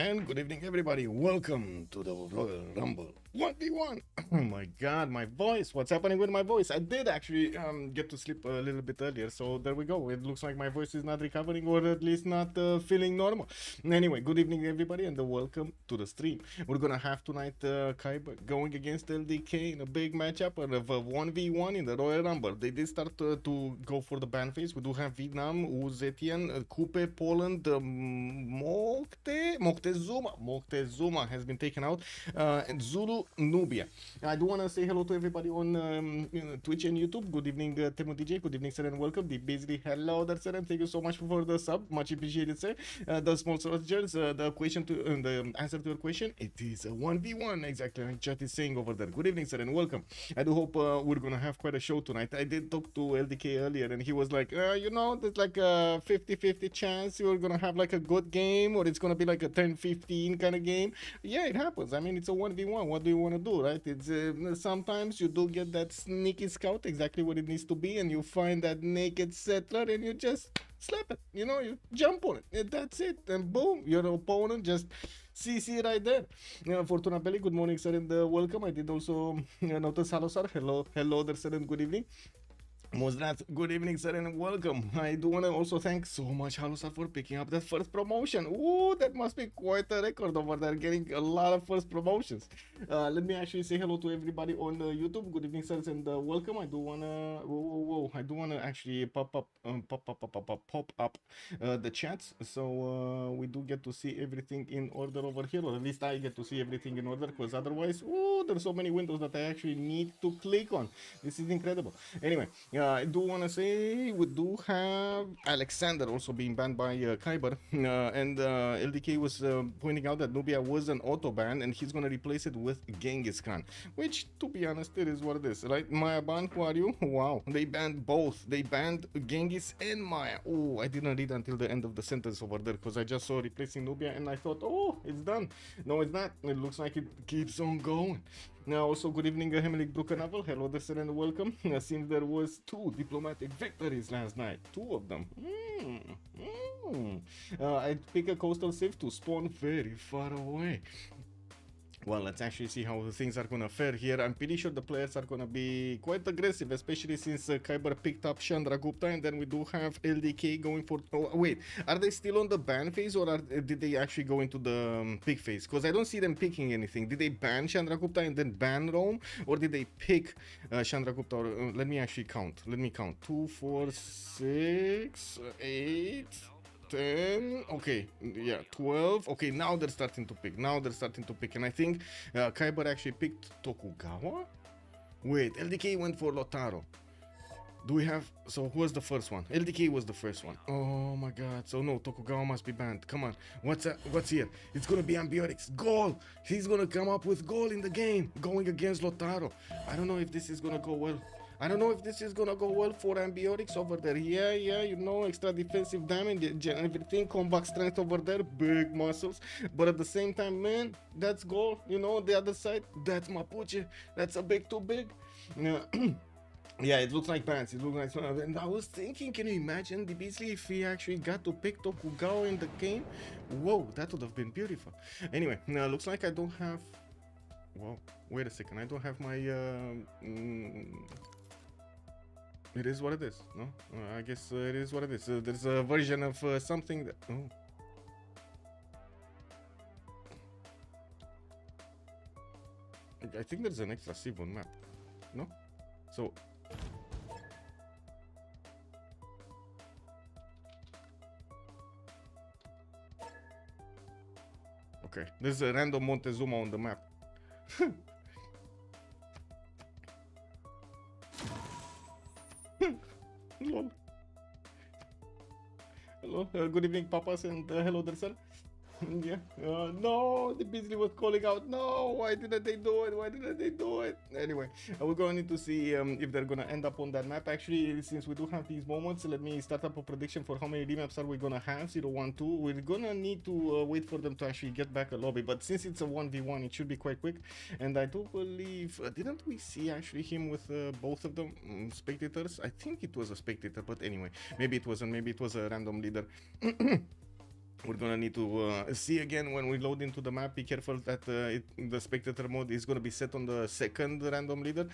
And good evening, everybody. Welcome to the Royal Rumble 1v1. Oh my god, my voice. What's happening with my voice? I did actually get to sleep a little bit earlier, so there we go. It looks like my voice is not recovering, or at least not feeling normal. Anyway, good evening, everybody, and welcome to the stream. We're gonna have tonight Kiber going against LDK in a big matchup of a 1v1 in the Royal Rumble. They did start to go for the ban phase. We do have Vietnam, Uzetian, Kupe, Poland, Moctezuma has been taken out, and Zulu, Nubia. I do want to say hello to everybody on Twitch and YouTube. Good evening, Temo DJ. Good evening, sir, and welcome. The Basically, hello there, sir, and thank you so much for the sub. Much appreciated, sir. The small soldiers, the question to the answer to your question, it is a 1v1 exactly like chat is saying over there. Good evening, sir, and welcome. I do hope we're gonna have quite a show tonight. I did talk to LDK earlier, and he was like, you know, there's like a 50-50 chance you're gonna have like a good game, or it's gonna be like a 10-15 kind of game. Yeah, it happens. I mean, it's a 1v1. What do you want to do, right? It's sometimes you do get that sneaky scout, exactly what it needs to be, and you find that naked settler, and you just slap it. You know, you jump on it. And that's it. And boom, your opponent just CC right there. Fortuna Belli, good morning, sir, and welcome. I did also notice hello, sir. Hello there, sir, and good evening. Mozrat, good evening, sir, and welcome. I do want to also thank so much Halusa for picking up that first promotion. Ooh, that must be quite a record over there, getting a lot of first promotions. Let me actually say hello to everybody on YouTube. Good evening, sirs, and welcome. I do wanna, I do wanna actually pop up the chats, so we do get to see everything in order over here, or at least I get to see everything in order, because otherwise, there's so many windows that I actually need to click on. This is incredible. Anyway. I do want to say we do have Alexander also being banned by Kiber, and LDK was pointing out that Nubia was an auto ban, and he's going to replace it with Genghis Khan, which, to be honest, it is what it is, right? Maya ban, who are you? Wow, they banned both. They banned Genghis and Maya. Oh, I didn't read until the end of the sentence over there, because I just saw replacing Nubia, and I thought, oh, it's done. No, it's not. It looks like it keeps on going. Now, also, good evening, Hemelig Bruckanavel. Hello, there, sir, and welcome. Since there was 2 diplomatic victories last night, 2 of them. I'd pick a coastal Civ to spawn very far away. Well, let's actually see how things are gonna fare here. I'm pretty sure the players are gonna be quite aggressive, especially since Kiber picked up Chandragupta, and then we do have LDK going for... Oh, wait, are they still on the ban phase, or did they actually go into the pick phase? Because I don't see them picking anything. Did they ban Chandragupta and then ban Rome, or did they pick Chandragupta? Or, let me actually count. Let me count. 2, 4, 6, 8... 10, okay, yeah, 12, okay, now they're starting to pick, and I think Kiber actually picked Tokugawa? Wait, LDK went for Lotaro. Do we have, so who was the first one? LDK was the first one. Oh my god, so no, Tokugawa must be banned. Come on, what's here? It's gonna be Ambiotics, goal! He's gonna come up with goal in the game, going against Lotaro. I don't know if this is gonna go well. I don't know if this is gonna go well for Ambiotics over there. Yeah, you know, extra defensive damage, everything, combat strength over there, big muscles. But at the same time, man, that's goal. You know, the other side, that's Mapuche. That's a big too big. Yeah, it looks like pants. It looks like... And I was thinking, can you imagine the Beasley if he actually got to pick Tokugawa in the game? Whoa, that would have been beautiful. Anyway, looks like I don't have... Whoa, wait a second. I don't have my... It is what it is, no? I guess it is what it is. There's a version of something that... Oh. I think there's an extra Civ on map, no? So... Okay, there's a random Montezuma on the map. Lol. Hello, good evening, papas, and hello there, sir. Yeah, no, the Beasley was calling out. No, why didn't they do it? Anyway, we're going to need to see if they're gonna end up on that map. Actually, since we do have these moments, let me start up a prediction for how many remaps are we gonna have. 0, 1, 2. We're gonna need to wait for them to actually get back a lobby, but since it's a 1v1, it should be quite quick. And I do believe, didn't we see actually him with both of them spectators? I think it was a spectator, but anyway, maybe it wasn't. Maybe it was a random leader. we're gonna need to see again when we load into the map. Be careful that the spectator mode is gonna be set on the second random leader,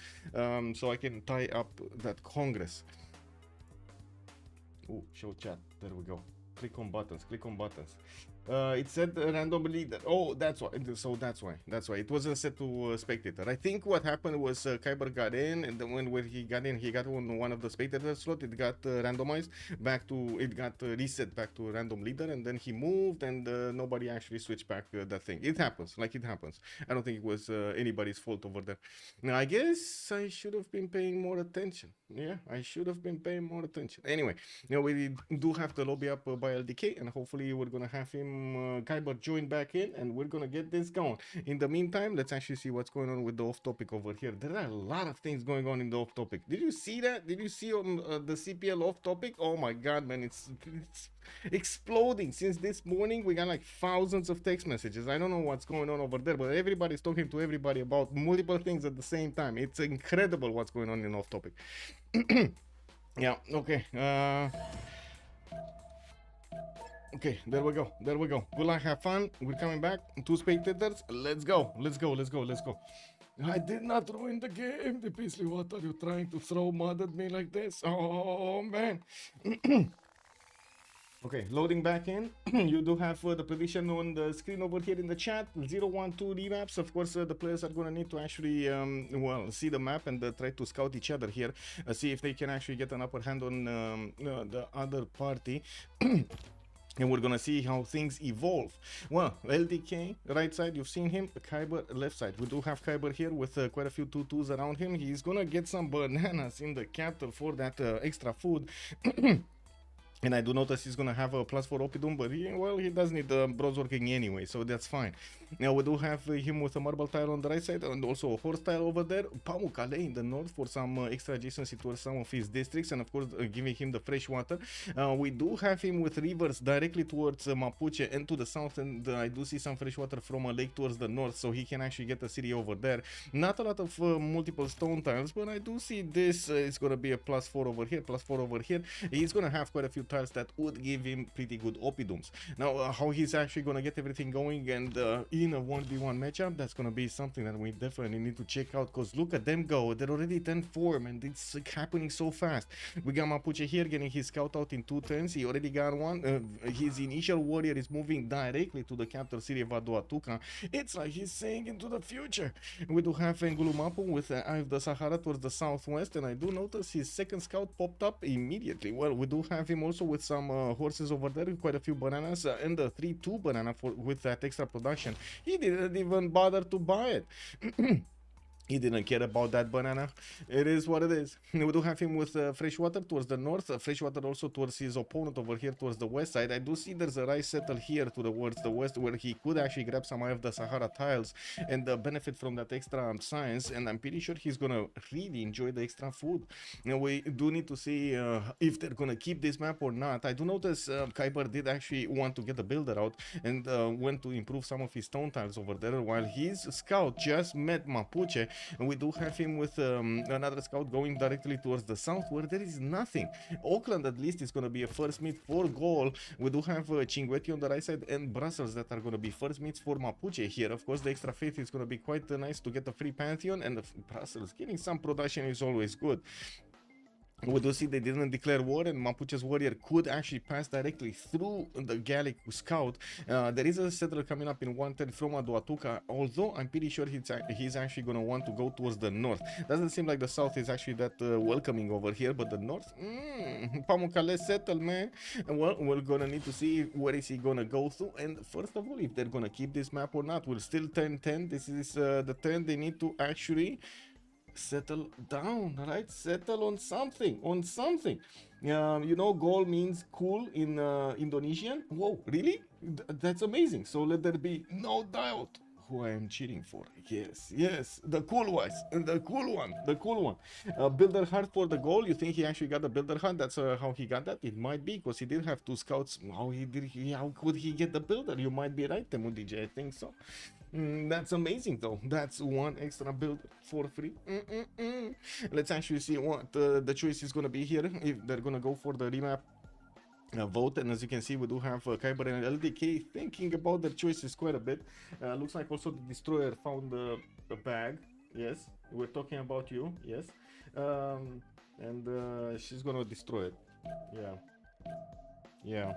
so I can tie up that Congress. Oh, show chat. There we go. Click on buttons. Click on buttons. It said random leader. Oh, that's why. So that's why. It wasn't set to spectator. I think what happened was Kiber got in, and then when he got in, he got on one of the spectator slot. It got randomized back to. It got reset back to random leader, and then he moved, and nobody actually switched back that thing. It happens. Like it happens. I don't think it was anybody's fault over there. Now I guess I should have been paying more attention. Yeah, I should have been paying more attention. Anyway, we do have the lobby up by LDK, and hopefully we're gonna have him Kiber join back in, and we're gonna get this going. In the meantime, let's actually see what's going on with the off topic over here. There are a lot of things going on in the off topic. Did you see that? Did you see on the CPL off topic? Oh my god, man, it's exploding. Since this morning we got like thousands of text messages. I don't know what's going on over there, but everybody's talking to everybody about multiple things at the same time. It's incredible what's going on in off topic. Yeah, okay. Okay, there we go. Good luck, have fun. We're coming back. 2 spectators. Let's go. I did not ruin the game. The Beasley, what are you trying to throw mud at me like this? Oh, man. Okay, loading back in. You do have the prediction on the screen over here in the chat. 0-1-2 remaps. Of course, the players are going to need to actually, see the map and try to scout each other here. See if they can actually get an upper hand on the other party. And we're gonna see how things evolve. Well, LDK, right side, you've seen him. Kiber, left side. We do have Kiber here with quite a few 2-2s around him. He's gonna get some bananas in the capital for that extra food. And I do notice he's gonna have a +4 Opidum, but he does need bros working anyway, so that's fine. Now we do have him with a marble tile on the right side and also a horse tile over there. Pamukkale in the north for some extra adjacency towards some of his districts, and of course giving him the fresh water. We do have him with rivers directly towards Mapuche and to the south, and I do see some fresh water from a lake towards the north, so he can actually get a city over there. Not a lot of multiple stone tiles, but I do see this. It's gonna be a +4 over here, +4 over here. He's gonna have quite a few tiles that would give him pretty good Opidums. Now, how he's actually gonna get everything going and in a 1v1 matchup, that's gonna be something that we definitely need to check out, because look at them go. They're already 10-4, and it's happening so fast. We got Mapuche here getting his scout out in 2 turns. He already got one. His initial warrior is moving directly to the capital city of Aduatuca. It's like he's saying into the future. We do have Ngulumapu with Eye of the Sahara towards the southwest, and I do notice his second scout popped up immediately. Well, we do have him also with some horses over there, quite a few bananas, and the 3-2 banana with that extra production. He didn't even bother to buy it. He didn't care about that banana. It is what it is. We do have him with freshwater towards the north, freshwater also towards his opponent over here towards the west side. I do see there's a rice settle here towards the west, where he could actually grab some Eye of the Sahara tiles and benefit from that extra science, and I'm pretty sure he's gonna really enjoy the extra food. Now, we do need to see if they're gonna keep this map or not. I do notice Kiber did actually want to get the builder out and went to improve some of his stone tiles over there, while his scout just met Mapuche. And we do have him with another scout going directly towards the south, where there is nothing. Auckland at least is going to be a first meet for goal. We do have Chinguetti on the right side and Brussels that are going to be first meets for Mapuche here. Of course, the extra faith is going to be quite nice to get a free Pantheon, and Brussels getting some production is always good. We do see they didn't declare war, and Mapuche's warrior could actually pass directly through the Gallic scout. There is a settler coming up in 110 from Aduatuca, although I'm pretty sure he's actually going to want to go towards the north. Doesn't seem like the south is actually that welcoming over here, but the north, Pamukkale settle, man. Well, we're going to need to see where is he going to go through, and first of all, if they're going to keep this map or not. We're still 10-10. This is the 10 they need to actually settle down, right? Settle on something, you know, goal means cool in Indonesian. Whoa, really? That's amazing. So let there be no doubt who I am cheering for. Yes, the cool one. Builder heart for the goal. You think he actually got the builder heart? That's how he got that? It might be because he did have 2 scouts. How could he get the builder? You might be right, Temu DJ. I think so. That's amazing though. That's 1 extra build for free. Let's actually see what the choice is gonna be here. If they're gonna go for the remap vote, and as you can see, we do have Kiber and LDK thinking about their choices quite a bit. Looks like also the Destroyer found the bag. Yes, we're talking about you. Yes, and she's gonna destroy it. Yeah,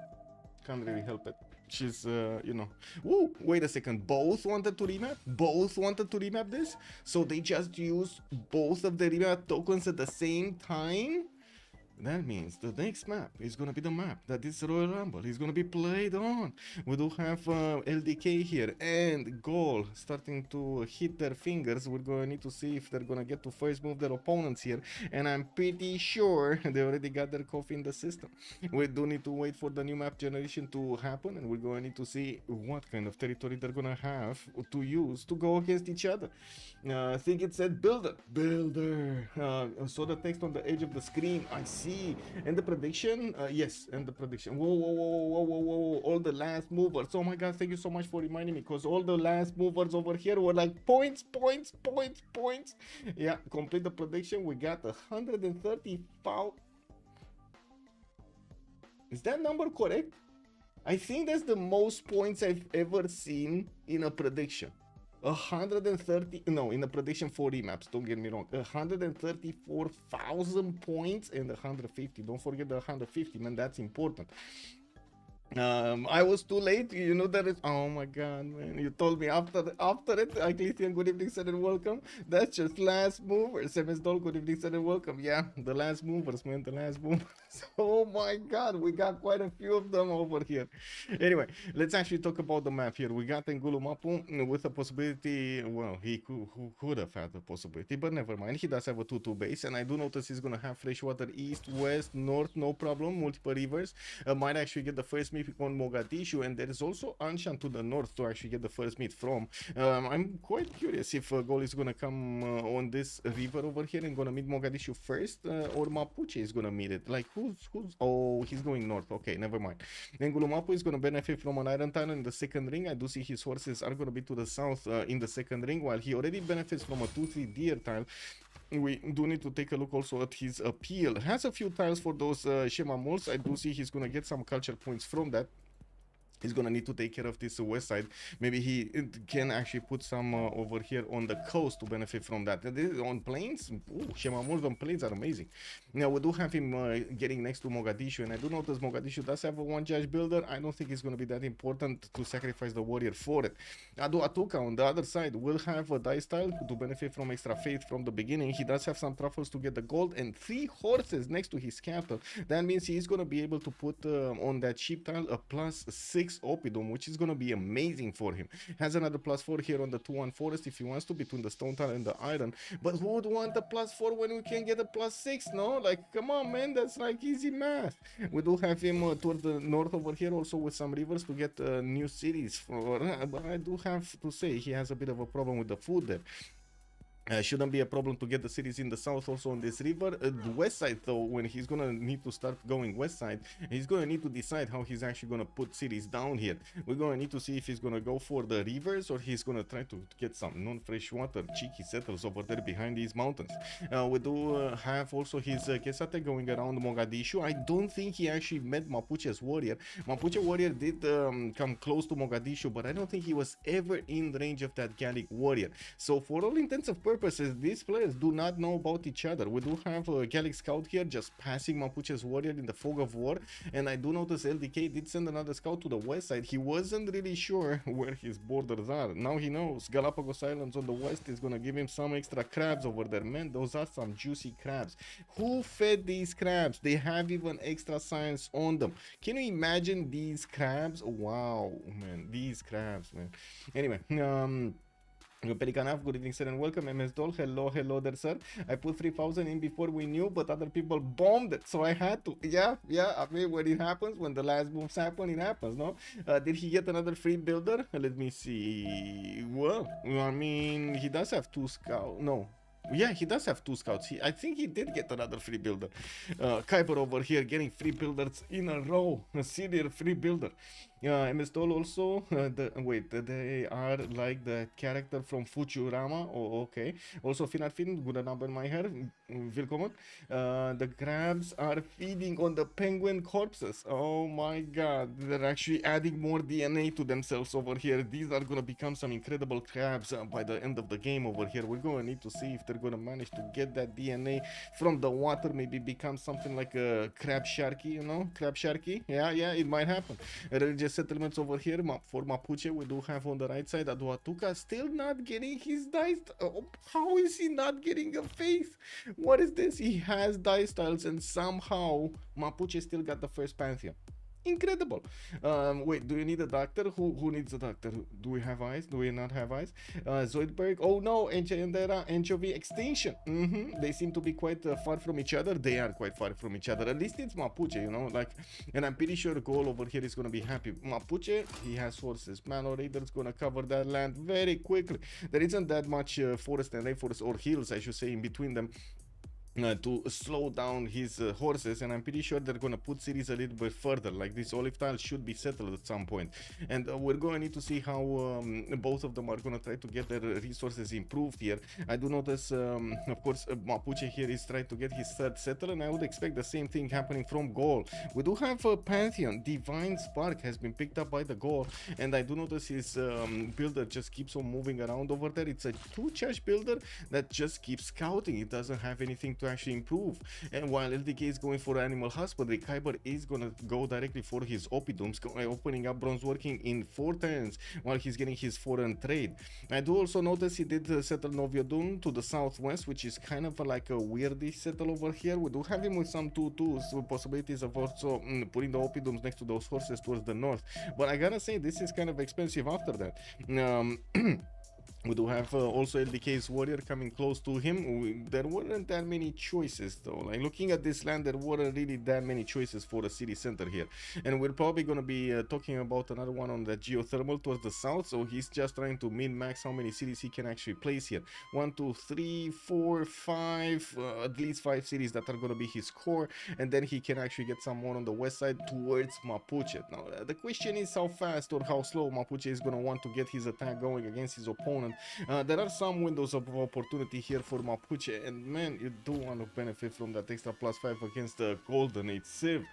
can't really help it. She's, you know. Woo! Wait a second. Both wanted to remap? Both wanted to remap this? So they just used both of the remap tokens at the same time? That means the next map is gonna be the map that this Royal Rumble is gonna be played on. We do have LDK here and Goal starting to hit their fingers. We're gonna need to see if they're gonna get to first move their opponents here, and I'm pretty sure they already got their coffee in the system. We do need to wait for the new map generation to happen, and we're gonna need to see what kind of territory they're gonna have to use to go against each other. I think it said builder. Saw the text on the edge of the screen. I see. And the prediction, yes, and the prediction. Whoa, all the last movers. Oh my god, thank you so much for reminding me, because all the last movers over here were like points. Yeah, complete the prediction. We got 130,000. Is that number correct? I think that's the most points I've ever seen in a prediction. 130, no, in the prediction for remaps, don't get me wrong, 134,000 points and 150. Don't forget the 150, man, that's important. I was too late, you know that. Oh my god, man, you told me after it. Iclithian, good evening, sir, and welcome. That's just last movers. Semesdol, good evening, sir, and welcome. Yeah, the last movers, man, the last movers. Oh my god, we got quite a few of them over here. Anyway, let's actually talk about the map here. We got Ngulumapu with a possibility. Well, he could have had the possibility, but never mind. He does have a 2-2 base, and I do notice he's gonna have freshwater east, west, north, no problem, multiple rivers. Might actually get the first meet on Mogadishu, and there is also Anshan to the north to actually get the first meet from. I'm quite curious if Gol is gonna come on this river over here and gonna meet Mogadishu first, or Mapuche is gonna meet it. Like who's oh, he's going north. Okay, never mind. Then Gulumapu is gonna benefit from an iron tile in the second ring. I do see his horses are gonna be to the south in the second ring, while he already benefits from a 2-3 deer tile. We do need to take a look also at his appeal. Has a few tiles for those Shema moles. I do see he's gonna get some culture points from that. He's gonna need to take care of this west side. Maybe he can actually put some over here on the coast to benefit from that. On plains, Shema moles on plains are amazing. Now we do have him getting next to Mogadishu, and I do notice Mogadishu does have a one judge builder. I don't think it's gonna be that important to sacrifice the warrior for it. Adu Atuka on the other side will have a dice tile to benefit from extra faith from the beginning. He does have some truffles to get the gold and 3 horses next to his capital. That means he is gonna be able to put on that sheep tile a +6 Oppidum, which is gonna be amazing for him. Has another +4 here on the 2-1 forest if he wants to, between the stone tile and the iron. But who would want a +4 when we can get a +6? No, like come on, man, that's like easy math. We do have him toward the north over here also with some rivers to get new cities for. But I do have to say he has a bit of a problem with the food there. Shouldn't be a problem to get the cities in the south also on this river. The west side though, when he's gonna need to start going west side, he's gonna need to decide how he's actually gonna put cities down here. We're gonna need to see if he's gonna go for the rivers or he's gonna try to get some non-fresh water cheeky settles over there behind these mountains. We do have also his Kesate going around Mogadishu. I don't think he actually met Mapuche's warrior. Mapuche warrior did come close to Mogadishu, but I don't think he was ever in the range of that Gallic warrior. So for all intents and purposes, these players do not know about each other. We do have a Gallic scout here just passing Mapuche's warrior in the fog of war, and I do notice LDK did send another scout to the west side. He wasn't really sure where his borders are. Now he knows Galapagos Islands on the west is gonna give him some extra crabs over there. Man, those are some juicy crabs. Who fed these crabs? They have even extra science on them. Can you imagine these crabs? Wow, man, these crabs, man. Anyway, Pelikanaf, good evening, sir, and welcome. MS Doll, hello there, sir. I put 3,000 in before we knew, but other people bombed it, so I had to. Yeah, I mean, when it happens, when the last moves happen, it happens, no? Did he get another free builder? Let me see. Well, I mean, he does have 2 scouts. No. Yeah, he does have 2 scouts. I think he did get another free builder. Kiber over here getting free builders in a row. A serial free builder. MS-DOL also, they are like the character from Futurama. Oh, okay. Also, Finarfin, good number in my hair. Willkommen. The crabs are feeding on the penguin corpses. Oh my god, they're actually adding more DNA to themselves over here. These are gonna become some incredible crabs by the end of the game over here. We're gonna need to see if they're gonna manage to get that DNA from the water, maybe become something like a crab sharky, you know? Crab sharky? Yeah, it might happen. Religious settlements over here for Mapuche, we do have on the right side Aduatuca still not getting his dice. How is he not getting a face? What is this? He has dice tiles and somehow Mapuche still got the first Pantheon. Incredible. Wait, do you need a doctor? Who needs a doctor? Do we have eyes? Do we not have eyes? Zoidberg. Oh no, Enchendera, Anchovy extinction. They seem to be quite far from each other. They are quite far from each other. At least it's Mapuche, you know, like, and I'm pretty sure Goal over here is gonna be happy. Mapuche, he has horses. Mano Raider's gonna cover that land very quickly. There isn't that much forest and rainforest, or hills, I should say, in between them. To slow down his horses, and I'm pretty sure they're gonna put cities a little bit further, like this olive tile should be settled at some point, and we're gonna need to see how both of them are gonna try to get their resources improved here. I do notice of course Mapuche here is trying to get his third settler, and I would expect the same thing happening from Gaul. We do have a Pantheon. Divine Spark has been picked up by the Gaul, and I do notice his builder just keeps on moving around over there. It's a 2-charge builder that just keeps scouting. It doesn't have anything to actually improve, and while LDK is going for animal husbandry, Kiber is gonna go directly for his Opidums, opening up bronze working in 4 turns while he's getting his foreign trade. I do also notice he did settle Noviodun to the southwest, which is kind of like a weirdish settle over here. We do have him with some 2/2s, so possibilities of also putting the Opidums next to those horses towards the north, but I gotta say this is kind of expensive after that. We do have also LDK's warrior coming close to him. There weren't that many choices though. Like looking at this land, there weren't really that many choices for a city center here. And we're probably going to be talking about another one on the geothermal towards the south. So he's just trying to min-max how many cities he can actually place here. 1, 2, 3, 4, 5, at least 5 cities that are going to be his core. And then he can actually get some more on the west side towards Mapuche. Now, the question is how fast or how slow Mapuche is going to want to get his attack going against his opponent. There are some windows of opportunity here for Mapuche, and man, you do want to benefit from that extra +5 against the Golden Age Civ.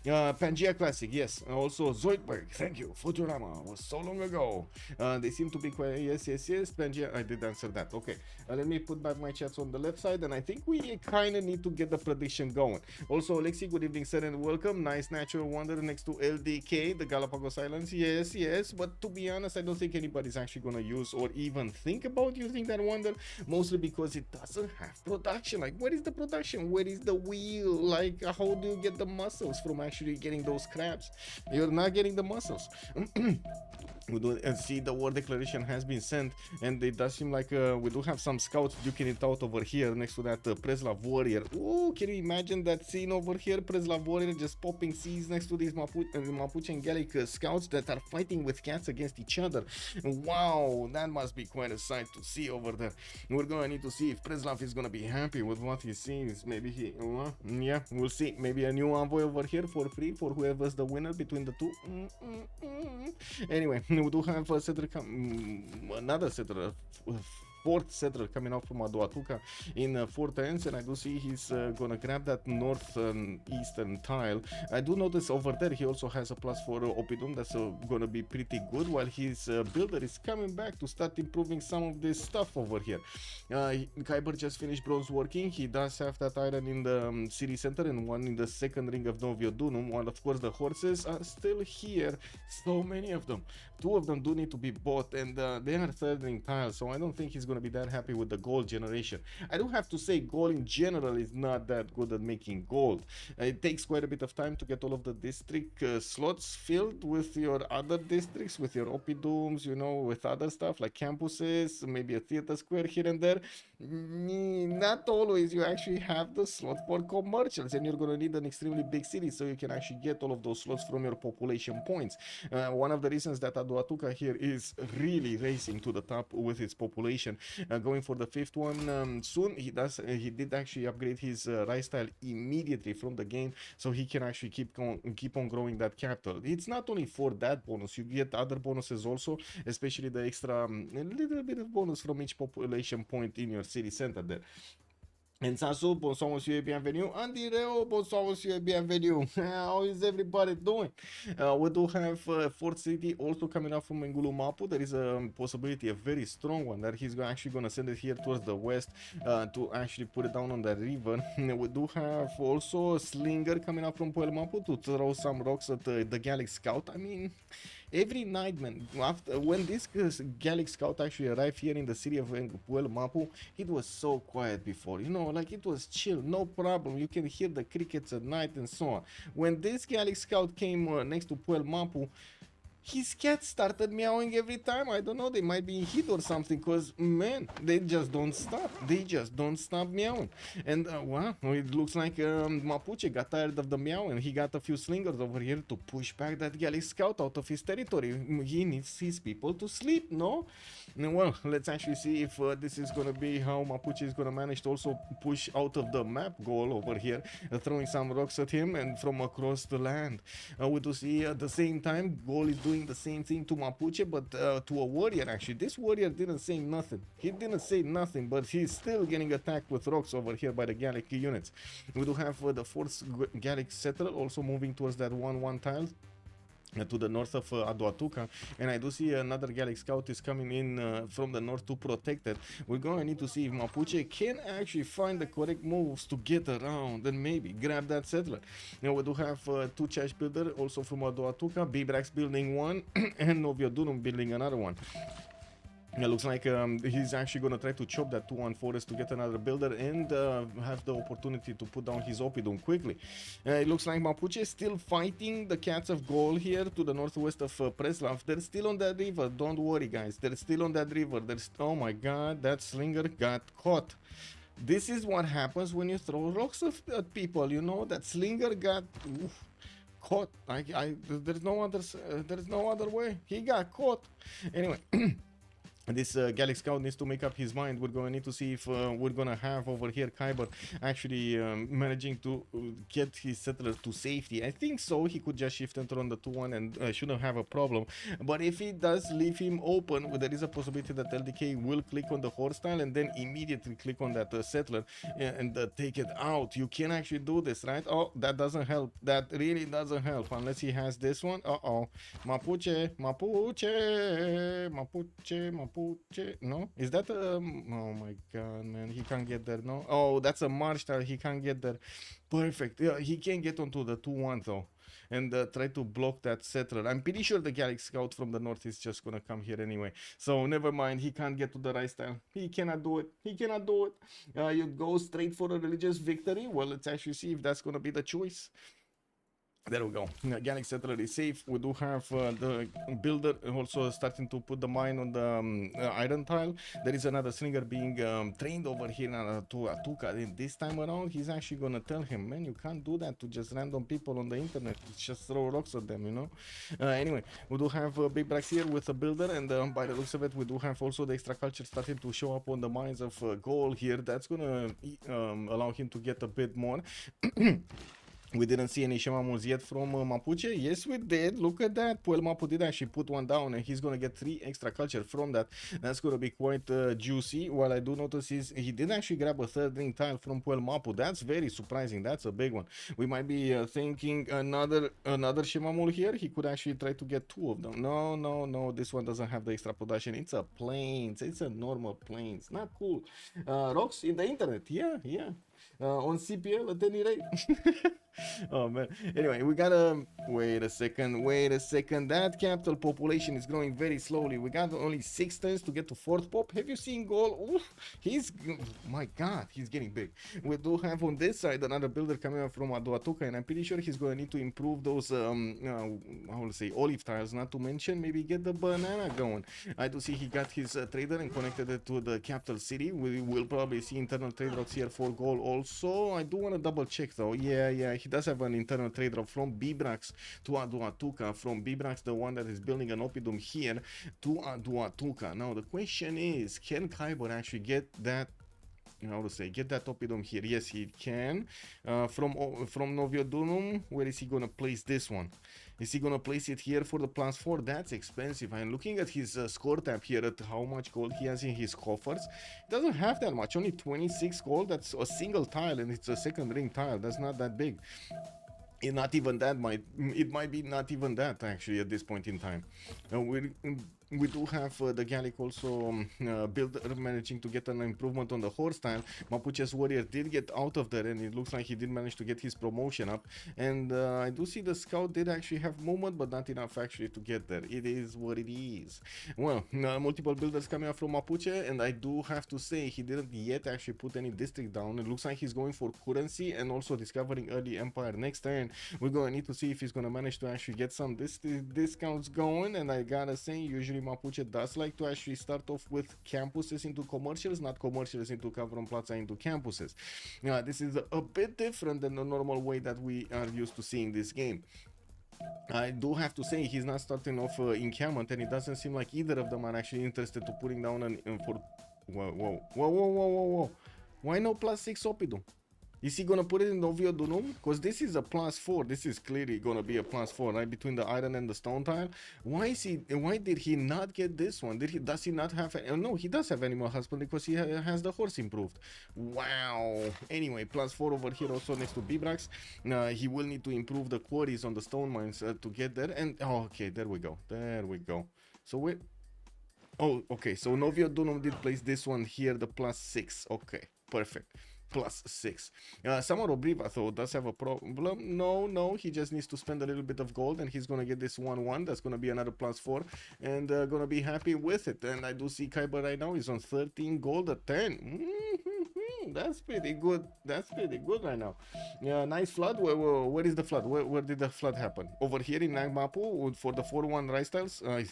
Pangea Classic, yes. Also Zoidberg, thank you. Futurama was so long ago. They seem to be quite, yes. Pangea, I did answer that. Okay, let me put back my chats on the left side, and I think we kind of need to get the prediction going. Also, Alexi, good evening, sir, and welcome. Nice natural wonder next to LDK, the Galapagos Islands. Yes, but to be honest, I don't think anybody's actually going to use or even think about using that wonder, mostly because it doesn't have production. Like, where is the production? Where is the wheel? Like, how do you get the muscles from actually getting those crabs? You're not getting the muscles. We do see the war declaration has been sent, and it does seem like we do have some scouts duking it out over here next to that Preslav warrior. Ooh, can you imagine that scene over here? Preslav warrior just popping seeds next to these Mapuche and Gallic scouts that are fighting with cats against each other. Wow, that must be quite a sight to see over there. We're gonna need to see if Preslav is gonna be happy with what he sees. Maybe he, yeah, we'll see. Maybe a new envoy over here for free for whoever's the winner between the two. Anyway, we do have a settler another settler, fourth settler coming out from Aduatuca in 4 turns, and I do see he's gonna grab that north eastern tile. I do notice over there he also has a +4 Opidum that's gonna be pretty good, while his builder is coming back to start improving some of this stuff over here. Kiber just finished bronze working. He does have that iron in the city center and one in the second ring of Noviodunum, while of course the horses are still here, so many of them. 2 of them do need to be bought, and they are third ring tiles, so I don't think he's going to be that happy with the gold generation. I do have to say, gold in general is not that good at making gold. It takes quite a bit of time to get all of the district slots filled with your other districts, with your Opidums, you know, with other stuff like campuses, maybe a theater square here and there. Not always you actually have the slot for commercials, and you're going to need an extremely big city so you can actually get all of those slots from your population points. One of the reasons that Aduatuca here is really racing to the top with its population going for the 5th one soon. He did actually upgrade his rice tile immediately from the game, so he can actually keep on growing that capital. It's not only for that bonus, you get other bonuses also, especially the extra a little bit of bonus from each population point in your city center there. And Sansu, bonsoir monsieur et bienvenue. Andy Reo, bonsoir monsieur et bienvenue. How is everybody doing? We do have Fort City also coming up from Ngulu Mapu. There is a possibility, a very strong one, that he's actually going to send it here towards the west to actually put it down on the river. We do have also Slinger coming up from Puel Mapu to throw some rocks at the Gallic Scout. I mean, every night, man, when this Gallic Scout actually arrived here in the city of Puel Mapu, it was so quiet before, you know, like it was chill, no problem. You can hear the crickets at night and so on. When this Gallic Scout came next to Puel Mapu, his cat started meowing every time. I don't know, they might be in heat or something, because man, they just don't stop. They just don't stop meowing. And well, it looks like Mapuche got tired of the meow, and he got a few slingers over here to push back that Gallic Scout out of his territory. He needs his people to sleep, no? Well, let's actually see if this is gonna be how Mapuche is gonna manage to also push out of the map goal over here, throwing some rocks at him and from across the land. We do see at the same time Goal is doing the same thing to Mapuche, but to a warrior actually. This warrior didn't say nothing. He didn't say nothing, but he's still getting attacked with rocks over here by the Gallic units. We do have the 4th Gallic settler also moving towards that 1-1 tile to the north of Aduatuca, and I do see another Gallic Scout is coming in from the north to protect it. We're going to need to see if Mapuche can actually find the correct moves to get around and maybe grab that settler. Now we do have 2 Chash builder also from Aduatuca, Bibrax building one and Novio Dunum building another one. It looks like he's actually going to try to chop that 2-1 forest to get another builder and have the opportunity to put down his Opidum quickly. It looks like Mapuche is still fighting the Cats of Gold here to the northwest of Preslav. They're still on that river, don't worry guys, they're still on that river. Oh my god, that Slinger got caught. This is what happens when you throw rocks at people, you know, that Slinger got caught. There's no other way. He got caught. Anyway. This Gallic Scout needs to make up his mind. We're going to need to see if we're going to have over here Kiber actually managing to get his settler to safety. I think so. He could just shift enter on the 2-1 and shouldn't have a problem. But if he does leave him open, there is a possibility that LDK will click on the horse tile and then immediately click on that settler and take it out. You can actually do this, right? Oh, that doesn't help. That really doesn't help unless he has this one. Uh-oh. Mapuche. No, is that oh my god, man, he can't get there. No, oh, that's a march tile, he can't get there. Perfect. Yeah, he can get onto the 2-1 though and try to block that settler. I'm pretty sure the Gallic Scout from the north is just gonna come here anyway, so never mind. He can't get to the rice tile. He cannot do it. You go straight for a religious victory. Well, let's actually see if that's gonna be the choice. There we go. Gallic settler is safe. We do have the builder also starting to put the mine on the iron tile. There is another slinger being trained over here to Atuka. And this time around, he's actually gonna tell him, man, you can't do that to just random people on the internet. Just throw rocks at them, you know. Anyway, we do have Big Brax here with a builder, and by the looks of it, we do have also the extra culture starting to show up on the mines of gold here. That's gonna allow him to get a bit more. We didn't see any Shemamos yet from Mapuche. Yes, we did. Look at that. Puel Mapu did actually put one down, and he's going to get 3 extra culture from that. That's going to be quite juicy. What I do notice is he did actually grab a 3rd ring tile from Puel Mapu. That's very surprising. That's a big one. We might be thinking another Shemamul here. He could actually try to get 2 of them. No. This one doesn't have the extra production. It's a plains. It's a normal plains. Not cool. Rocks in the internet. Yeah. On CPL at any rate. Oh man. Anyway, we gotta wait a second. That capital population is growing very slowly. We got only 6 turns to get to 4th pop. Have you seen Goal? Oof, my god, he's getting big. We do have on this side another builder coming up from Aduatuca, and I'm pretty sure he's gonna need to improve those I will say olive tiles, not to mention maybe get the banana going. I do see he got his trader and connected it to the capital city. We will probably see internal trade rocks here for Goal also. I do want to double check though. Yeah, he does have an internal trader from Bibrax to Aduatuca. From Bibrax, the one that is building an Oppidum here, to Aduatuca. Now the question is, can Kiber actually get that, how to say, get that Oppidum here? Yes, he can. From Noviodunum, where is he gonna place this one? Is he gonna place it here for the +4? That's expensive. I'm looking at his score tab here, at how much gold he has in his coffers. He doesn't have that much, only 26 gold. That's a single tile, and it's a second ring tile. That's not that big. Not even that it might be not even that actually at this point in time. We do have the Gallic also builder managing to get an improvement on the horse style. Mapuche's warrior did get out of there, and it looks like he did manage to get his promotion up. And I do see the scout did actually have movement, but not enough actually to get there. It is what it is. Well, multiple builders coming up from Mapuche, and I do have to say he didn't yet actually put any district down. It looks like he's going for currency and also discovering early empire next turn. We're going to need to see if he's going to manage to actually get some discounts going. And I gotta say, usually Mapuche does like to actually start off with campuses into commercials, not commercials into Cavron Plaza into campuses. This is a bit different than the normal way that we are used to seeing this game. I do have to say he's not starting off encampment, and it doesn't seem like either of them are actually interested to putting down an for. Whoa. Why no +6 Oppidum? Is he gonna put it in Novio Dunum? Because this is a +4. This is clearly gonna be a +4, right? Between the iron and the stone tile. Why did he not get this one? Does he not have no, he does have animal husbandry because he has the horse improved. Wow. Anyway, +4 over here also next to Bibrax. He will need to improve the quarries on the stone mines to get there. And okay, there we go. So we okay, so Novio Dunum did place this one here, the +6. Okay, perfect. +6. Samaro Briva though does have a problem. No, he just needs to spend a little bit of gold, and he's gonna get this 1-1. That's gonna be another +4, and gonna be happy with it. And I do see Kiber right now is on 13 gold at 10. That's pretty good. Right now. Nice flood. Where is the flood? Where did the flood happen? Over here in Nagmapu for the 4-1 rice tiles. Oh,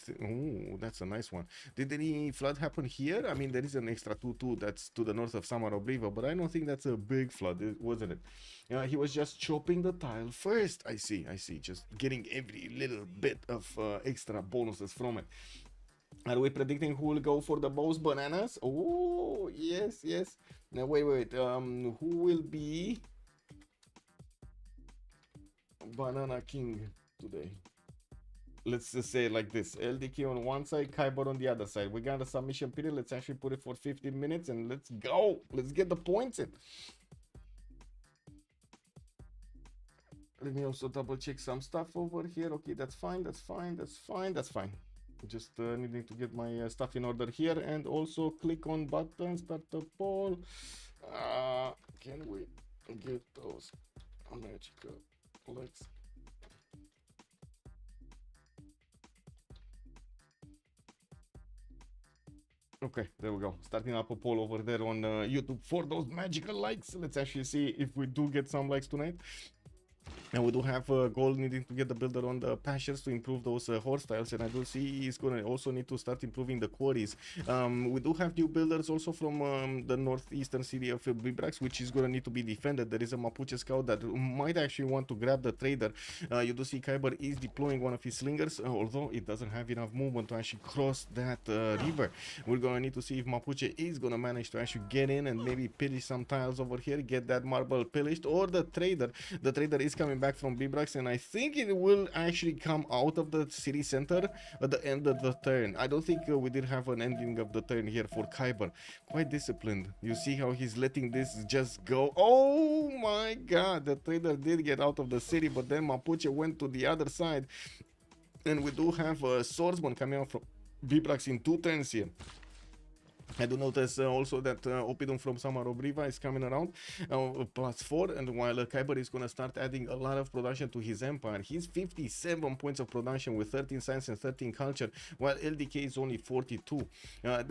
that's a nice one. Did any flood happen here? I mean, there is an extra 2-2 that's to the north of Samaro Briva, but I don't think that's a big flood, wasn't it? He was just chopping the tile first. I see. Just getting every little bit of extra bonuses from it. Are we predicting who will go for the most bananas? Oh, yes. Now, wait. Who will be Banana King today? Let's just say it like this. LDK on one side, Kiber on the other side. We got a submission period. Let's actually put it for 15 minutes and let's go. Let's get the points in. Let me also double check some stuff over here. Okay, that's fine. Just needing to get my stuff in order here, and also click on button, start the poll. Can we get those magical likes? Okay, there we go. Starting up a poll over there on YouTube for those magical likes. Let's actually see if we do get some likes tonight. And we do have gold needing to get the builder on the pastures to improve those horse tiles, and I do see he's going to also need to start improving the quarries. We do have new builders also from the northeastern city of Bibrax, which is going to need to be defended. There is a Mapuche scout that might actually want to grab the trader. You do see Kiber is deploying one of his slingers, although it doesn't have enough movement to actually cross that river. We're going to need to see if Mapuche is going to manage to actually get in and maybe pillage some tiles over here, get that marble pillaged, or the trader. The trader is coming back from Bibrax, and I think it will actually come out of the city center at the end of the turn. I don't think we did have an ending of the turn here for Kiber. Quite disciplined. You see how he's letting this just go. Oh my god, the trader did get out of the city, but then Mapuche went to the other side, and we do have a swordsman coming out from Bibrax in 2 turns here. I do notice also that Oppidum from Samaro Briva is coming around +4, and while Kiber is going to start adding a lot of production to his empire. He's 57 points of production with 13 science and 13 culture, while LDK is only 42.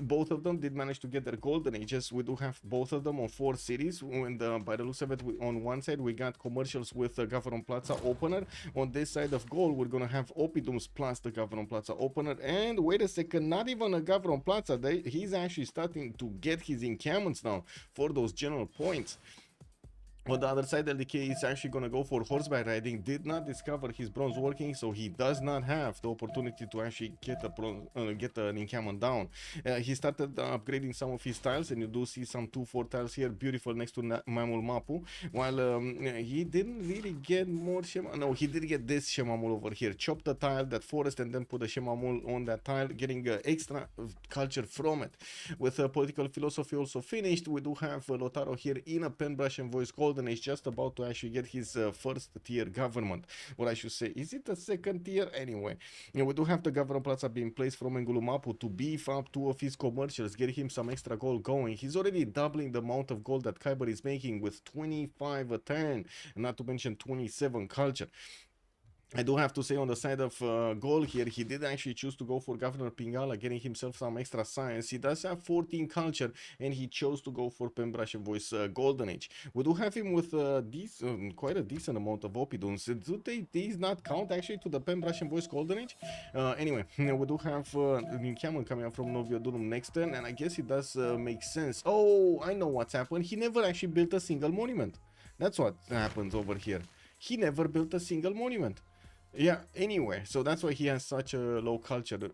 Both of them did manage to get their golden ages. We do have both of them on 4 cities, and by the looks of it, on one side we got commercials with the Gavron Plaza opener. On this side of gold, we're going to have Oppidums plus the Gavron Plaza opener, and wait a second, not even a Gavron Plaza. He's actually starting to get his encampments now for those general points. On the other side, LDK is actually going to go for horseback riding. Did not discover his bronze working, so he does not have the opportunity to actually get an encampment down. He started upgrading some of his tiles, and you do see some 2-4 tiles here, beautiful next to Mamul Mapu. While he didn't really get more Shema. No, he did get this Shemamul over here. Chop the tile, that forest, and then put the Shemamul on that tile, getting extra culture from it. With political philosophy also finished, we do have Lotaro here in a Penbrush and Voice Golden Age, just about to actually get his first tier government. What I should say, is it a second tier? Anyway, we do have the government plaza being placed from Engulumapu to beef up 2 of his commercials, get him some extra gold going. He's already doubling the amount of gold that Kiber is making with 25 a turn, not to mention 27 culture. I do have to say, on the side of gold here, he did actually choose to go for Governor Pingala, getting himself some extra science. He does have 14 culture, and he chose to go for Pembrush and Voice Golden Age. We do have him with quite a decent amount of Opiduns. Do these not count actually to the Pembrush and Voice Golden Age? Anyway, we do have Nkaman coming up from Noviodunum next turn, and I guess it does make sense. Oh, I know what's happened. He never actually built a single monument. That's what happens over here. He never built a single monument. Yeah, anyway, so that's why he has such a low culture.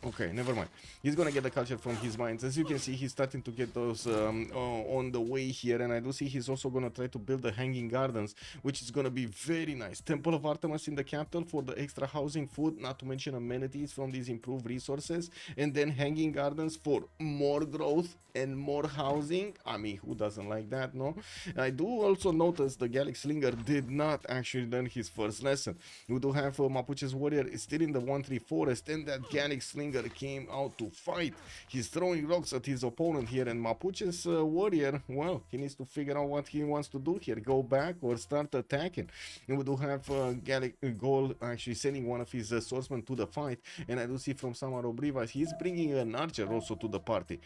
Okay, never mind. He's gonna get the culture from his mines. As you can see, he's starting to get those on the way here, and I do see he's also gonna try to build the hanging gardens, which is gonna be very nice. Temple of Artemis in the capital for the extra housing, food, not to mention amenities from these improved resources, and then hanging gardens for more growth and more housing. I mean, who doesn't like that, no? I do also notice the Gallic Slinger did not actually learn his first lesson. We do have Mapuche's warrior still in the 1-3 forest, and that Gallic Slinger came out to fight. He's throwing rocks at his opponent here, and Mapuche's warrior, well, he needs to figure out what he wants to do here, go back or start attacking. And we do have Gallic Gold actually sending one of his swordsmen to the fight, and I do see from Samaro Brivas he's bringing an archer also to the party.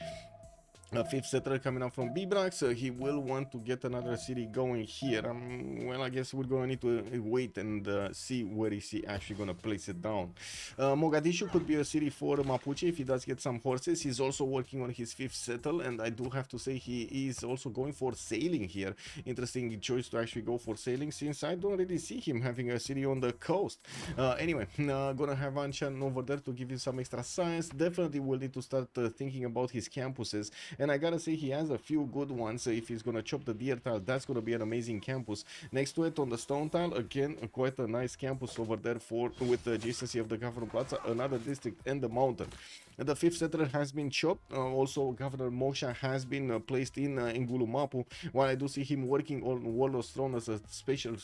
A 5th settler coming up from Bibrax. He will want to get another city going here. Well, I guess we're going to need to wait and see where is he actually going to place it down. Mogadishu could be a city for Mapuche if he does get some horses. He's also working on his 5th settle, and I do have to say he is also going for sailing here. Interesting choice to actually go for sailing, since I don't really see him having a city on the coast. Anyway, gonna have Anshan over there to give you some extra science. Definitely will need to start thinking about his campuses. And I gotta say, he has a few good ones. If he's gonna chop the deer tile, that's gonna be an amazing campus. Next to it, on the stone tile, again, quite a nice campus over there with the adjacency of the Governor Plaza, another district, and the mountain. The 5th settler has been chopped. Also, Governor Moksha has been placed in Ngulumapu, while I do see him working on Warlord's Throne as a special,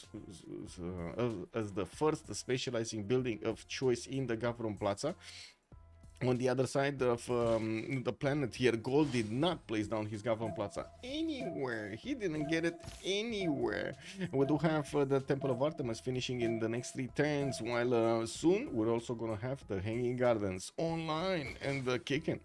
as the first specializing building of choice in the Governor Plaza. On the other side of the planet here, Gold did not place down his Government Plaza anywhere. He didn't get it anywhere. We do have the Temple of Artemis finishing in the next 3 turns, while soon we're also going to have the Hanging Gardens online and kicking.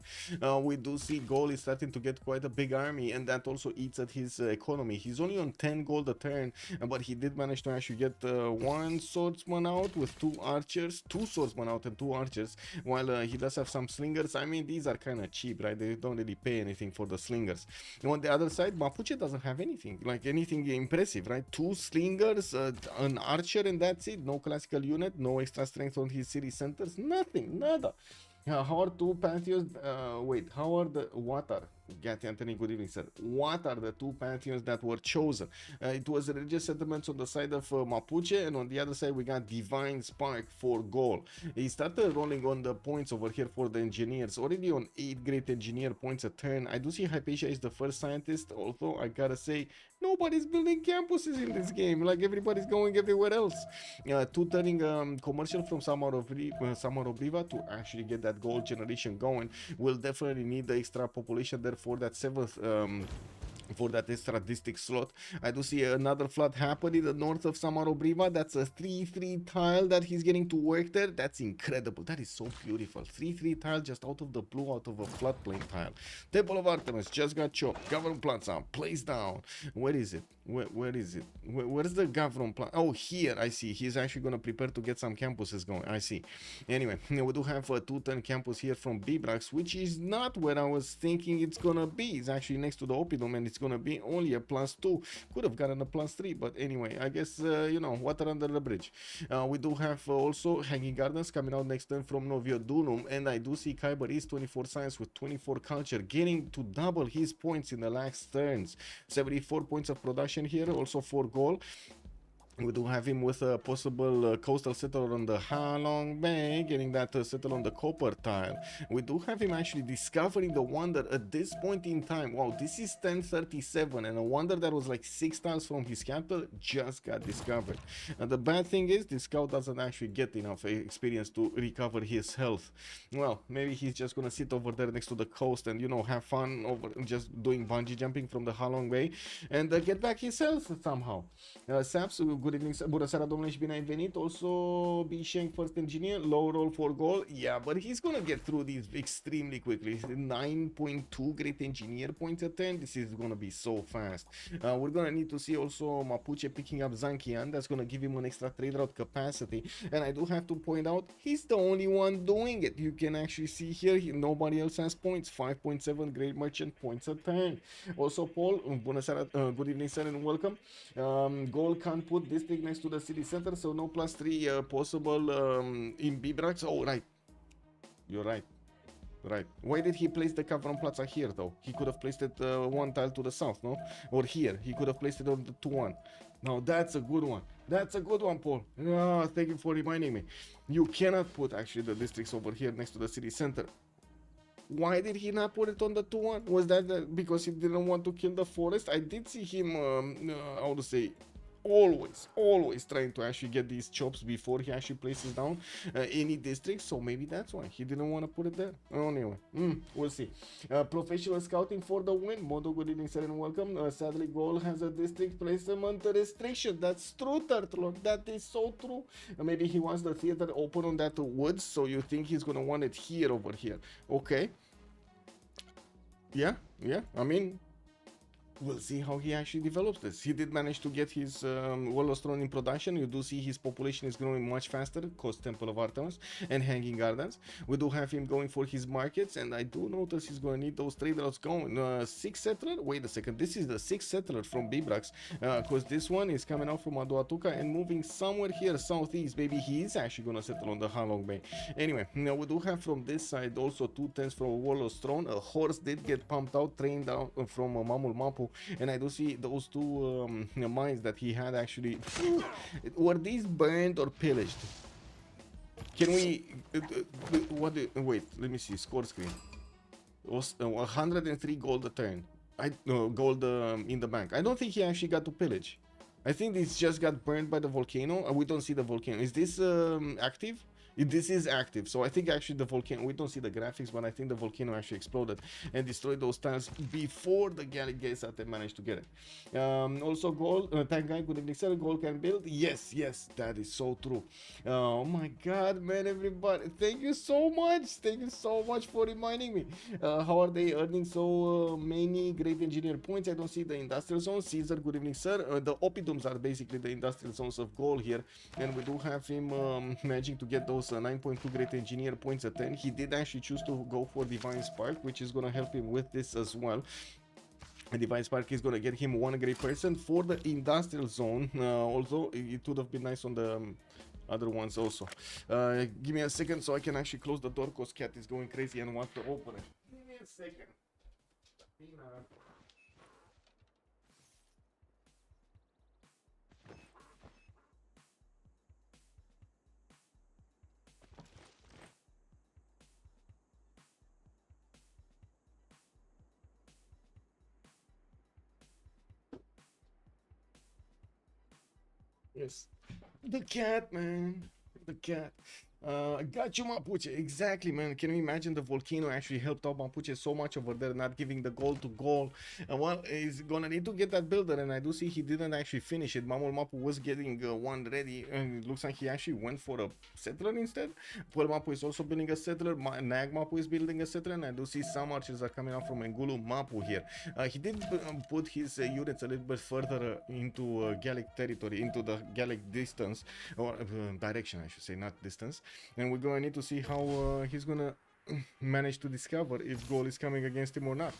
We do see Gold is starting to get quite a big army, and that also eats at his economy. He's only on 10 gold a turn, but he did manage to actually get 1 swordsman out with 2 archers, 2 swordsmen out and 2 archers, while he does have some slingers. I mean, these are kind of cheap, right? They don't really pay anything for the slingers. And on the other side, Mapuche doesn't have anything, like anything impressive, right? 2 slingers, an archer, and that's it. No classical unit, no extra strength on his city centers, nothing, nada. How are 2 pantheons? How are what are? Gatti Anthony, good evening, sir. What are the 2 pantheons that were chosen? It was religious settlements on the side of Mapuche, and on the other side we got Divine Spark for Gaul. He started rolling on the points over here for the engineers, already on 8 great engineer points a turn. I do see Hypatia is the first scientist, although I gotta say, nobody's building campuses in this game, like everybody's going everywhere else. 2 turning commercial from Samaro Briva to actually get that gold generation going. We'll definitely need the extra population there for that 7th for that extra district slot. I do see another flood happen in the north of Samaro Briva. That's a 3-3 tile that he's getting to work there. That's incredible. That is so beautiful. 3-3 tile just out of the blue, out of a floodplain tile. Temple of Artemis just got chopped. Government Plaza placed down. Where is it? Where is it? Where's the Government Plaza? Oh, here, I see. He's actually going to prepare to get some campuses going. I see. Anyway, we do have a 2-turn campus here from Bibrax, which is not where I was thinking it's going to be. It's actually next to the Oppidum, and it's gonna be only a +2. Could have gotten a +3, but anyway, I guess, you know, water under the bridge. We do have also Hanging Gardens coming out next turn from Noviodunum, and I do see Kiber is 24 science with 24 culture, getting to double his points in the last turns. 74 points of production here, also 4 gold. We do have him with a possible coastal settler on the Halong Bay, getting that settle on the copper tile. We do have him actually discovering the wonder at this point in time. Wow, this is 1037, and a wonder that was like 6 tiles from his capital just got discovered. And the bad thing is, this scout doesn't actually get enough experience to recover his health. Well, maybe he's just gonna sit over there next to the coast and, you know, have fun over just doing bungee jumping from the Halong Bay and get back his health somehow. Saps, good evening, bună seara domnule și bine ai venit. Also, Bisheng first engineer, low roll for goal. Yeah, but he's gonna get through these extremely quickly. 9.2 great engineer points at 10. This is gonna be so fast. We're gonna need to see also Mapuche picking up Zankian. That's gonna give him an extra trade route capacity. And I do have to point out, he's the only one doing it. You can actually see here, nobody else has points. 5.7 great merchant points at 10. Also, Paul, bună seara, good evening sir and welcome. Goal can't put district next to the city center, so no +3 possible in Bibrax. Oh, right. You're right. Right. Why did he place the Cavron Plaza here, though? He could have placed it one tile to the south, no? Or here. He could have placed it on the 2-1. Now, that's a good one. That's a good one, Paul. Oh, thank you for reminding me. You cannot put, actually, the districts over here next to the city center. Why did he not put it on the 2-1? Was that because he didn't want to kill the forest? I did see him, how to say, always trying to actually get these chops before he actually places down any district, so maybe that's why he didn't want to put it there. Anyway, we'll see. Professional scouting for the win. Modo, good evening sir and welcome. Sadly, goal has a district placement restriction. That's true, Turtle. That is so true. Maybe he wants the theater open on that woods, so you think he's gonna want it here over here. Okay, yeah, I mean, we'll see how he actually develops this. He did manage to get his Warlord's Throne in production. You do see his population is growing much faster, cost Temple of Artemis and Hanging Gardens. We do have him going for his markets, and I do notice he's going to need those trade routes going. 6 settler? Wait a second, this is the 6th settler from Bibrax, because this one is coming out from Aduatuca and moving somewhere here southeast. Maybe he is actually going to settle on the Halong Bay. Anyway, now we do have from this side also 2 tents from Warlord's Throne. A horse did get pumped out, trained out from Mamul Mapu. And I do see those 2 mines that he had actually. Were these burned or pillaged? Can we? Wait, let me see. Score screen. It was 103 gold a turn. Gold in the bank. I don't think he actually got to pillage. I think this just got burned by the volcano. We don't see the volcano. Is this active? This is active, so I think actually the volcano, we don't see the graphics, but I think the volcano actually exploded and destroyed those tiles before the Gallic Gates managed to get it. Also, gold, tank guy, good evening sir, gold can build. Yes, that is so true. Oh my god, man, everybody, thank you so much for reminding me. How are they earning so many great engineer points? I don't see the industrial zone. Caesar, good evening sir. The Opidums are basically the industrial zones of gold here, and we do have him managing to get those 9.2 great engineer points at 10. He did actually choose to go for Divine Spark, which is going to help him with this as well. And Divine Spark is going to get him 1 great person for the industrial zone, although it would have been nice on the other ones also. Give me a second so I can actually close the door, because cat is going crazy and wants to open it. Give me a second. Yes. The cat, man. The cat. I got you, Mapuche. Exactly, man. Can you imagine the volcano actually helped out Mapuche so much over there, not giving the gold to gold? Well, he's gonna need to get that builder, and I do see he didn't actually finish it. Mamul Mapu was getting one ready, and it looks like he actually went for a settler instead. Puel Mapu is also building a settler. Nag Mapu is building a settler, and I do see some archers are coming out from Engulu Mapu here. He did put his units a little bit further into Gallic territory, into the Gallic distance, or direction, I should say, not distance. And we're gonna need to see how he's gonna manage to discover if goal is coming against him or not.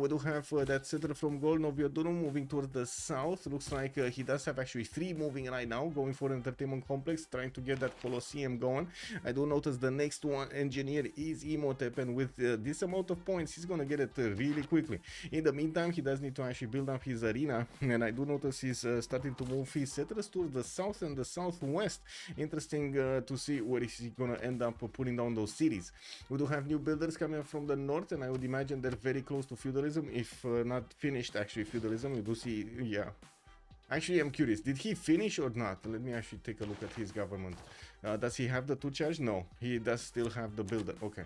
We do have that settler from goal, Noviodunum, moving towards the south. Looks like he does have actually 3 moving right now, going for an entertainment complex, trying to get that Colosseum going. I do notice the next one, engineer, is Imhotep, and with this amount of points, he's gonna get it really quickly. In the meantime, he does need to actually build up his arena, and I do notice he's starting to move his settlers towards the south and the southwest. Interesting to see where is he gonna end up putting down those cities. We do have new builders coming up from the north, and I would imagine they're very close to feudalism, if not finished actually feudalism. We do see, yeah. Actually, I'm curious, did he finish or not? Let me actually take a look at his government. Does he have the 2 charge? No, he does still have the builder. Okay.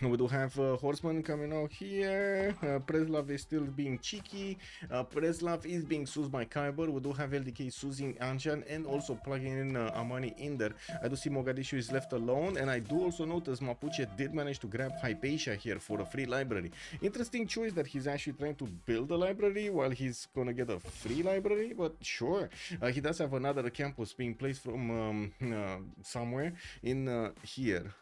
We do have Horseman coming out here. Preslav is still being cheeky. Preslav is being used by Kiber. We do have LDK using Anshan and also plugging in Amani in there. I do see Mogadishu is left alone, and I do also notice Mapuche did manage to grab Hypatia here for a free library. Interesting choice that he's actually trying to build a library while he's gonna get a free library, but sure. He does have another campus being placed from somewhere in here.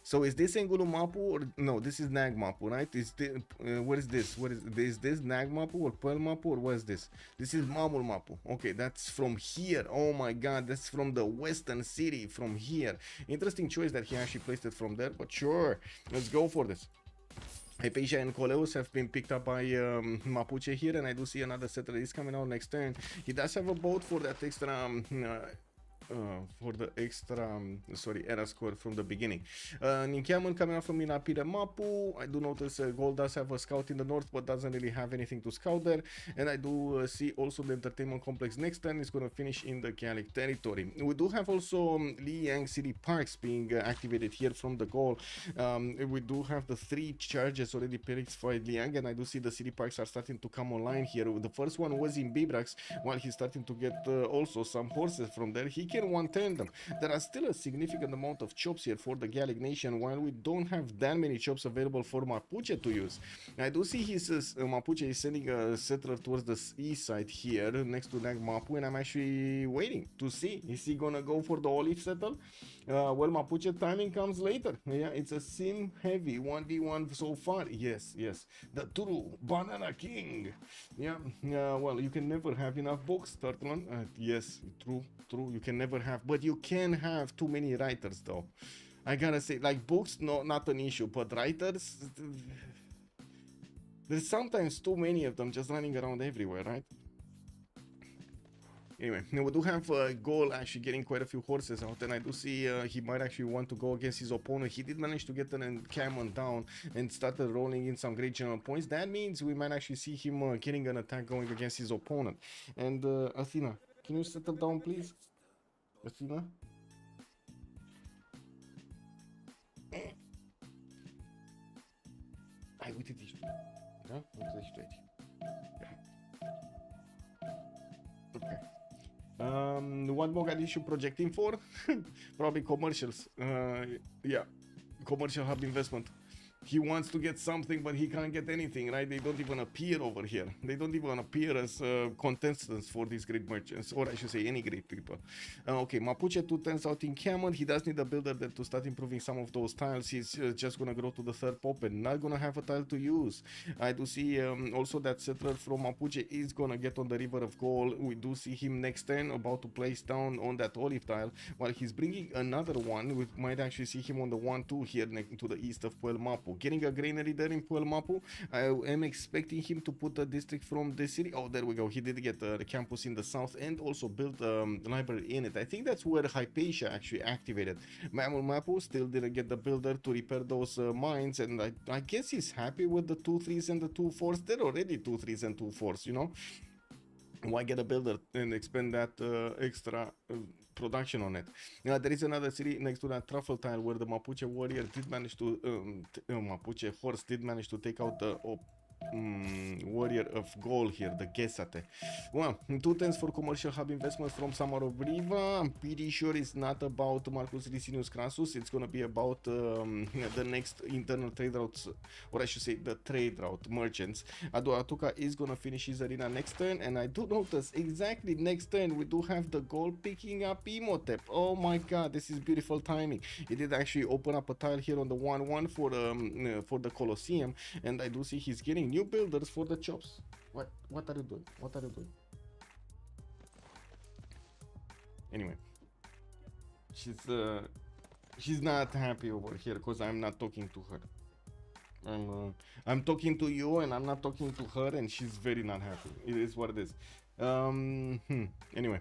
So is this Engulu Mapu or no? This is Nag Mapu, right? Is this, what is this? What is this Nag Mapu or Pearl Mapu or what is this? This is Mamul Mapu. Okay, that's from here. Oh my God, that's from the western city. From here. Interesting choice that he actually placed it from there. But sure, let's go for this. Hypatia and Coleus have been picked up by Mapuche here, and I do see another settler is coming out next turn. He does have a boat for that extra. Sorry, error score from the beginning. Ninkiaman coming out from Inapira Mapu. I do notice Gold does have a scout in the north, but doesn't really have anything to scout there. And I do see also the entertainment complex next turn is going to finish in the Gallic territory. We do have also Liang City Parks being activated here from the goal. We do have the 3 charges already picked for Liang, and I do see the city parks are starting to come online here. The first one was in Bibrax, while he's starting to get also some horses from there. He can one turn them. There are still a significant amount of chops here for the Gallic nation, while we don't have that many chops available for Mapuche to use. I do see his Mapuche is sending a settler towards the east side here next to Nag Mapu, and I'm actually waiting to see, is he gonna go for the olive settle? Well, Mapuche timing comes later. Yeah, it's a sim heavy 1v1 so far. Yes, the true Banana King. Yeah, well, you can never have enough books, Turtleman. Yes, true, you can never have, but you can have too many writers though. I gotta say, like, books, no, not an issue, but writers, there's sometimes too many of them just running around everywhere, right? Anyway, now we do have Goal actually getting quite a few horses out, and I do see he might actually want to go against his opponent. He did manage to get an encampment down and started rolling in some great general points. That means we might actually see him getting an attack going against his opponent. And Athena, can you settle down, please? Athena? Ai, uite de aici. Da? Uite de aici. Okay. What Mogadishu projecting for? Probably commercials. Yeah, commercial hub investment. He wants to get something, but he can't get anything, right? They don't even appear over here. They don't even appear as contestants for these great merchants, or I should say any great people. Okay, Mapuche 2 turns out in Cameron. He does need a builder there to start improving some of those tiles. He's just gonna grow to the 3rd pop and not gonna have a tile to use. I do see also that settler from Mapuche is gonna get on the River of Gold. We do see him next turn about to place down on that olive tile, while he's bringing another one. We might actually see him on the 1-2 here to the east of Puel Mapu. Getting a granary there in Puel Mapu. I am expecting him to put a district from the city. Oh, there we go. He did get the campus in the south and also built a library in it. I think that's where Hypatia actually activated. Mamul Mapu still didn't get the builder to repair those mines, and I guess he's happy with the 2-3s and the 2-4s. They're already 2-3s and 2-4s, you know? Why get a builder and expend that extra production on it? There is another city next to that truffle tile where the Mapuche warrior did manage to Mapuche horse did manage to take out the warrior of gold here, the Gesate. Well, 2 for commercial hub investment from Samarobriva. I'm pretty sure it's not about Marcus Licinius Crassus. It's gonna be about the next internal trade routes, or I should say the trade route merchants. Atuka is gonna finish his arena next turn, and I do notice exactly next turn we do have the gold picking up Imhotep. Oh my god, this is beautiful timing. He did actually open up a tile here on the 1-1 for the Colosseum, and I do see he's getting new builders for the chops. What are you doing? What are you doing? Anyway, she's not happy over here because I'm not talking to her. I'm talking to you and I'm not talking to her, and she's very not happy. It is what it is. Anyway,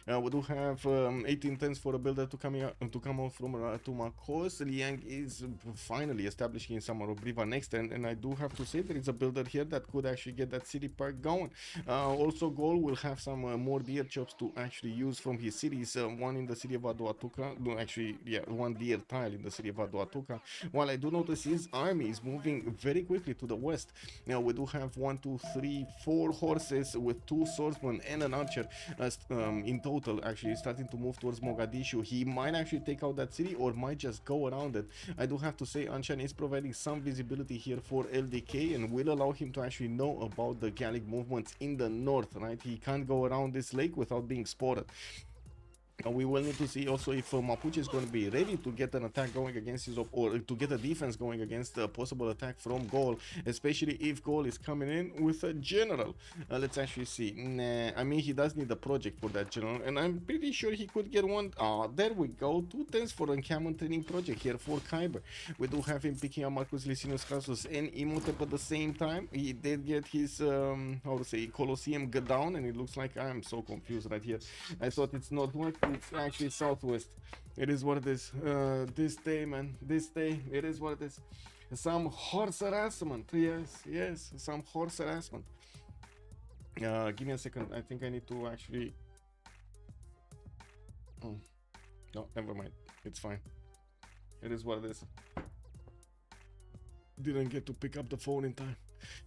we do have 18 tens for a builder to come out from Tumakos. Liang is finally establishing Samarobriva next turn, and I do have to say there is a builder here that could actually get that city park going. Also, Gol will have some more deer chops to actually use from his cities. One in the city of Aduatuca, no, actually, yeah, one deer tile in the city of Aduatuca. While I do notice his army is moving very quickly to the west. Now we do have 1, 2, 3, 4 horses with 2 swordsmen and an archer in total, actually starting to move towards Mogadishu. He might actually take out that city or might just go around it. I do have to say Anshan is providing some visibility here for LDK and will allow him to actually know about the Gallic movements in the north, right? He can't go around this lake without being spotted. We will need to see also if Mapuche is going to be ready to get an attack going against his or to get a defense going against a possible attack from Gol, especially if Gol is coming in with a general. Let's actually see. Nah, I mean, he does need a project for that general, and I'm pretty sure he could get one. There we go. 2 tens for encampment training project here for Kiber. We do have him picking up Marcus Licinius Crassus and Imhotep at the same time. He did get his how to say, Colosseum down, and it looks like I'm so confused right here. I thought it's not north, it's actually southwest. It is what it is. This day, man, this day, it is what it is. Some horse harassment. Yes, some horse harassment. Give me a second. I think I need to actually. Oh, no, never mind. It's fine. It is what it is. Didn't get to pick up the phone in time.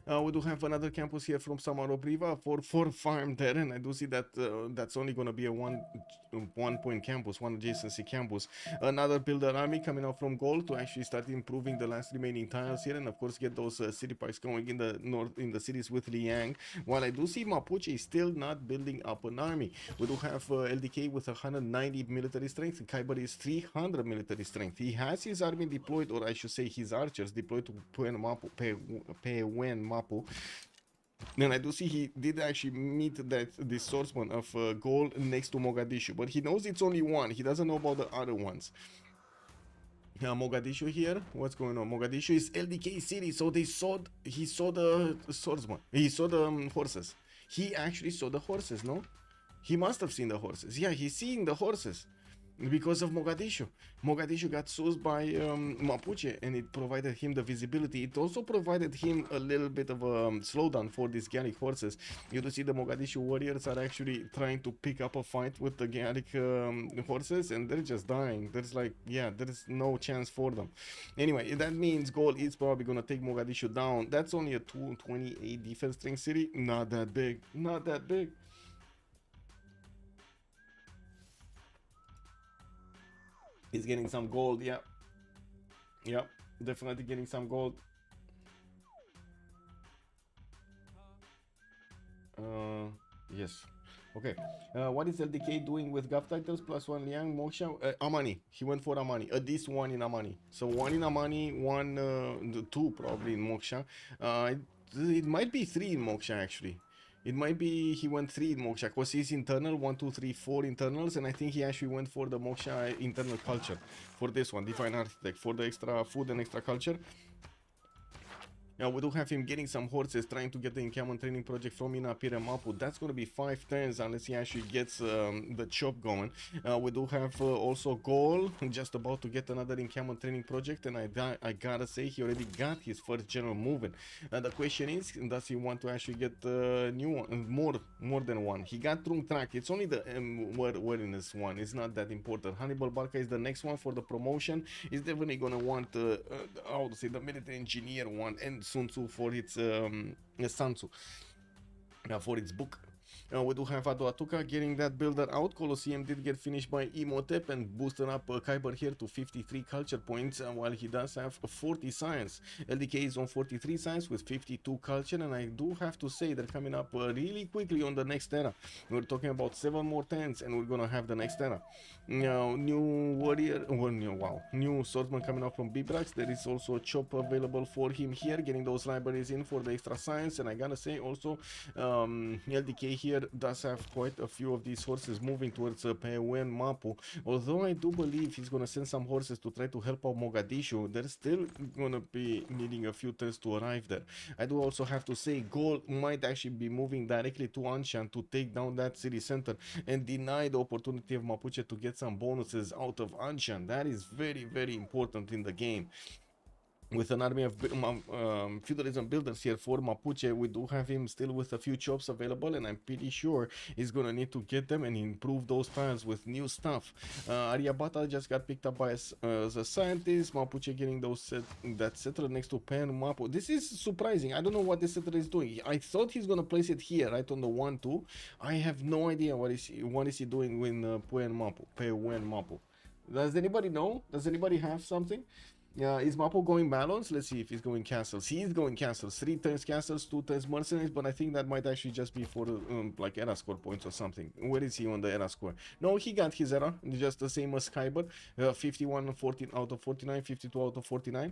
We do have another campus here from Samarobriva for farm there, and I do see that that's only going to be a one point campus, one adjacency campus. Another builder army coming out from Gold to actually start improving the last remaining tiles here, and of course get those city parks going in the north, in the cities with Liang. While I do see Mapuche is still not building up an army. We do have LDK with 190 military strength, and Kiber is 300 military strength. He has his army deployed, or I should say his archers deployed to Puen Mapu. And I do see he did actually meet the swordsman of Gold next to Mogadishu, but he knows it's only one. He doesn't know about the other ones. Mogadishu here, what's going on? Mogadishu is LDK city, so he saw the swordsman. He saw the horses. He actually saw the horses, no? He must have seen the horses. Yeah, he's seeing the horses. Because of Mogadishu. Mogadishu got seized by Mapuche, and it provided him the visibility. It also provided him a little bit of a slowdown for these Gallic horses. You do see the Mogadishu warriors are actually trying to pick up a fight with the Gallic horses, and they're just dying. There's like, yeah, there's no chance for them. Anyway, that means Gold is probably gonna take Mogadishu down. That's only a 228 defense strength city. Not that big. Not that big. He's getting some gold, yeah. Yep, definitely getting some gold. Yes. Okay. What is LDK doing with Gov titles? +1 Liang, Moksha, Amani. He went for Amani. At least one in Amani. So one in Amani, two probably in Moksha. It might be 3 in Moksha actually. It might be he went 3 in Moksha because he's internal, 1, 2, 3, 4 internals, and I think he actually went for the Moksha internal culture for this one, Divine Architect, for the extra food and extra culture. Now we do have him getting some horses, trying to get the encampment training project from Inapire Mapu. That's going to be 5 turns unless he actually gets the chop going. We do have also Gol, just about to get another encampment training project, and I gotta say he already got his first general moving. The question is, does he want to actually get new one, more than one? He got Trung Track. It's only the wariness one. It's not that important. Hannibal Barca is the next one for the promotion. He's definitely gonna want how to say, the military engineer one, and Sun Tzu for its Sun Tzu for its book. We do have Adoatuka getting that builder out. Colosseum did get finished by Imhotep and boosted up Kiber here to 53 culture points, while he does have 40 science. LDK is on 43 science with 52 culture, and I do have to say they're coming up really quickly on the next era. We're talking about 7 more turns and we're gonna have the next era. Now, new warrior, new swordsman coming up from Bibrax. There is also a chop available for him here, getting those libraries in for the extra science. And I gotta say also, LDK here does have quite a few of these horses moving towards Pewen Mapu. Although I do believe he's gonna send some horses to try to help out Mogadishu, they're still gonna be needing a few turns to arrive there. I do also have to say Gol might actually be moving directly to Anshan to take down that city center and deny the opportunity of Mapuche to get some bonuses out of Anshan. That is very, very important in the game. With an army of feudalism builders here for Mapuche, we do have him still with a few chops available, and I'm pretty sure he's gonna need to get them and improve those tiles with new stuff. Ariabata just got picked up by as a scientist. Mapuche getting those that settler next to Pen Mapu. This is surprising. I don't know what this settler is doing. I thought he's gonna place it here, right on the 1-2. I have no idea what is he doing with Pen Mapu. Does anybody know? Does anybody have something? Is Mapo going balance? Let's see if he's going castles. He is going castles. 3 turns castles, 2 turns mercenaries, but I think that might actually just be for like era score points or something. Where is he on the era score? No, he got his era, just the same as Kiber. 51 14 out of 49, 52 out of 49.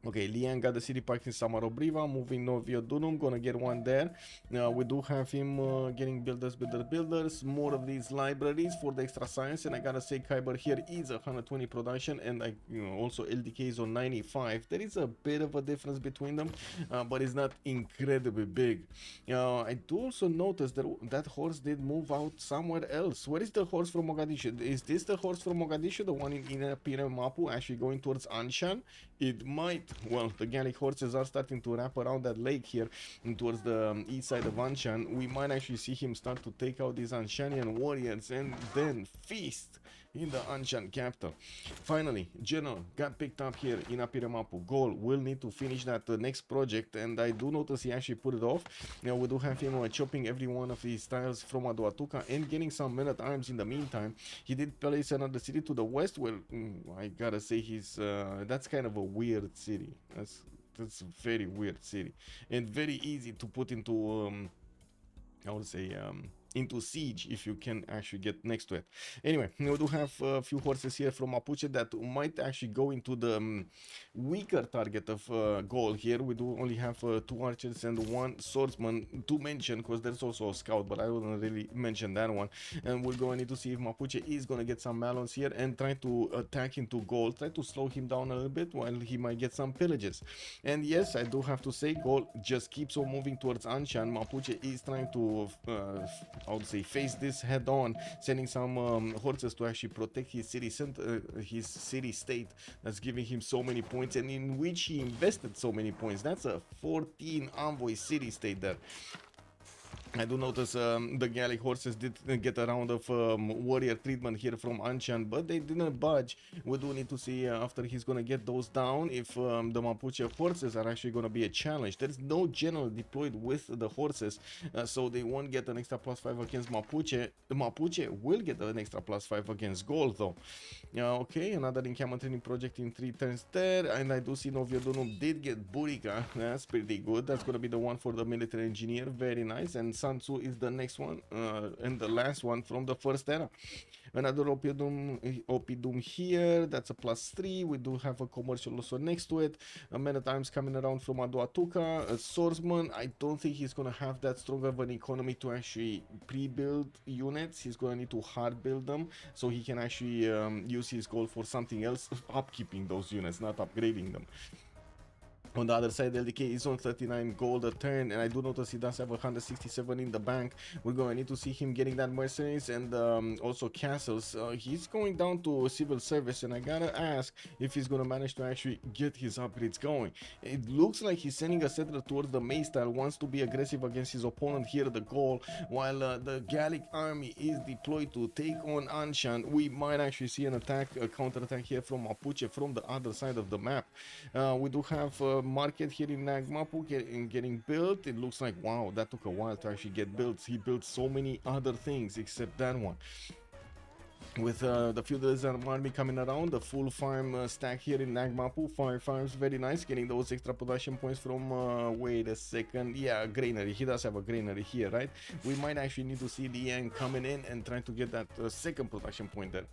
Okay, Lian got the city park in Samarobriva, moving Novio Dunum, gonna get one there. We do have him getting builders, more of these libraries for the extra science, and I gotta say Kiber here is 120 production, and also LDK is on 95. There is a bit of a difference between them, but it's not incredibly big. I do also notice that that horse did move out somewhere else. Where is the horse from Mogadishu? Is this the horse from Mogadishu, the one in Inapire Mapu, actually going towards Anshan? It might. Well, the Gallic horses are starting to wrap around that lake here towards the east side of Anshan. We might actually see him start to take out these Anshanian warriors and then feast in the Anshan capital. Finally, General got picked up here in Apiramapu. Gol will need to finish that next project, and I do notice he actually put it off. Now we do have him chopping every one of these tiles from Adoatuka and getting some men at arms in the meantime. He did place another city to the west where I gotta say he's that's kind of a weird city. That's a very weird city and very easy to put into I would say into siege if you can actually get next to it. Anyway, we do have a few horses here from Mapuche that might actually go into the weaker target of goal here. We do only have 2 archers and 1 swordsman to mention, because there's also a scout, but I wouldn't really mention that one. And we're going to need to see if Mapuche is going to get some balance here and try to attack into goal, try to slow him down a little bit while he might get some pillages. And yes, I do have to say, goal just keeps on moving towards Anshan. Mapuche is trying to I would say face this head on, sending some horses to actually protect his city center, his city state that's giving him so many points and in which he invested so many points. That's a 14 envoy city state there. I do notice the Gallic horses did get a round of warrior treatment here from Anshan, but they didn't budge. We do need to see after he's gonna get those down if the Mapuche horses are actually gonna be a challenge. There's no general deployed with the horses, so they won't get an extra +5 against Mapuche. Mapuche will get an extra +5 against Gold though. Okay, another encampment training project in 3 turns there, and I do see Novio Dunum did get Burica. That's pretty good. That's gonna be the one for the military engineer. Very nice. And Sun Tzu is the next one and the last one from the first era. Another Opidum here, that's a +3. We do have a commercial also next to it. Many times coming around from Adoatuka, a swordsman. I don't think he's gonna have that strong of an economy to actually pre-build units. He's gonna need to hard build them so he can actually use his gold for something else, upkeeping those units, not upgrading them. On the other side, LDK is on 39 gold a turn, and I do notice he does have 167 in the bank. We're going to need to see him getting that mercenaries and also castles. He's going down to civil service, and I gotta ask if he's going to manage to actually get his upgrades going. It looks like he's sending a settler towards the May style, wants to be aggressive against his opponent here, the goal, while the Gallic army is deployed to take on Anshan. We might actually see an attack, a counter attack here from Mapuche from the other side of the map. We do have market here in Nagmapu getting built. It looks like, wow, that took a while to actually get built. He built so many other things except that one. With the feudalism army coming around, the full farm stack here in Nagmapu, farms very nice, getting those extra production points from, wait a second, yeah, granary. He does have a granary here, right? We might actually need to see Liang coming in and trying to get that second production point there.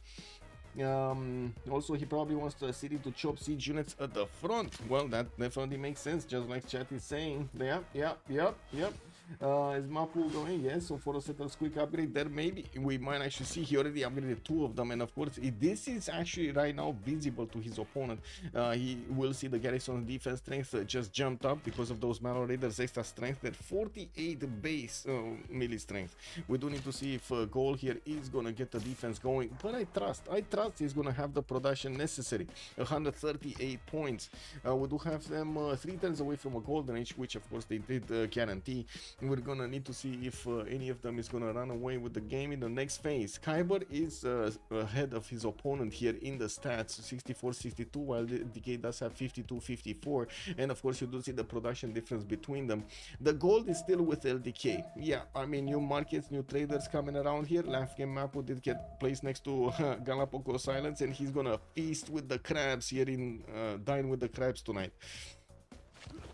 Also, he probably wants the city to chop siege units at the front. Well, that definitely makes sense, just like chat is saying. Yep. Is Mapu going? Yes. So for a settles quick upgrade there, maybe we might actually see he already upgraded 2 of them, and of course this is actually right now visible to his opponent. He will see the garrison's defense strength just jumped up because of those Mallow Raiders extra strength at 48 base melee strength. We do need to see if Goal here is gonna get the defense going, but I trust he's gonna have the production necessary. 138 points. We do have them 3 turns away from a golden age, which of course they did guarantee. We're gonna need to see if any of them is gonna run away with the game in the next phase. Kiber is ahead of his opponent here in the stats, 64-62, while the DK does have 52-54, and of course you do see the production difference between them. The gold is still with LDK. Yeah, I mean, new markets, new traders coming around here. Last game Mapu did get placed next to Galapagos Islands, and he's gonna feast with the crabs here in dine with the crabs tonight.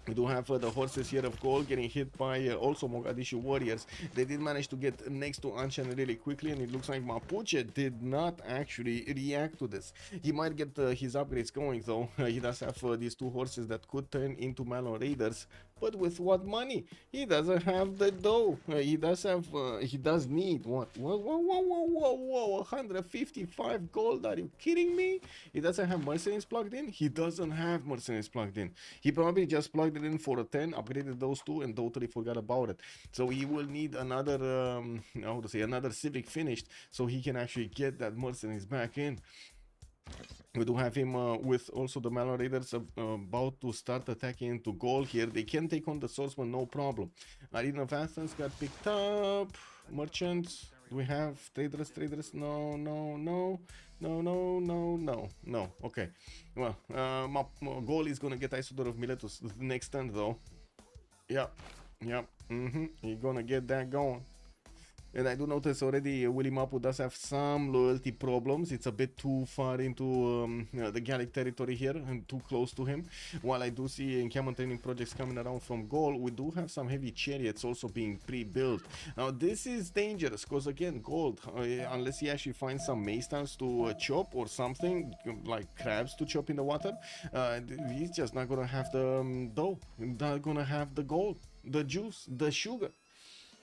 We do have the horses here of gold getting hit by also Mogadishu warriors. They did manage to get next to Anshan really quickly, and it looks like Mapuche did not actually react to this. He might get his upgrades going though. He does have these 2 horses that could turn into Mallow Raiders, but with what money? He doesn't have the dough. He does need what? Whoa, 155 gold. Are you kidding me? He doesn't have mercenaries plugged in? He doesn't have mercenaries plugged in. He probably just plugged it in for a 10, upgraded those 2, and totally forgot about it. So he will need another, how to say, another Civic finished so he can actually get that mercenaries back in. We do have him with also the Mallow Raiders about to start attacking into goal here. They can take on the swordsman, no problem. Arena of Athens got picked up. Merchants. Do we have traders? No. Okay. Well, goal is gonna get Isodor of Miletus the next turn though. Yep. He's gonna get that going. And I do notice already Willy Mapu does have some loyalty problems. It's a bit too far into the Gallic territory here and too close to him. While I do see encampment training projects coming around from Gaul, we do have some heavy chariots also being pre-built. Now this is dangerous because again, gold, unless he actually finds some mace stones to chop or something like crabs to chop in the water, he's just not gonna have the dough, not gonna have the gold, the juice, the sugar.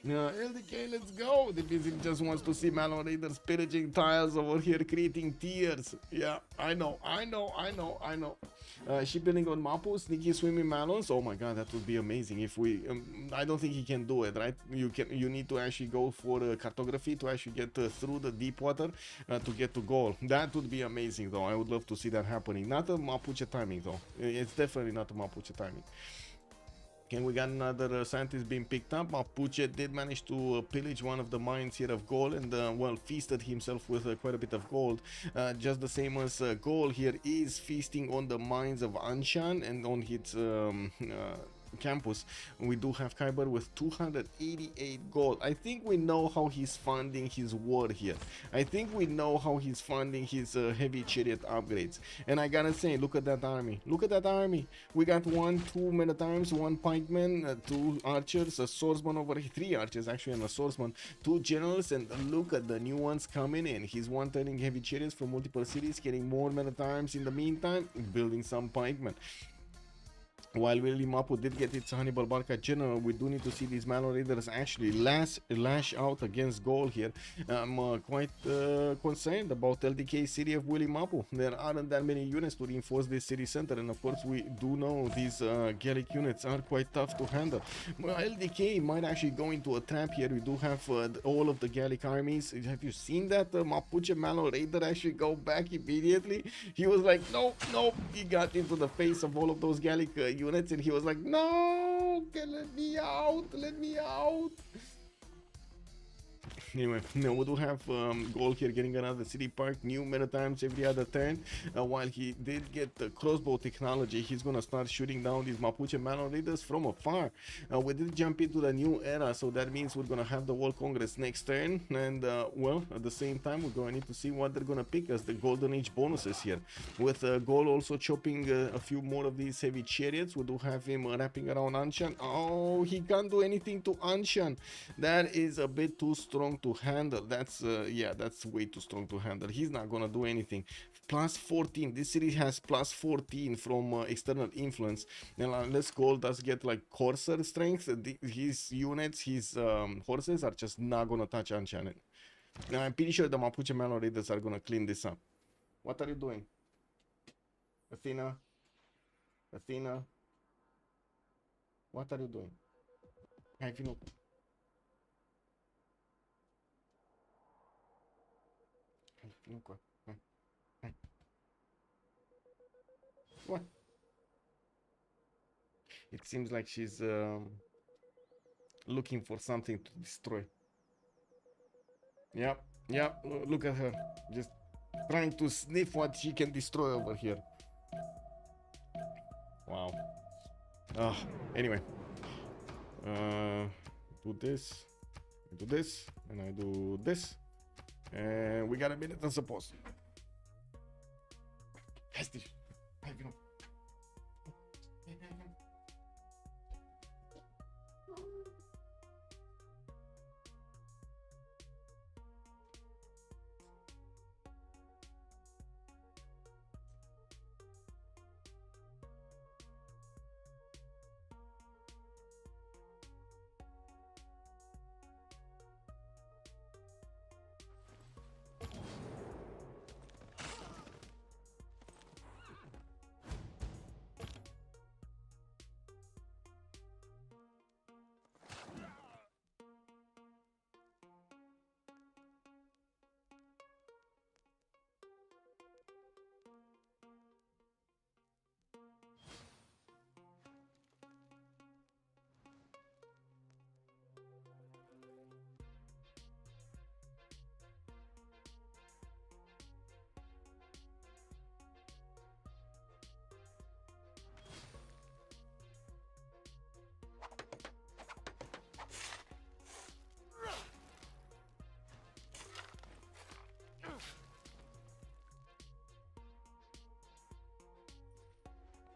LDK, let's go. The Vizic just wants to see Mallow Raiders pillaging tiles over here, creating tears. Yeah, I know. Shipbuilding on Mapu, sneaky swimming Mallows. Oh my god, that would be amazing if we... I don't think he can do it, right? You need to actually go for cartography to actually get through the deep water to get to goal. That would be amazing though. I would love to see that happening. Not a Mapuche timing though. It's definitely not a Mapuche timing. Okay, we got another scientist being picked up. Mapuche did manage to pillage one of the mines here of gold and well, feasted himself with quite a bit of gold. Just the same as gold here is feasting on the mines of Anshan and on its campus. We do have Kiber with 288 gold. I think we know how he's funding his war here. I think we know how he's funding his heavy chariot upgrades. And I gotta say, look at that army. Look at that army. We got 2 men at arms, 1 pikeman, 2 archers, a swordsman over here, 3 archers actually, and a swordsman, 2 generals, and look at the new ones coming in. He's one-turning heavy chariots from multiple cities, getting more men at arms in the meantime, building some pikemen. While Willy Mapu did get its Hannibal Barca general, we do need to see these Mallow Raiders actually lash out against goal here. I'm quite concerned about LDK city of Willy Mapu. There aren't that many units to reinforce this city center, and of course we do know these Gallic units are quite tough to handle. LDK might actually go into a trap here. We do have all of the Gallic armies. Have you seen that Mapuche Mallow Raider actually go back immediately? He was like, nope. He got into the face of all of those Gallic units, and he was like, no, let me out. Anyway, now we do have Goal here getting another city park, new meta times every other turn. While he did get the crossbow technology, he's gonna start shooting down these Mapuche Malon Raiders from afar. We did jump into the new era, so that means we're gonna have the World Congress next turn. And well, at the same time, we're gonna need to see what they're gonna pick as the Golden Age bonuses here. With Goal also chopping a few more of these heavy chariots, we do have him wrapping around Anshan. Oh, he can't do anything to Anshan. That is a bit too strong to handle. That's yeah, that's way too strong to handle. He's not gonna do anything. Plus 14. This series has plus 14 from external influence. And unless Gold does get like courser strength, his units, his horses are just not gonna touch Anshan. Now I'm pretty sure the Mapuche Malon Raiders are gonna clean this up. What are you doing? Athena? Athena? What are you doing? Hai vinut. What? It seems like she's looking for something to destroy. Yep, yep, look at her. Just trying to sniff what she can destroy over here. Wow. Anyway. Do this, and I do this. And we got a minute and suppose.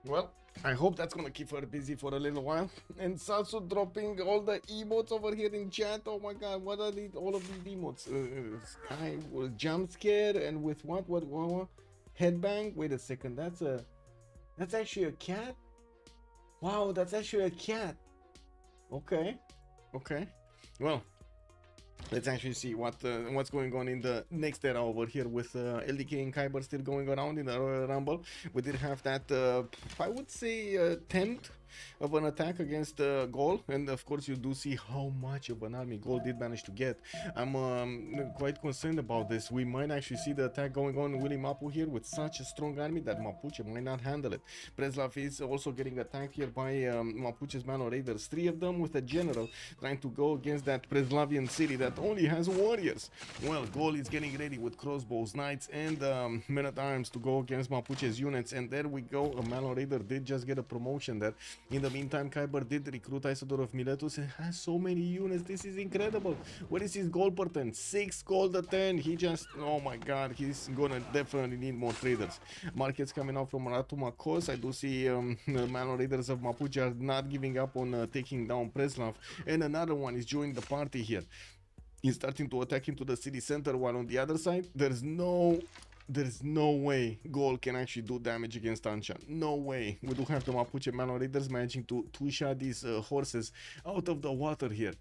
Well, I hope that's gonna keep her busy for a little while. And it's also dropping all the emotes over here in chat. Oh my god, what are these? All of these emotes? Sky jump scare and with what? Headbang? Wait a second. That's actually a cat. Wow, that's actually a cat. Okay. Well, let's actually see what's going on in the next era over here with LDK and Kiber still going around in the Royal Rumble. We did have that, I would say, attempt of an attack against Goal, and of course you do see how much of an army Goal did manage to get. I'm quite concerned about this. We might actually see the attack going on Willy Mapu here with such a strong army that Mapuche might not handle it. Preslav is also getting attacked here by Mapuche's Malon Raiders, 3 of them with a general trying to go against that Preslavian city that only has warriors. Well, Goal is getting ready with crossbows, knights, and men at arms to go against Mapuche's units, and there we go. A Malon Raider did just get a promotion there. In the meantime, Kiber did recruit Isidore of Miletus and has so many units. This is incredible. What is his gold per turn? 6 gold a turn. He just, oh my god, he's gonna definitely need more traders. Markets coming out from Ratumakos. I do see Malon Raiders of Mapuche are not giving up on taking down Preslav, and another one is joining the party here. He's starting to attack into the city center, while on the other side, there's no way Goal can actually do damage against Anshan. No way. We do have the Mapuche Malon Raiders managing to two-shot these horses out of the water here.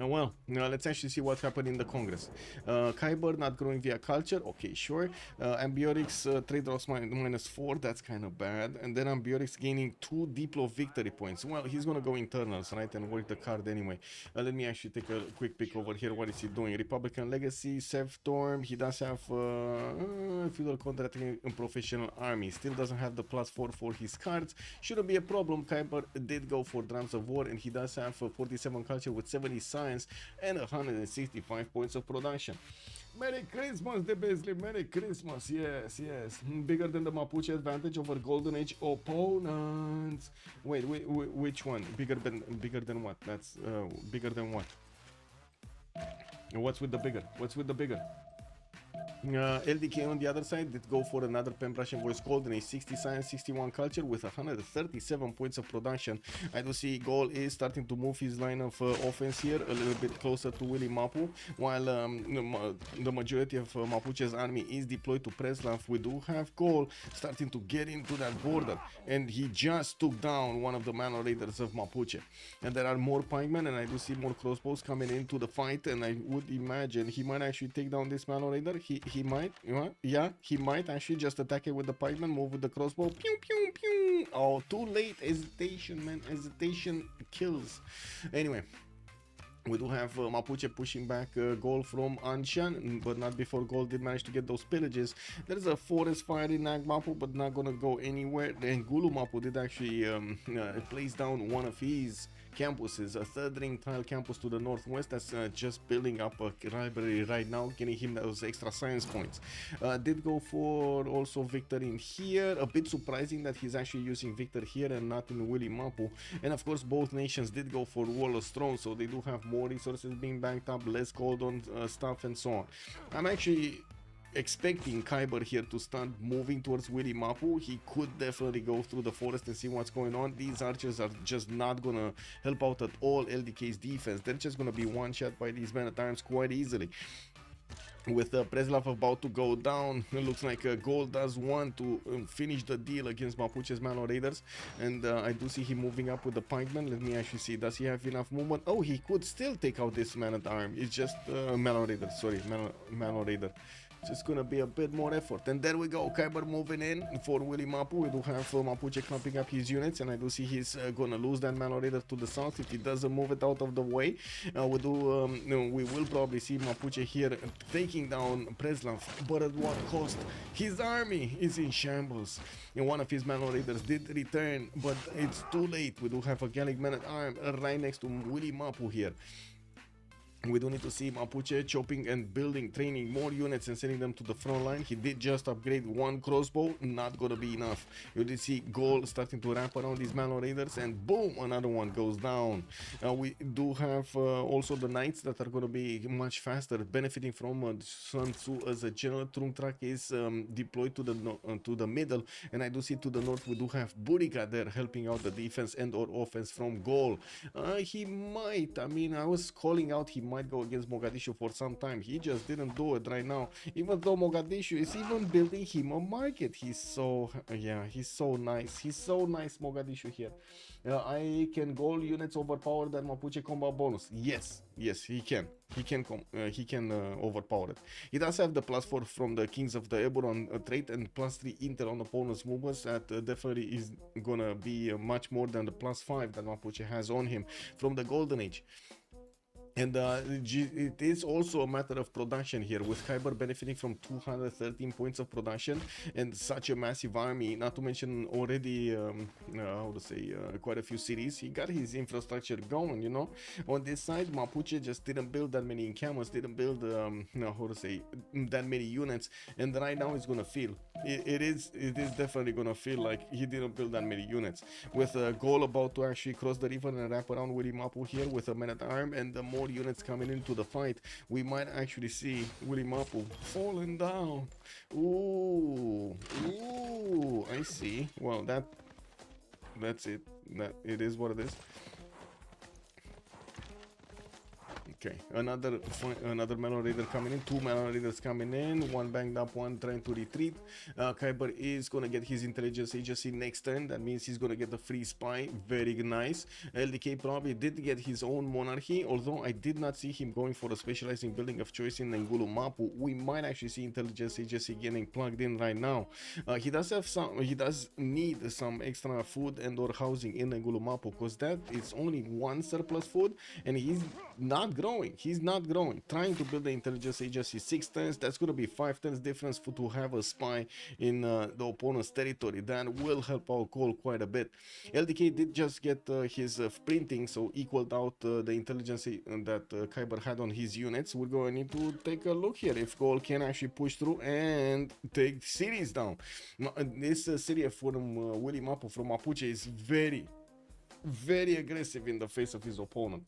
Well, let's actually see what happened in the Congress. Kiber not growing via culture. Okay, sure. Ambiorix trade drops -4. That's kind of bad. And then Ambiorix gaining 2 Diplo victory points. Well, he's gonna go internals, right, and work the card anyway. Let me actually take a quick peek over here. What is he doing? Republican Legacy, Sevstorm. He does have feudal contracting and professional army. Still doesn't have the +4 for his cards. Shouldn't be a problem. Kiber did go for drums of war, and he does have 47 culture with 70 science, and 165 points of production. Merry Christmas, the Beasley, Merry Christmas, yes, yes. Bigger than the Mapuche advantage over Golden Age opponents. Wait, which one? Bigger than what? That's bigger than what? What's with the bigger? What's with the bigger? LDK on the other side did go for another pen brush and voice Golden Age 60 science, 61 culture with 137 points of production. I do see Gol is starting to move his line of offense here a little bit closer to Willy Mapu, while the majority of Mapuche's army is deployed to Preslav. We do have Gol starting to get into that border, and he just took down one of the Manor Raiders of Mapuche. And there are more pikemen, and I do see more crossbows coming into the fight, and I would imagine he might actually take down this Manor Raider. He might, yeah, he might actually just attack it with the pikeman, move with the crossbow, pew, pew, pew. Oh, too late, hesitation, man, hesitation kills. Anyway, we do have Mapuche pushing back Gol from Anshan, but not before Gol did manage to get those pillages. There's a forest fire in Nagmapu, but not gonna go anywhere. And Gulu Mapu did actually place down one of his campuses, a third ring tile campus to the northwest that's just building up a library right now, getting him those extra science points. Did go for also Victor in here, a bit surprising that he's actually using Victor here and not in Willy Mapu. And of course both nations did go for Wall of Throne, so they do have more resources being banked up, less gold on stuff and so on. I'm actually expecting Kiber here to start moving towards Willy Mapu. He could definitely go through the forest and see what's going on. These archers are just not gonna help out at all LDK's defense. They're just gonna be one shot by these men at arms quite easily. With Preslav about to go down, it looks like Gol does want to finish the deal against Mapuche's Manor Raiders, and I do see him moving up with the pikeman. Let me actually see, does he have enough movement? Oh, he could still take out this man at arm. It's just Manor Raider, sorry, Manor Raider. Just gonna be a bit more effort. And there we go, Kiber moving in for Willy Mapu. We do have Mapuche clumping up his units, and I do see he's gonna lose that Manor Raider to the south if he doesn't move it out of the way. We will probably see Mapuche here taking down Preslav, but at what cost? His army is in shambles. And one of his Manor Raiders did return, but it's too late. We do have a Gallic man at arm right next to Willy Mapu here. We do need to see Mapuche chopping and building, training more units and sending them to the front line. He did just upgrade one crossbow, not gonna be enough. You did see Gol starting to wrap around these Manor Raiders, and boom, another one goes down. We do have also the knights that are gonna be much faster, benefiting from Sun Tzu as a general. Trungtrak is deployed to the middle, and I do see to the north we do have Buriga there helping out the defense and or offense from Gol. He might, I mean, I was calling out he might go against Mogadishu for some time. He just didn't do it right now, even though Mogadishu is even building him a market. He's so, yeah, he's so nice. He's so nice, Mogadishu here. I can Gol units overpower that Mapuche combat bonus. Yes, yes, he can. He can overpower it. He does have the +4 from the Kings of the Eburon trait and +3 intel on opponent's movements. That definitely is gonna be much more than the +5 that Mapuche has on him from the Golden Age. And it is also a matter of production here, with Kiber benefiting from 213 points of production and such a massive army, not to mention already, how to say, quite a few cities. He got his infrastructure going, you know. On this side, Mapuche just didn't build that many encampments, didn't build, how to say, that many units, and right now it's gonna feel, it is definitely gonna feel like he didn't build that many units. With a Gol about to actually cross the river and wrap around Willy Mapu here with a man at arm, and the more units coming into the fight, we might actually see Willy Mapu falling down. Ooh, I see. Well, that's it. That it is what it is. Okay, another Manor Raider coming in, two Manor Raiders coming in, one banged up, one trying to retreat. Kiber is gonna get his intelligence agency next turn. That means he's gonna get the free spy. Very nice. LDK probably did get his own monarchy, although I did not see him going for a specializing building of choice in Ngulu Mapu. We might actually see intelligence agency getting plugged in right now. He does need some extra food and or housing in Ngulu Mapu, because that is only one surplus food, and he's not growing growing. He's not growing. Trying to build the intelligence agency 6 turns. That's gonna be 5 turns difference for to have a spy in the opponent's territory. That will help our goal quite a bit. LDK did just get his printing, so equaled out the intelligence that Kiber had on his units. We're going to need to take a look here if goal can actually push through and take cities down. This city from Willy Mapu from Mapuche is very aggressive in the face of his opponent.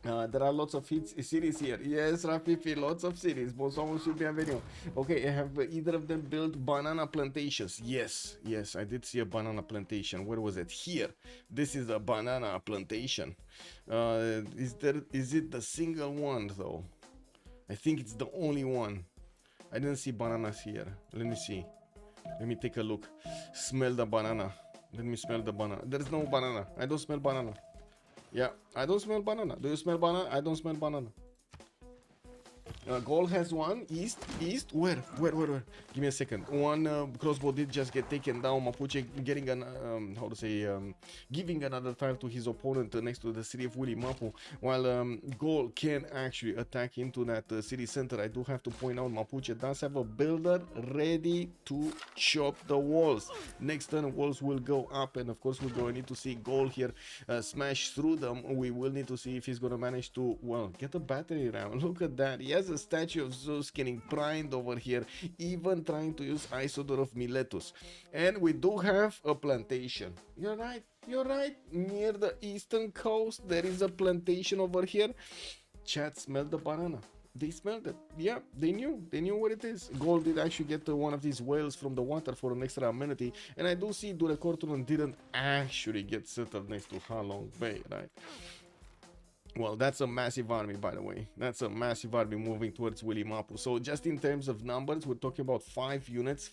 There are lots of cities here. Yes, Rafifi, lots of cities. Bonsoir, monsieur, bienvenue. Okay, have either of them built banana plantations? Yes, I did see a banana plantation. Where was it? Here. This is a banana plantation. Is it the single one though? I think it's the only one. I didn't see bananas here. Let me see. Let me take a look. Smell the banana. Let me smell the banana. There's no banana. I don't smell banana. Yeah, I don't smell banana. Do you smell banana? I don't smell banana. Goal has one. East. Where? Give me a second. One crossbow did just get taken down. Mapuche getting an giving another time to his opponent next to the city of Willy Mapu. While Goal can actually attack into that city center. I do have to point out Mapuche does have a builder ready to chop the walls. Next turn walls will go up, and of course we're going to need to see Goal here smash through them. We will need to see if he's going to manage to get a battery round. Look at that. He has a statue of Zeus getting primed over here, even trying to use Isodor of Miletus. And we do have a plantation. You're right, near the eastern coast there is a plantation over here. Chat smelled the banana. They smelled it. Yeah, they knew what it is. Gold did actually get one of these whales from the water for an extra amenity, and I do see Durekorturon didn't actually get settled next to Halong Bay, right? Well, that's a massive army, by the way. That's a massive army moving towards Willy Mapu. So just in terms of numbers, we're talking about 5 units,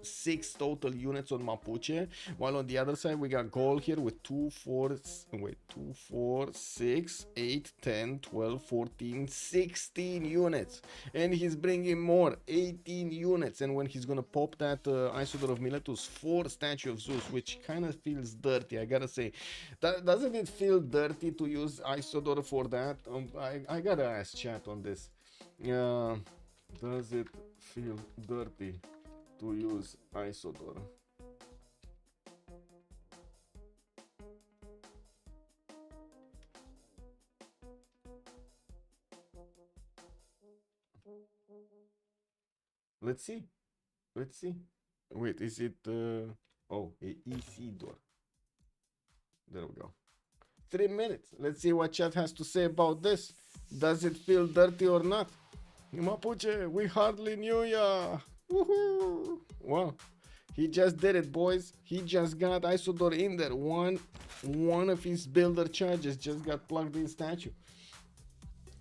6 total units on Mapuche. While on the other side, we got Goal here with 2, 4, 6, 8, 10, 12, 14, 16 units. And he's bringing more, 18 units. And when he's going to pop that Isodor of Miletus 4 statue of Zeus, which kind of feels dirty, I gotta say. Doesn't it feel dirty to use Isodor for that? I gotta ask chat on this. Does it feel dirty to use Isodor? Let's see. Wait, is it Isidor? There we go. 3 minutes. Let's see what chat has to say about this. Does it feel dirty or not? Mapuche, we hardly knew ya. Woohoo! Well, he just did it, boys. He just got Isodor in there. One of his builder charges just got plugged in statue.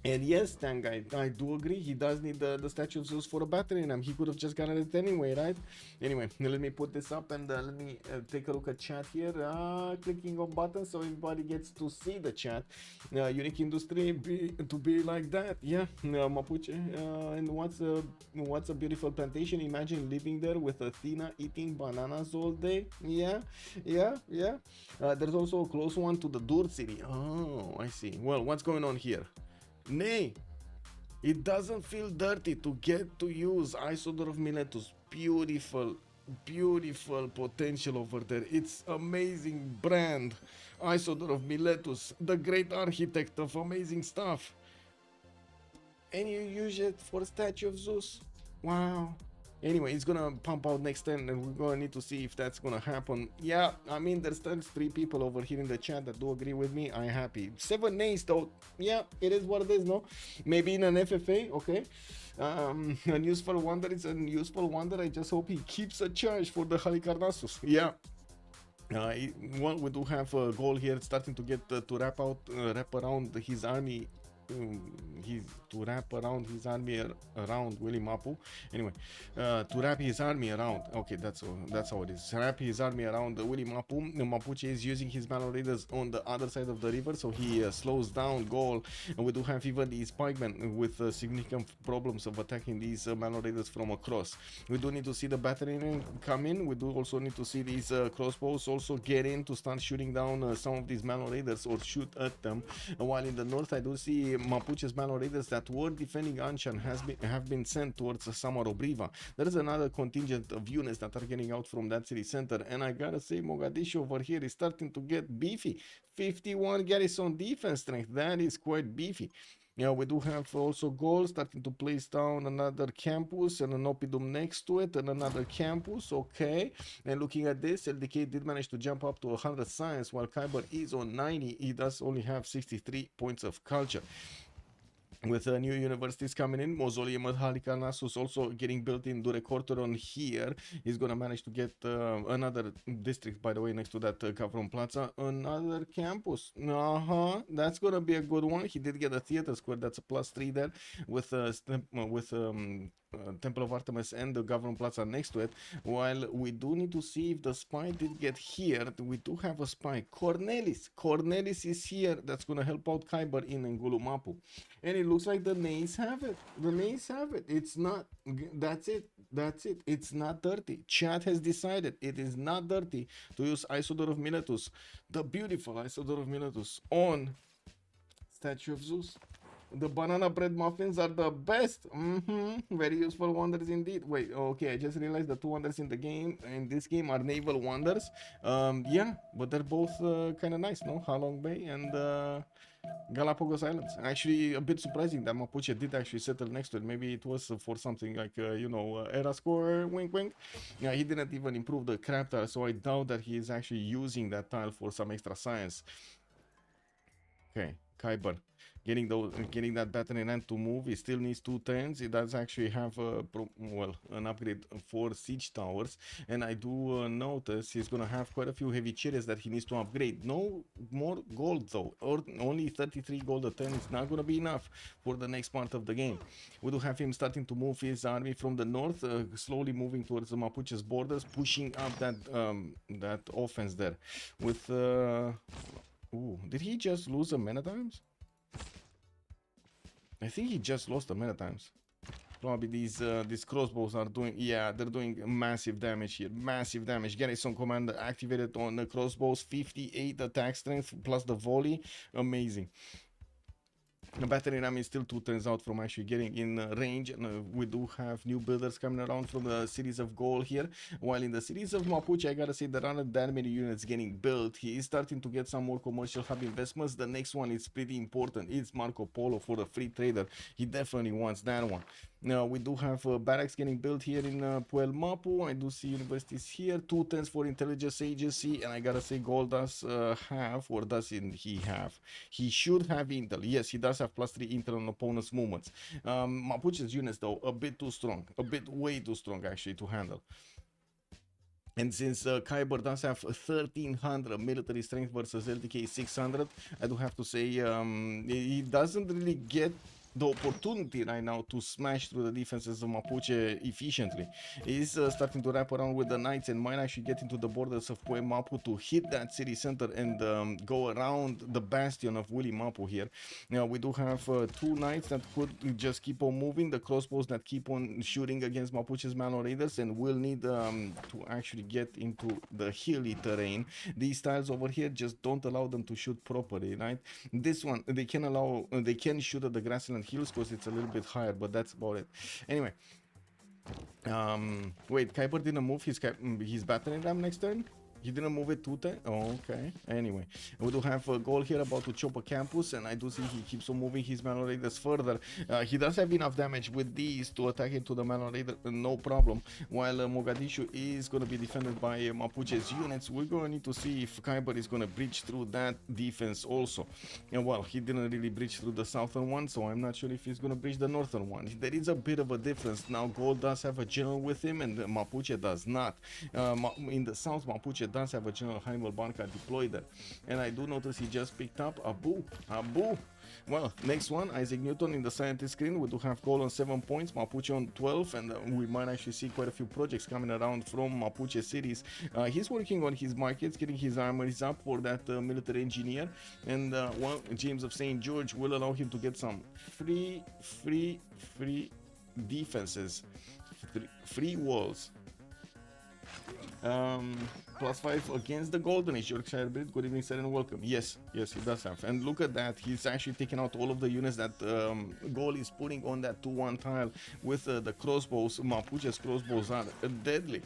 And yes, Tang, I do agree. He does need the statue of Zeus for a battery in him. He could have just gotten it anyway, right? Anyway, let me put this up and let me take a look at chat here. Clicking on buttons so everybody gets to see the chat. Unique industry to be like that. Yeah, Mapuche. And what's a beautiful plantation? Imagine living there with Athena eating bananas all day. Yeah. There's also a close one to the Dur city. Oh, I see. Well, what's going on here? Nay, it doesn't feel dirty to get to use Isodor of Miletus. Beautiful potential over there. It's amazing brand. Isodor of Miletus, the great architect of amazing stuff. And you use it for statue of Zeus. Wow. Anyway, it's gonna pump out next turn, and we're gonna need to see if that's gonna happen. Yeah, I mean, there's still 3 people over here in the chat that do agree with me. I'm happy. 7 nays though. Yeah, it is what it is, no? Maybe in an FFA, okay. A useful wonder is a useful wonder. I just hope he keeps a charge for the Halicarnassus. Yeah. Well, we do have a Goal here starting to get to wrap around his army. To wrap around his army around Willy Mapu. Anyway, to wrap his army around. Okay, that's how it is. Wrap his army around Willy Mapu. Mapuche is using his Mallow Raiders on the other side of the river, so he slows down Goal. And we do have even these pikemen with significant problems of attacking these Mallow Raiders from across. We do need to see the battery come in. We do also need to see these crossbows also get in to start shooting down some of these Mallow Raiders or shoot at them. While in the north, I do see Mapuche's Malo Raiders that were defending Anshan have been sent towards Samarobriva. There is another contingent of units that are getting out from that city center, and I gotta say Mogadishu over here is starting to get beefy. 51 garrison defense strength, that is quite beefy. Yeah, we do have also goals starting to place down another campus and an oppidum next to it and another campus. Okay, and looking at this, LDK did manage to jump up to 100 science while Kiber is on 90. He does only have 63 points of culture. With new universities coming in, Mausoleum at Halikarnassus also getting built in Durecorteron here. He's gonna manage to get another district, by the way, next to that Gavron Plaza, another campus. That's gonna be a good one. He did get a theater square, that's a +3 there, with Temple of Artemis and the Gavron Plaza next to it. While we do need to see if the spy did get here. We do have a spy, Cornelis is here. That's gonna help out Kiber in Ngulumapu. And it looks like the Nays have it. It's not, that's it. It's not dirty. Chat has decided it is not dirty to use Isodor of Miletus, the beautiful Isodor of Miletus, on Statue of Zeus. The banana bread muffins are the best. Very useful wonders indeed. Wait, okay, I just realized the two wonders in this game are naval wonders. Yeah, but they're both kind of nice, no? Halong Bay and Galapagos Islands. Actually, a bit surprising that Mapuche did actually settle next to it. Maybe it was for something like, era score, wink wink. Yeah, he didn't even improve the crab tile, so I doubt that he is actually using that tile for some extra science. Okay, Kiber. Getting that battering ant to move, he still needs 2 turns. It does actually have an upgrade for siege towers, and I do notice he's gonna have quite a few heavy chariots that he needs to upgrade. No more gold though, or only 33 gold a turn is not gonna be enough for the next part of the game. We do have him starting to move his army from the north, slowly moving towards the Mapuche's borders, pushing up that offense there. With did he just lose the many times? I think he just lost the many times. Probably these crossbows are doing, yeah, they're doing massive damage here. Massive damage. Garrison commander activated on the crossbows, 58 attack strength plus the volley. Amazing. The battery ram is still 2 turns out from actually getting in range, and we do have new builders coming around from the cities of gold here. While in the cities of Mapuche, I gotta say there aren't that many units getting built. He is starting to get some more commercial hub investments. The next one is pretty important. It's Marco Polo for the free trader. He definitely wants that one. Now we do have barracks getting built here in Puel Mapu. I do see universities here, 2 turns for intelligence agency, and I gotta say gold does have, or doesn't he have? He should have intel. Yes, he does have +3 intel on opponent's movements. Mapuche's units though, a bit too strong, a bit way too strong actually to handle. And since Kiber does have 1300 military strength versus LTK 600, I do have to say he doesn't really get the opportunity right now to smash through the defenses of Mapuche efficiently. He's starting to wrap around with the knights and might actually get into the borders of Puel Mapu to hit that city center and go around the bastion of Willy Mapu here. Now we do have 2 knights that could just keep on moving, the crossbows that keep on shooting against Mapuche's Malo Raiders, and will need to actually get into the hilly terrain. These tiles over here just don't allow them to shoot properly, right? This one they can shoot at the grassland hills because it's a little bit higher, but that's about it. Anyway, wait, Kiber didn't move his battering ram next turn? He didn't move it 2 times? Oh, okay. Anyway, we do have a goal here about to chop a campus, and I do see he keeps on moving his Malo Raiders further. He does have enough damage with these to attack into the Malo Raider, no problem. While Mogadishu is going to be defended by Mapuche's units, we're going to need to see if Kiber is going to breach through that defense also. And well, he didn't really breach through the southern one, so I'm not sure if he's going to breach the northern one. There is a bit of a difference. Now, Gold does have a general with him, and Mapuche does not. In the south, Mapuche does have a General Hannibal Barca deployed there. And I do notice he just picked up Abu. Well, next one, Isaac Newton in the scientist screen. We do have Gold on 7 points, Mapuche on 12, and we might actually see quite a few projects coming around from Mapuche cities. He's working on his markets, getting his armories up for that military engineer, and well, James of St. George will allow him to get some free defenses, free walls. +5 against the Golden Age. Yorkshire Breed, good evening, sir, and welcome. Yes, yes, he does have. And look at that, he's actually taking out all of the units that Goal is putting on that 2-1 tile with the crossbows. Mapuche's crossbows are deadly.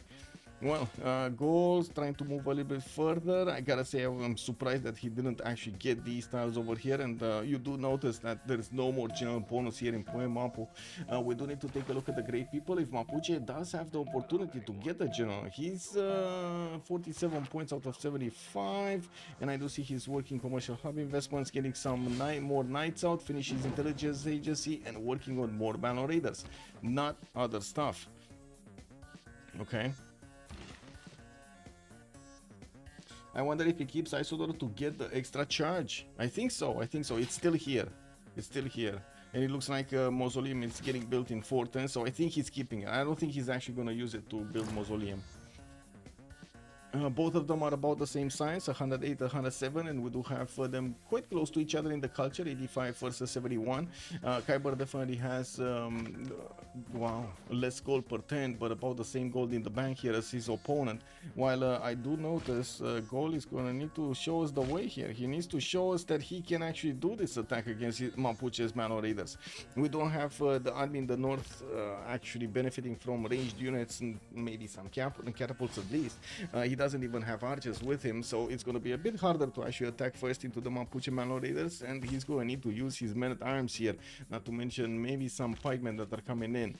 Well, Goals trying to move a little bit further. I gotta say, I'm surprised that he didn't actually get these tiles over here. And you do notice that there's no more general bonus here in Poe Mapu. We do need to take a look at the Great People. If Mapuche does have the opportunity to get the general, he's 47 points out of 75. And I do see he's working commercial hub investments, getting some more knights out, finishing his intelligence agency, and working on more battle raiders, not other stuff. Okay. I wonder if he keeps Isodor to get the extra charge. I think so. It's still here. And it looks like a Mausoleum is getting built in 410, so I think he's keeping it. I don't think he's actually going to use it to build Mausoleum. Both of them are about the same size, 108, 107, and we do have them quite close to each other in the culture, 85 versus 71. Kiber definitely has, wow, less gold per 10, but about the same gold in the bank here as his opponent. While I do notice Gold is going to need to show us the way here. He needs to show us that he can actually do this attack against Mapuche's Mano Raiders. We don't have the army in the north actually benefiting from ranged units and maybe some catapults at least. He doesn't even have archers with him, so it's going to be a bit harder to actually attack first into the Mapuche Mano Raiders, and he's going to need to use his men-at-arms here, not to mention maybe some pikemen that are coming in.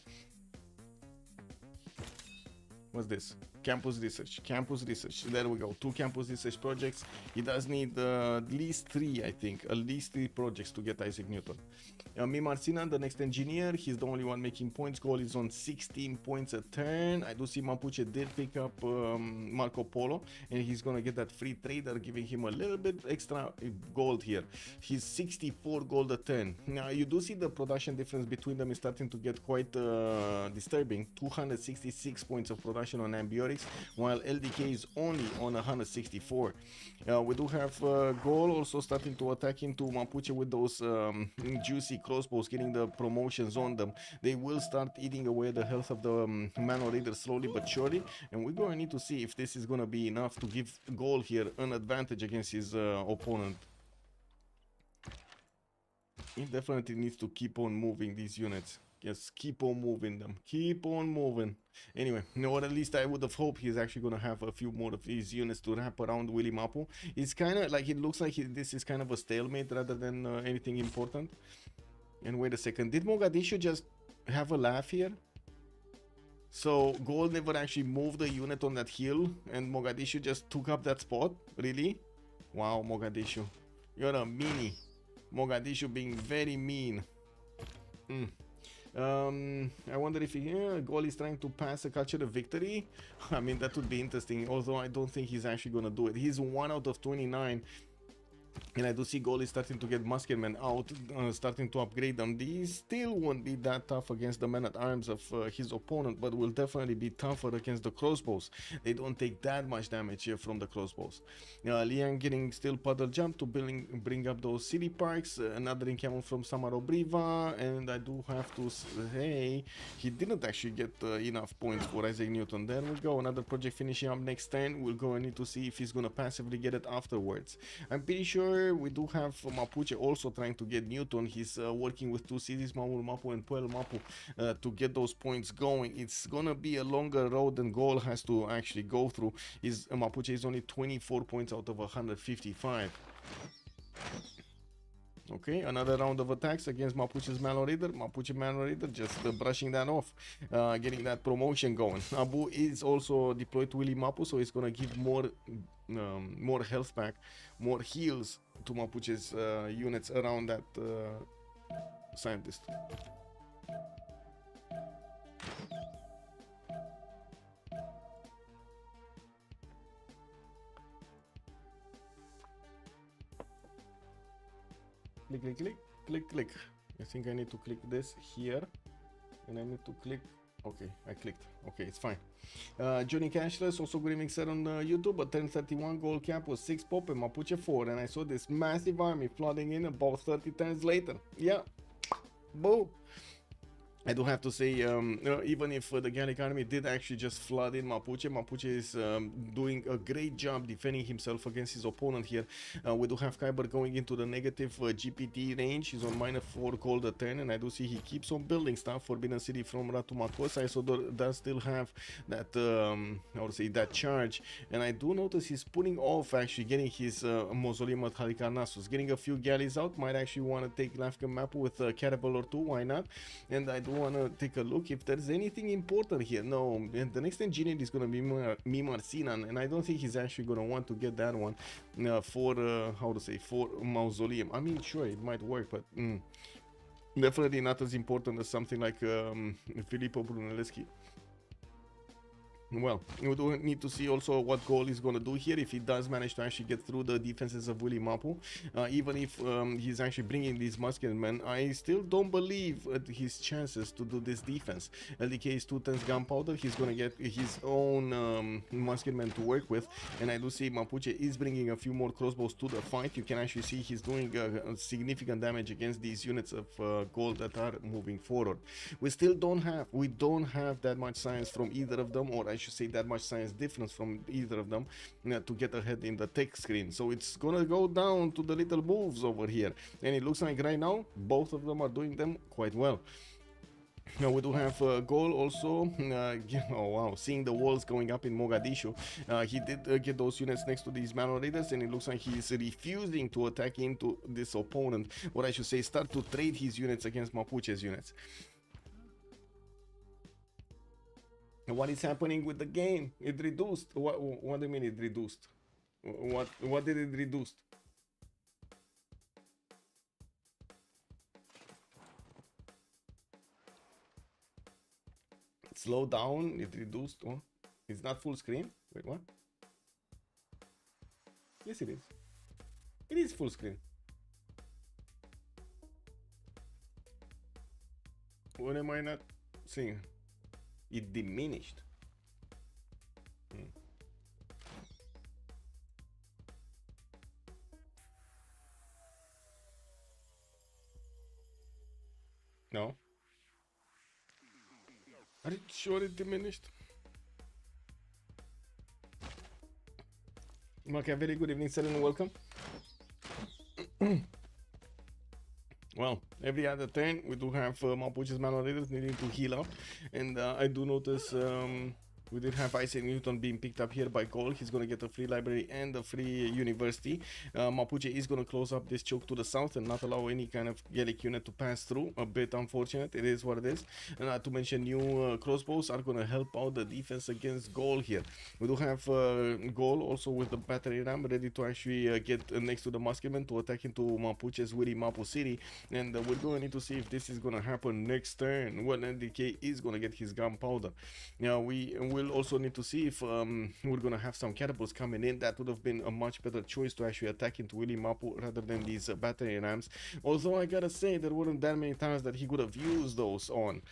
What's this? Campus research. There we go. 2 campus research projects. He does need at least 3, I think. At least 3 projects to get Isaac Newton. Mimar Sinan, the next engineer. He's the only one making points. Goal is on 16 points a turn. I do see Mapuche did pick up Marco Polo, and he's gonna get that free trader, giving him a little bit extra gold here. He's 64 gold a turn. Now you do see the production difference between them is starting to get quite disturbing. 266 points of production on Ambiorix, while LDK is only on 164. We do have Goal also starting to attack into Mapuche with those juicy crossbows, getting the promotions on them. They will start eating away the health of the Mano Raider slowly but surely, and we're going to need to see if this is going to be enough to give Goal here an advantage against his opponent. He definitely needs to keep on moving these units. Yes, keep on moving them. Keep on moving. Anyway, or at least I would have hoped he's actually going to have a few more of these units to wrap around Willy Mapu. It's kind of like, it looks like this is kind of a stalemate rather than anything important. And wait a second, did Mogadishu just have a laugh here? So Gold never actually moved the unit on that hill and Mogadishu just took up that spot? Really? Wow, Mogadishu. You're a meanie. Mogadishu being very mean. I wonder if Goal is trying to pass a culture of victory. I mean, that would be interesting, although I don't think he's actually gonna do it. He's 1 out of 29. And I do see Goal is starting to get Muskelmen out, starting to upgrade them. These still won't be that tough against the men-at-arms of his opponent, but will definitely be tougher against the crossbows. They don't take that much damage here from the crossbows. Liang getting still puddle jump to bring up those city parks. Another encampment from Samaro Briva, and I do have to say he didn't actually get enough points for Isaac Newton. There we go, another project finishing up next turn. We'll go and need to see if he's gonna passively get it afterwards. I'm pretty sure we do have Mapuche also trying to get Newton. He's working with 2 cities, Mamul Mapu and Puel Mapu, to get those points going. It's gonna be a longer road than Goal has to actually go through. Mapuche is only 24 points out of 155. Okay, another round of attacks against Mapuche's Mano Raider. Mapuche Mano Raider just brushing that off, getting that promotion going. Abu is also deployed to Willy Mapu, so it's gonna give more health back, more heals to Mapuche's units around that scientist. Click. I think I need to click this here, and I need to click. Okay, I clicked. Okay, it's fine. Johnny Cashless, also good evening, sir, on YouTube. A 1031 goal cap was 6 pop and Mapuche 4, and I saw this massive army flooding in about 30 turns later. Yeah, boom. I do have to say, even if the Gallic army did actually just flood in Mapuche, Mapuche is doing a great job defending himself against his opponent here. We do have Kiber going into the negative GPT range. He's on -4 gold a turn, and I do see he keeps on building stuff. Forbidden City from Ratu Makosai, so does still have that, how to say, that charge. And I do notice he's putting off actually getting his mausoleum at Halikarnassus. Getting a few galleys out, might actually want to take Lafka map with a caravel or two, why not? And I do want to take a look if there's anything important here. No, and the next engineer is going to be Mimar Sinan, and I don't think he's actually going to want to get that one for, how to say, for Mausoleum. I mean, sure, it might work, but definitely not as important as something like Filippo Brunelleschi. Well, we do need to see also what goal he's going to do here, if he does manage to actually get through the defenses of Willy Mapu. Even if he's actually bringing these musketmen, I still don't believe his chances to do this defense. LDK is 2 tons gunpowder, he's going to get his own musketmen to work with, and I do see Mapuche is bringing a few more crossbows to the fight. You can actually see he's doing significant damage against these units of gold that are moving forward. We don't have that much science from either of them, or I should say that much science difference from either of them to get ahead in the tech screen. So it's gonna go down to the little moves over here, and it looks like right now both of them are doing them quite well. Now we do have a goal also. Oh wow, seeing the walls going up in Mogadishu. He did get those units next to these Manor Raiders, and it looks like he's refusing to attack into this opponent, or I should say start to trade his units against Mapuche's units. What is happening with the game? It reduced. What do you mean it reduced? What did it reduce? Slow down. It reduced. Oh, it's not full screen. Wait, what? Yes, it is. It is full screen. What am I not seeing? It diminished. No. Are you sure it diminished? Okay, very good evening, sir, and welcome. Well, every other turn we do have Mapuche's Manor Raiders needing to heal up, and I do notice we did have Isaac Newton being picked up here by Gold. He's going to get a free library and a free university. Mapuche is going to close up this choke to the south and not allow any kind of Gallic unit to pass through. A bit unfortunate, it is what it is. And not to mention, new crossbows are going to help out the defense against Gold here. We do have Gold also with the battery ram ready to actually get next to the musketman to attack into Mapuche's Willy Mapu City. And we're going to need to see if this is going to happen next turn. Well, NDK is going to get his gunpowder. Now, we will also need to see if we're gonna have some catapults coming in. That would have been a much better choice to actually attack into Willy Mapu rather than these battery rams. Although I gotta say, there weren't that many times that he could have used those on.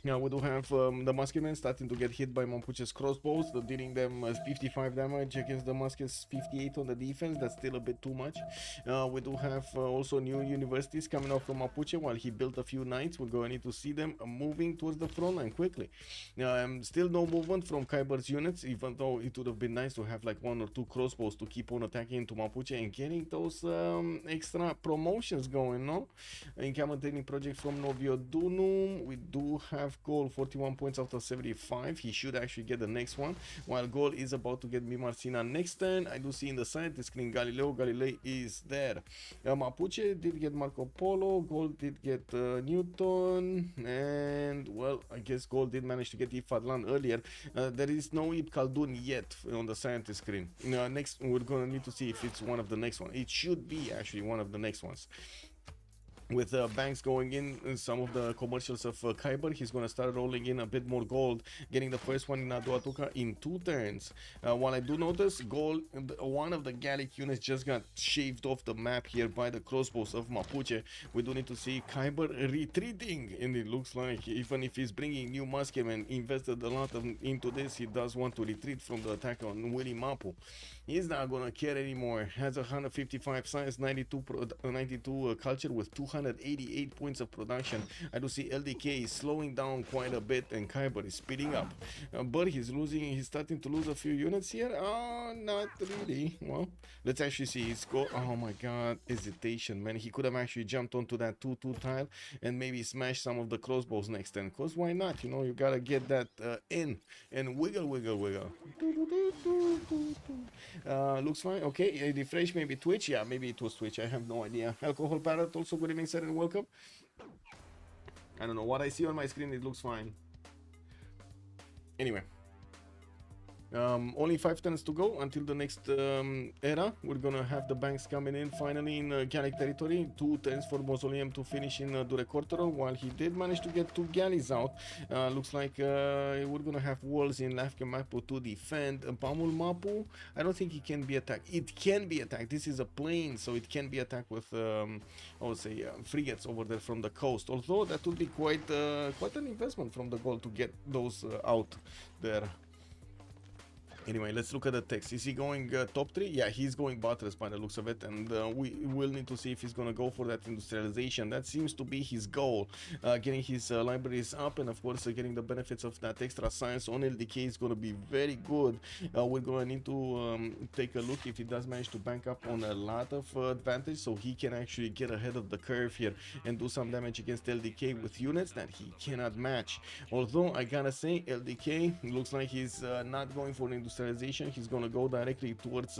Now we do have the musketmen starting to get hit by Mapuche's crossbows, dealing them 55 damage against the muskets, 58 on the defense. That's still a bit too much. We do have also new universities coming out from Mapuche. While he built a few knights, we're going to need to see them moving towards the front line quickly. Still no movement from Kiber's units, even though it would have been nice to have like 1 or 2 crossbows to keep on attacking into Mapuche and getting those extra promotions going, no? Encampment training project from Novio Dunum. We do have Goal 41 points out of 75. He should actually get the next one, while Goal is about to get Mimarcina next turn. I do see in the side the screen Galilei is there. Mapuche did get Marco Polo, Goal did get Newton, and well, I guess Goal did manage to get Ifadlan earlier. There is no Ib Khaldun yet on the scientist screen. Next we're gonna need to see if it's one of the next one. It should be actually one of the next ones. With banks going in some of the commercials of Kiber, he's going to start rolling in a bit more gold, getting the first one in Aduatuca in 2 turns. While I do notice gold, one of the Gallic units just got shaved off the map here by the crossbows of Mapuche. We do need to see Kiber retreating, and it looks like even if he's bringing new musketmen, invested a lot into this, he does want to retreat from the attack on Willy Mapu. He's not going to care anymore. Has 155 science, 92 culture with 200 288 points of production. I do see LDK is slowing down quite a bit and Kiber is speeding up. But he's starting to lose a few units here. Oh, not really. Well, let's actually see his score. Oh my god, hesitation, man. He could have actually jumped onto that 2-2 tile and maybe smash some of the crossbows next turn. Because why not? You know, you gotta get that in and wiggle. Looks fine. Okay, refresh, maybe Twitch. Yeah, maybe it was Twitch. I have no idea. Alcohol Parrot, also good evening, sir, and welcome. I don't know what I see on my screen. It looks fine. Anyway. Only 5 turns to go until the next era. We're gonna have the banks coming in finally in Gallic territory. 2 turns for Mausoleum to finish in Durecortoro, while he did manage to get 2 galleys out. Looks like we're gonna have walls in Lafke Mapu to defend. Pamul Mapu, I don't think it can be attacked. It can be attacked. This is a plain, so it can be attacked with I would say frigates over there from the coast. Although that would be quite an investment from the goal to get those out there. Anyway, let's look at the text. Is he going top 3? Yeah, he's going buttress by the looks of it, and we will need to see if he's going to go for that industrialization. That seems to be his goal, getting his libraries up, and of course getting the benefits of that extra science on LDK is going to be very good. We're going to need to take a look if he does manage to bank up on a lot of advantage, so he can actually get ahead of the curve here and do some damage against LDK with units that he cannot match. Although I gotta say, LDK looks like he's not going for an industrialization. He's gonna go directly towards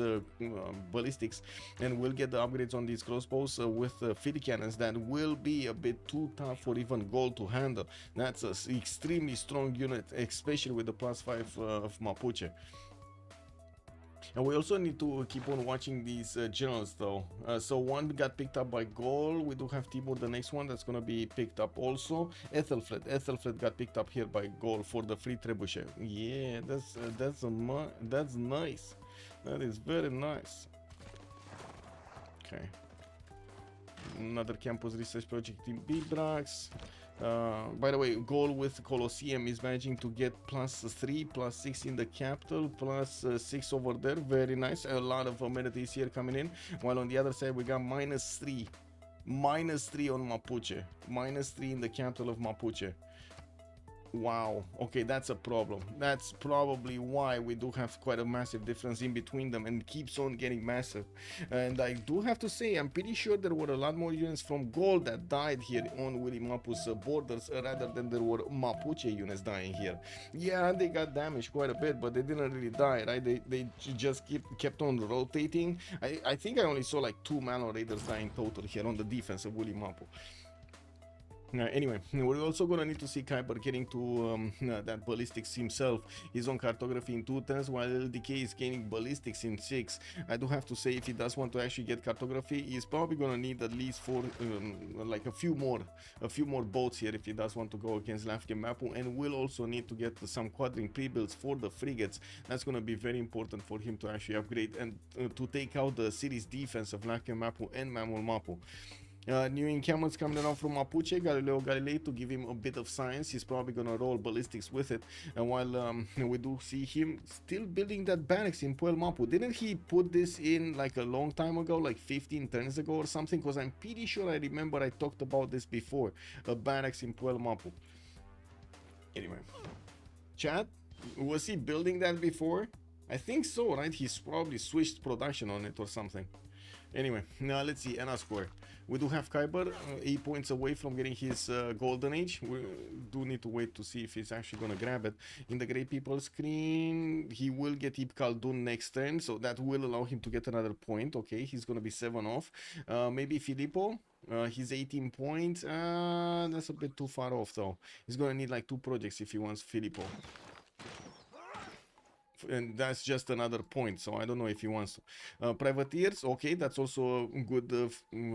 ballistics, and we'll get the upgrades on these crossbows with field cannons that will be a bit too tough for even gold to handle. That's an extremely strong unit, especially with the +5 of Mapuche. And we also need to keep on watching these generals though. So one got picked up by Gaul. We do have Timur, the next one that's gonna be picked up also. Ethelfled got picked up here by Gaul for the free trebuchet. Yeah, that's nice. That is very nice. Okay. Another campus research project in Bibrax. By the way, goal with Colosseum is managing to get +3, +6 in the capital, +6 over there. Very nice. A lot of amenities here coming in. While on the other side, we got -3. -3 on Mapuche. -3 in the capital of Mapuche. Wow, okay, that's a problem. That's probably why we do have quite a massive difference in between them, and keeps on getting massive. And I do have to say, I'm pretty sure there were a lot more units from Gold that died here on Willy Mapu's borders rather than there were Mapuche units dying here. Yeah, they got damaged quite a bit, but they didn't really die, right? They just kept on rotating. I think I only saw like 2 Malon Raiders dying total here on the defense of Willy Mapu. Anyway, we're also gonna need to see Kiber getting to that ballistics himself. He's on cartography in 2 turns, while LDK is gaining ballistics in 6. I do have to say, if he does want to actually get cartography, he's probably gonna need at least 4, like a few more boats here if he does want to go against Lafke Mapu, and will also need to get some quadring pre-builds for the frigates. That's gonna be very important for him to actually upgrade and to take out the city's defense of Lafke Mapu and Mamul Mapu. New encampments coming around from Mapuche, Galileo Galilei, to give him a bit of science. He's probably gonna roll ballistics with it. And while we do see him still building that barracks in Puel Mapu. Didn't he put this in like a long time ago, like 15 turns ago or something? Because I'm pretty sure I remember I talked about this before. A barracks in Puel Mapu. Anyway, chat, was he building that before? I think so, right? He's probably switched production on it or something. Anyway, now let's see Anna score. We do have Kiber 8 points away from getting his golden age. We do need to wait to see if he's actually gonna grab it. In the Great People screen, he will get Ibn Khaldun next turn, so that will allow him to get another point. Okay, he's gonna be 7 off. Maybe Filippo. He's 18 points. That's a bit too far off though. He's gonna need like 2 projects if he wants Filippo. And that's just another point, so I don't know if he wants to. Privateers, okay, that's also a good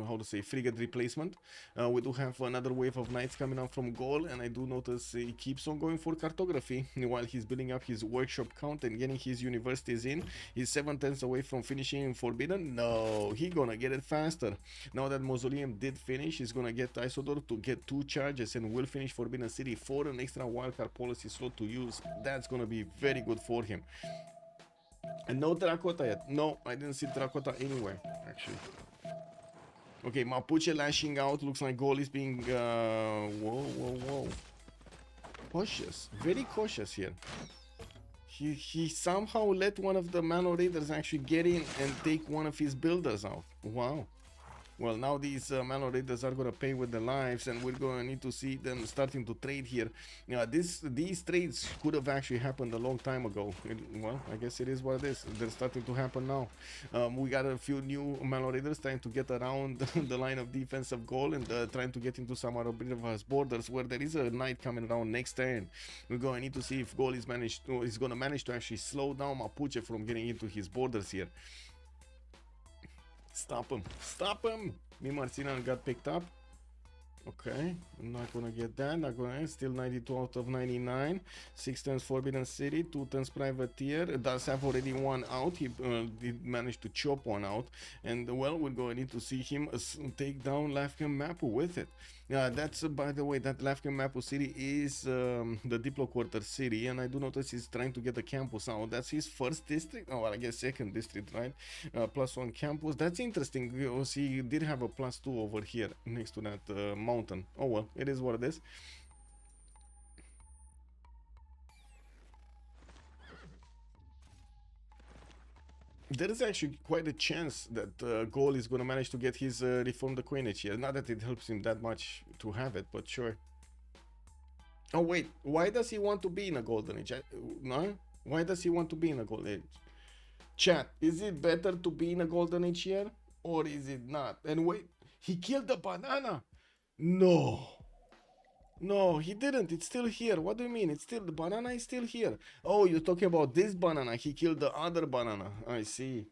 how to say, frigate replacement. We do have another wave of knights coming out from Gaul, and I do notice he keeps on going for cartography while he's building up his workshop count and getting his universities in. He's 7 turns away from finishing in Forbidden. No, he gonna get it faster. Now that Mausoleum did finish, he's gonna get Isodor to get 2 charges and will finish Forbidden City for an extra wildcard policy slot to use. That's gonna be very good for him. And no terracotta yet. No, I didn't see terracotta anywhere, actually. Okay, Mapuche lashing out. Looks like goal is being whoa. Cautious, very cautious here. He somehow let one of the Mano Raiders actually get in and take one of his builders out. Wow. Well, now these Mano Raiders are gonna pay with their lives, and we're gonna need to see them starting to trade here. These trades could have actually happened a long time ago. Well, I guess it is what it is. They're starting to happen now. We got a few new Mano Raiders trying to get around the line of defense of goal and trying to get into some other bit of us borders where there is a knight coming around next turn. We're gonna need to see if goal is gonna manage to actually slow down Mapuche from getting into his borders here. Stop him. Stop him. Me Marcinan got picked up. Okay, I'm not gonna get that. Not gonna. Still 92 out of 99. 6 turns Forbidden City, 2 turns Privateer. Does have already one out. He did manage to chop one out. And well, we're going to need to see him take down Lafken Mapu with it. That's by the way, that Lafken Mapu city is the Diplo Quarter city, and I do notice he's trying to get the campus out. That's his first district. Oh, well, I guess second district, right? +1 campus. That's interesting. He did have a +2 over here next to that mountain. Oh well, it is what it is. There is actually quite a chance that Goal is going to manage to get his Reform the Coinage here. Not that it helps him that much to have it, but sure. Oh wait, why does he want to be in a Golden Age? No? Why does he want to be in a Golden Age? Chat, is it better to be in a Golden Age here? Or is it not? And wait, he killed the banana! No! No, he didn't. It's still here. What do you mean? It's still, the banana is still here. Oh, you're talking about this banana. He killed the other banana. I see.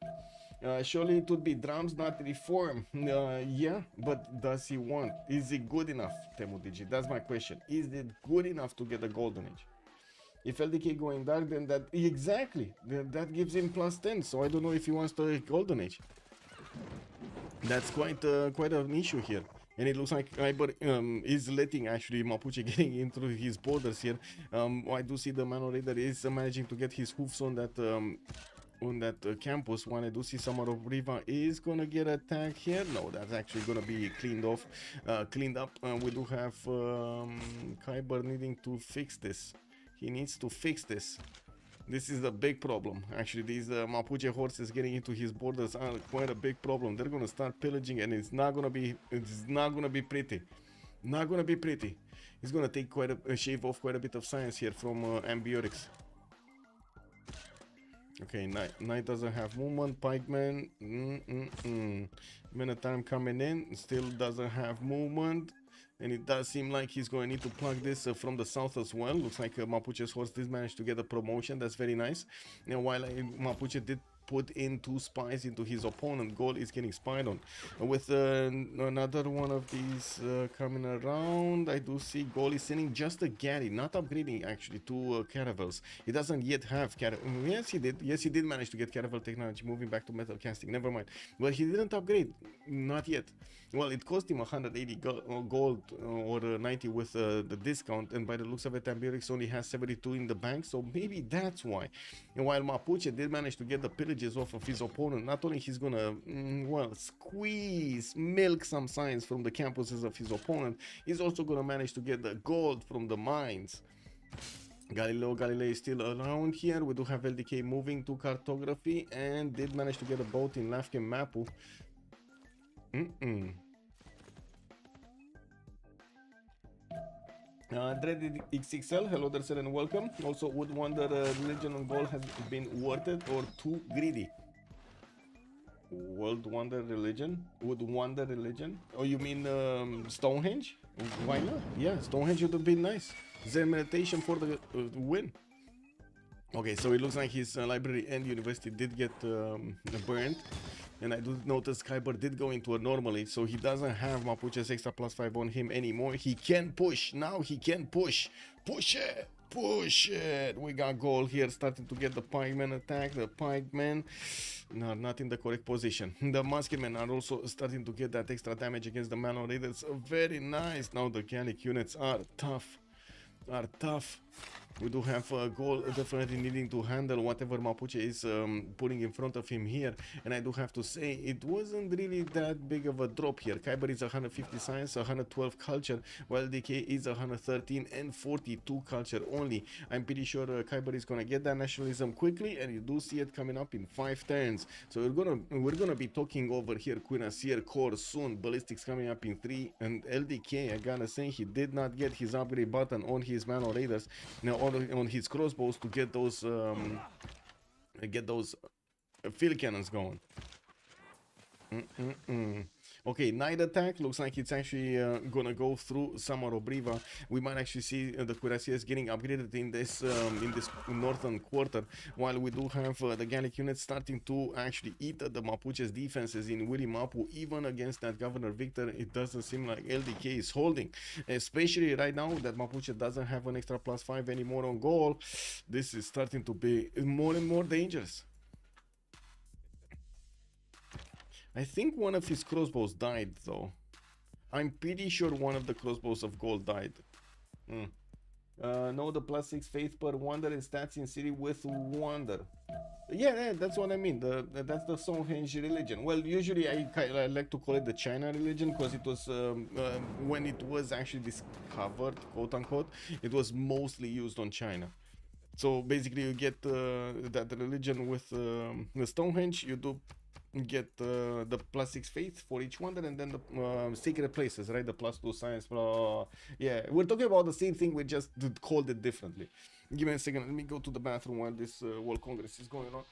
Surely it would be drums, not reform. Yeah, but does he want? Is it good enough, Temudigi? That's my question. Is it good enough to get a Golden Age? If LDK going dark, then that, exactly, that gives him +10. So I don't know if he wants the Golden Age. That's quite an issue here. And it looks like Kiber is letting actually Mapuche getting into his borders here. I do see the Mano Raider is managing to get his hoofs on that campus. When I do see someone of Riva is gonna get attacked here. No, that's actually gonna be cleaned up. We do have Kiber needing to fix this. He needs to fix this. This is a big problem. Actually, these Mapuche horses getting into his borders are quite a big problem. They're gonna start pillaging, and it's not gonna be pretty. Not gonna be pretty. It's gonna take quite a shave off quite a bit of science here from Ambiotics. Okay, Knight doesn't have movement. Pikeman, Minotaur coming in, still doesn't have movement. And it does seem like he's going to need to plug this from the south as well. Looks like Mapuche's horse did manage to get a promotion. That's very nice. And while Mapuche did put in 2 spies into his opponent, Goal is getting spied on. With another one of these coming around, I do see Goal is sending just a Gary, not upgrading actually to Caravels. He doesn't yet have Caravel. Yes, he did. Yes, he did manage to get Caravel technology, moving back to metal casting. Never mind. But he didn't upgrade. Not yet. Well, it cost him 180 gold or 90 with the discount, and by the looks of it, Ambirix only has 72 in the bank, so maybe that's why. And while Mapuche did manage to get the pillages off of his opponent, not only he's gonna, well, milk some science from the campuses of his opponent, he's also gonna manage to get the gold from the mines. Galilei is still around here. We do have LDK moving to cartography and did manage to get a boat in Lafken Mapu. Dreaded XXL, hello there, sir, and welcome. Also, would wonder religion on Goal has been worth it or too greedy? World Wonder Religion? Would wonder religion? Oh, you mean Stonehenge? Why not? Yeah, Stonehenge would have been nice. Zen meditation for the win. Okay, so it looks like his library and university did get burned. And I do notice Kiber did go into a normal age, so he doesn't have Mapuche's extra +5 on him anymore. He can push. Now he can push. Push it. Push it. We got Goal here starting to get the pikemen attack. The pikemen, no, not in the correct position. The musketmen are also starting to get that extra damage against the Mano Raiders. Very nice. Now the Gallic units are tough. We do have goal definitely needing to handle whatever Mapuche is putting in front of him here, and I do have to say it wasn't really that big of a drop here. Kiber is 150 science, 112 culture, while DK is 113 and 42 culture only. I'm pretty sure Kiber is gonna get that nationalism quickly, and you do see it coming up in 5 turns. So we're gonna be talking over here Cuirassier core soon. Ballistics coming up in 3, and LDK, I gotta say, he did not get his upgrade button on his Mano Raiders, now on his crossbows to get those field cannons going. Okay, night attack looks like it's actually gonna go through Samarobriva. We might actually see the cuirassiers getting upgraded in this northern quarter, while we do have the Gallic units starting to actually eat the Mapuche's defenses in Willy Mapu. Even against that Governor Victor, it doesn't seem like LDK is holding, especially right now that Mapuche doesn't have an extra +5 anymore on goal. This is starting to be more and more dangerous. I think one of his crossbows died, though. I'm pretty sure one of the crossbows of gold died. No, the +6 faith per wonder and stats in city with wonder. Yeah, that's what I mean. That's the Stonehenge religion. Well, usually I like to call it the China religion, because it was when it was actually discovered, quote unquote, it was mostly used on China. So basically, you get that religion with the Stonehenge. You do get the +6 faith for each wonder, and then the sacred places, right? The +2 science. Yeah, we're talking about the same thing, we just called it differently. Give me a second, let me go to the bathroom while this World Congress is going on.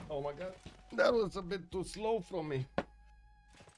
Oh my god, that was a bit too slow from me.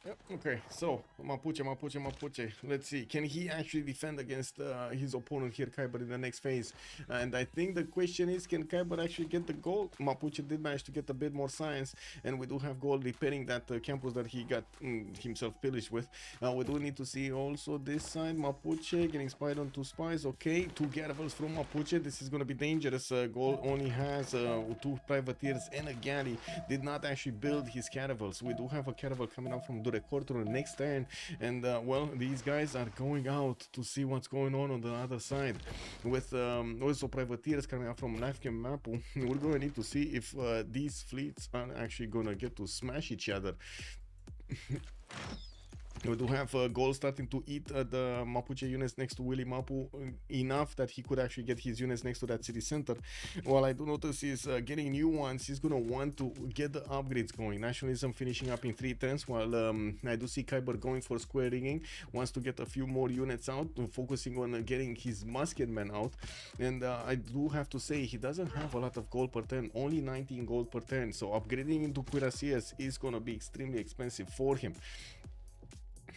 Yep, okay, so Mapuche. Let's see, can he actually defend against his opponent here, Kiber, in the next phase? And I think the question is, can Kiber actually get the gold? Mapuche did manage to get a bit more science, and we do have gold repairing that campus that he got himself pillaged with. We do need to see also this side, Mapuche getting spied on 2 spies. Okay, 2 caravels from Mapuche. This is going to be dangerous. Gold only has 2 privateers and a galley. Did not actually build his caravels. We do have a caravel coming up from Durecorto next turn, and well, these guys are going out to see what's going on the other side, with also privateers coming out from Lafken Mapu. We're going to need to see if these fleets are actually going to get to smash each other. We do have gold starting to eat the Mapuche units next to Willy Mapu enough that he could actually get his units next to that city center. While I do notice he's getting new ones, he's gonna want to get the upgrades going. Nationalism finishing up in 3 turns, while I do see Kiber going for square rigging, wants to get a few more units out, focusing on getting his musketmen out. And I do have to say, he doesn't have a lot of gold per turn, only 19 gold per turn, so upgrading into cuirassiers is gonna be extremely expensive for him.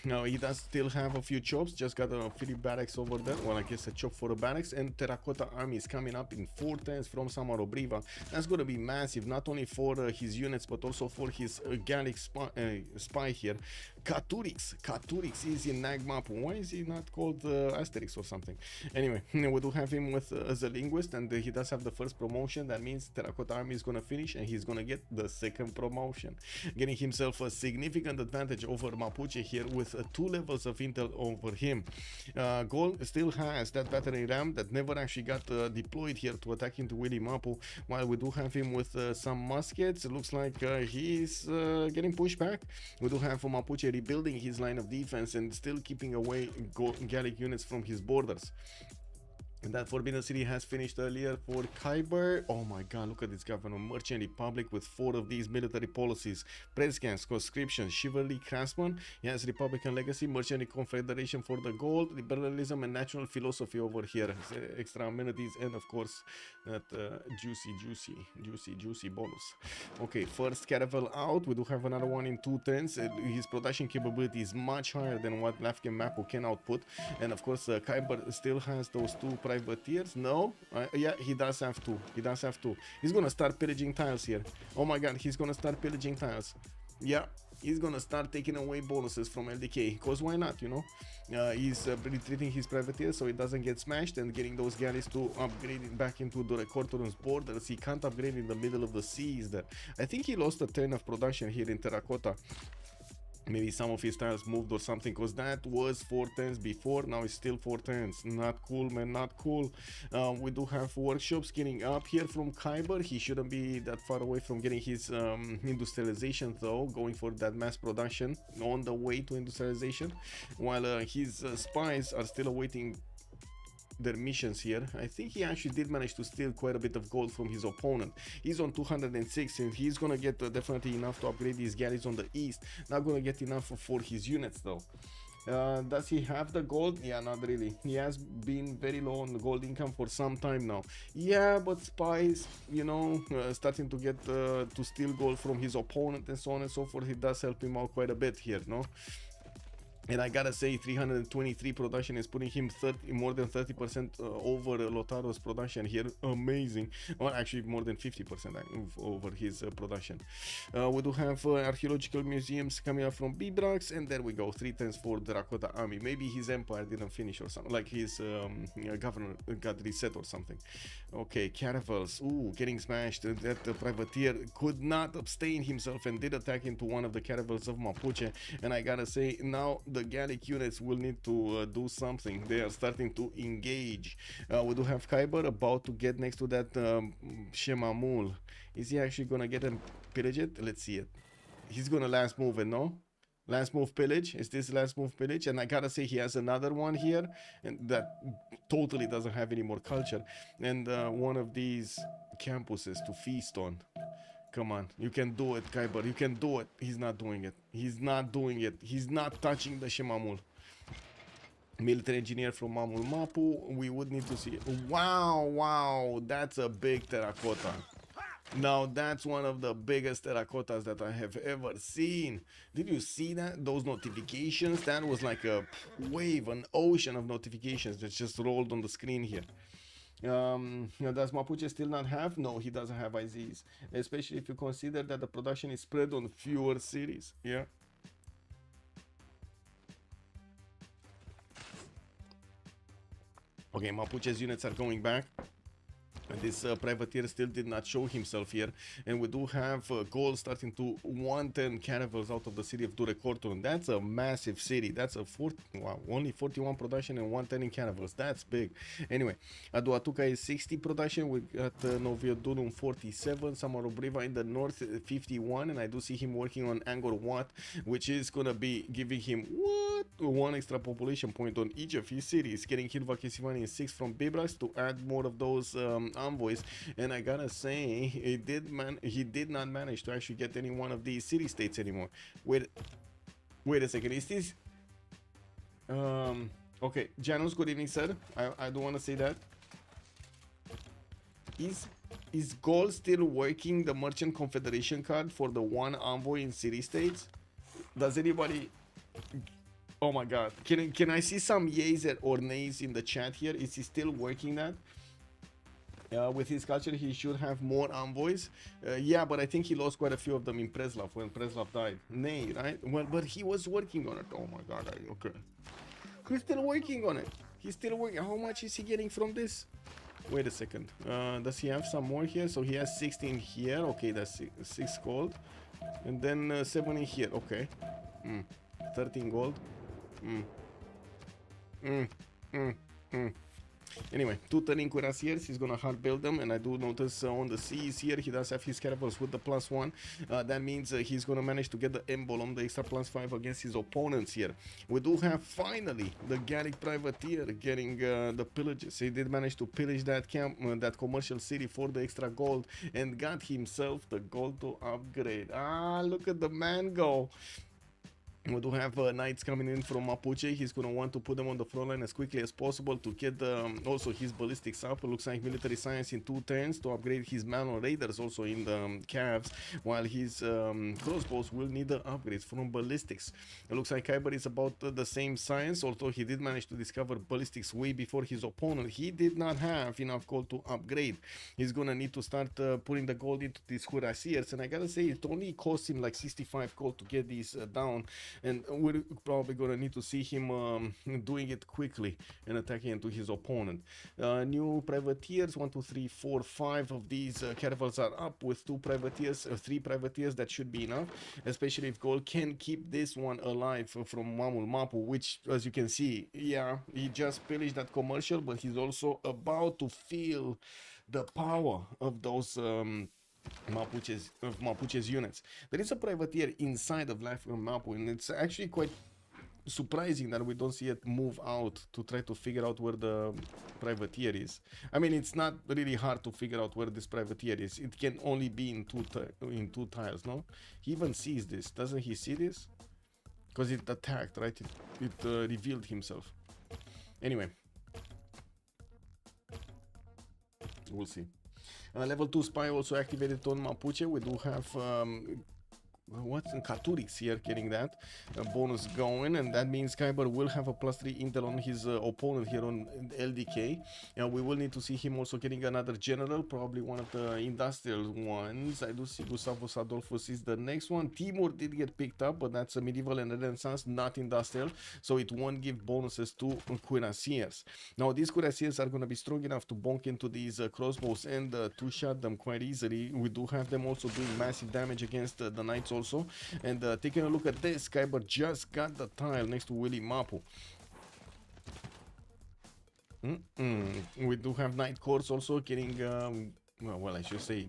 Now he does still have a few chops, just got a free barracks over there. Well, I guess a chop for a barracks, and Terracotta Army is coming up in 4 turns from Samarobriva. That's gonna be massive, not only for his units, but also for his Gallic spy here. Katurix is in Nag map. Why is he not called Asterix or something? Anyway, we do have him with as a linguist, and he does have the first promotion. That means Terracotta Army is gonna finish, and he's gonna get the second promotion, getting himself a significant advantage over Mapuche here with 2 levels of intel over him. Gold still has that battering ram that never actually got deployed here to attack into Willy Mapu, while we do have him with some muskets. It looks like he's getting pushed back. We do have Mapuche rebuilding his line of defense and still keeping away Gallic units from his borders. And that Forbidden City has finished earlier for Kiber. Oh my god, look at this government. Merchant Republic with 4 of these military policies. Prescans, conscription, chivalry, craftsman. He has Republican legacy, merchant confederation for the gold, liberalism and national philosophy over here. Extra amenities and of course that juicy bonus. Okay, first caravel out. We do have another one in 2 turns. His production capability is much higher than what Lafken Mapu can output. And of course Kiber still has those 2 privateers. No, yeah, he does have to. He's gonna start pillaging tiles here. Oh my god, he's gonna start pillaging tiles. Yeah, he's gonna start taking away bonuses from LDK, because why not, you know? He's retreating his privateers so it doesn't get smashed, and getting those galleys to upgrade it back into the Recortorum's borders. He can't upgrade in the middle of the seas there. I think he lost a turn of production here in Terracotta. Maybe some of his tiles moved or something, because that was 4 turns before. Now it's still 4 turns. Not cool, man, not cool. We do have workshops getting up here from Kiber. He shouldn't be that far away from getting his industrialization though, going for that mass production on the way to industrialization, while his spies are still awaiting their missions here. I think he actually did manage to steal quite a bit of gold from his opponent. He's on 206, and he's gonna get definitely enough to upgrade his galleys on the east. Not gonna get enough for his units though. Does he have the gold? Yeah, not really. He has been very low on the gold income for some time now. Yeah, but spies, you know, starting to get to steal gold from his opponent and so on and so forth, it does help him out quite a bit here, no? And I gotta say, 323 production is putting him more than 30% over Lotaro's production here. Amazing. Well, actually more than 50% over his production. We do have archaeological museums coming up from Bibrax, and there we go, 3 turns for the Terracotta Army. Maybe his empire didn't finish or something, like his governor got reset or something. Okay, caravels. Ooh, getting smashed. That privateer could not abstain himself and did attack into one of the caravels of Mapuche. And I gotta say, now the Gallic units will need to do something. They are starting to engage. We do have Kiber about to get next to that Shemamul. Is he actually gonna get and pillage it? Let's see it. He's gonna last move it, no? Last move pillage. Is this last move pillage? And I gotta say, he has another one here, and that totally doesn't have any more culture. And one of these campuses to feast on. Come on, you can do it, Kiber. You can do it. He's not doing it. He's not doing it. He's not touching the Shemamul. Military engineer from Mamul Mapu. We would need to see it. Wow, that's a big terracotta. Now that's one of the biggest terracottas that I have ever seen. Did you see that? Those notifications? That was like a wave, an ocean of notifications that just rolled on the screen here. Does Mapuche still not have? No, he doesn't have IZs, especially if you consider that the production is spread on fewer cities. Yeah. Okay, Mapuche's units are going back. This privateer still did not show himself here, and we do have gold starting to 110 caravels out of the city of Durecorton. That's a massive city. That's a only 41 production and 110 in caravels. That's big. Anyway, Aduatuca is 60 production. We got Noviodunum 47, Samarobriva in the north 51, and I do see him working on Angkor Wat, which is gonna be giving him one extra population point on each of his cities, getting Hilva Kesivani in 6 from Bibras to add more of those envoys. And I gotta say, he did not manage to actually get any one of these city states anymore. Wait a second, is this okay, Janus, good evening, sir. I don't want to say that. Is Gold still working the Merchant Confederation card for the one envoy in city states? Does anybody Oh my god. Can I see some yays or nays in the chat here? Is he still working that? With his culture, he should have more envoys. Yeah, but I think he lost quite a few of them in Preslav when Preslav died. Nay, right? Well, but he was working on it. Oh my god, okay. He's still working on it. He's still working. How much is he getting from this? Wait a second. Does he have some more here? So he has 16 here. Okay, that's 6 gold. And then 7 in here. Okay. 13 gold. Anyway, 2 turning cuirassiers, he's gonna hard build them, and I do notice on the seas here he does have his caravels with the +1. That means he's gonna manage to get the emblem, the extra +5 against his opponents here. We do have finally the Gallic privateer getting the pillages. He did manage to pillage that camp, that commercial city for the extra gold, and got himself the gold to upgrade. Ah, look at the man go. We do have knights coming in from Mapuche. He's going to want to put them on the front line as quickly as possible to get also his ballistics up. It looks like military science in 2 turns to upgrade his manual raiders also in the calves, while his crossbows will need the upgrades from ballistics. It looks like Kiber is about the same science, although he did manage to discover ballistics way before his opponent. He did not have enough gold to upgrade. He's going to need to start putting the gold into these cuirassiers, and I gotta say it only cost him like 65 gold to get these down. And we're probably gonna need to see him doing it quickly and attacking into his opponent. New privateers, 1, 2, 3, 4, 5 of these caravels are up with 2 privateers, 3 privateers. That should be enough, especially if Gold can keep this one alive from Mamul Mapu, which, as you can see, yeah, he just pillaged that commercial, but he's also about to feel the power of those Mapuche's units. There is a privateer inside of Life from Mapu, and it's actually quite surprising that we don't see it move out to try to figure out where the privateer is. I mean, it's not really hard to figure out where this privateer is. It can only be in two tiles, no? He even sees this. Doesn't he see this? Because it attacked, right? It revealed himself. Anyway. We'll see. Level 2 spy also activated on Mapuche. We do have what's in Katurix here getting that bonus going, and that means Kiber will have a +3 intel on his opponent here on LDK. We will need to see him also getting another general, probably one of the industrial ones. I do see Gustavus Adolphus is the next one. Timur did get picked up, but that's a medieval and renaissance, not industrial, so it won't give bonuses to cuirassiers. Now these cuirassiers are going to be strong enough to bonk into these crossbows and to shot them quite easily. We do have them also doing massive damage against the knights also. And taking a look at this, Kiber just got the tile next to Willy Mapu. We do have Knight Courts also getting well, I should say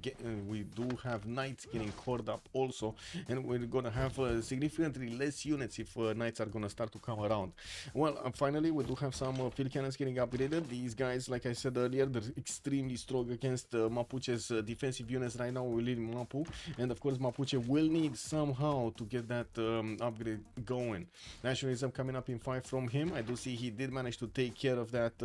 we do have knights getting cored up also, and we're gonna have significantly less units if knights are gonna start to come around. Well, finally we do have some field cannons getting upgraded. These guys, like I said earlier, they're extremely strong against Mapuche's defensive units right now. We're leading Mapu, and of course Mapuche will need somehow to get that upgrade going. Nationalism coming up in 5 from him. I do see he did manage to take care of that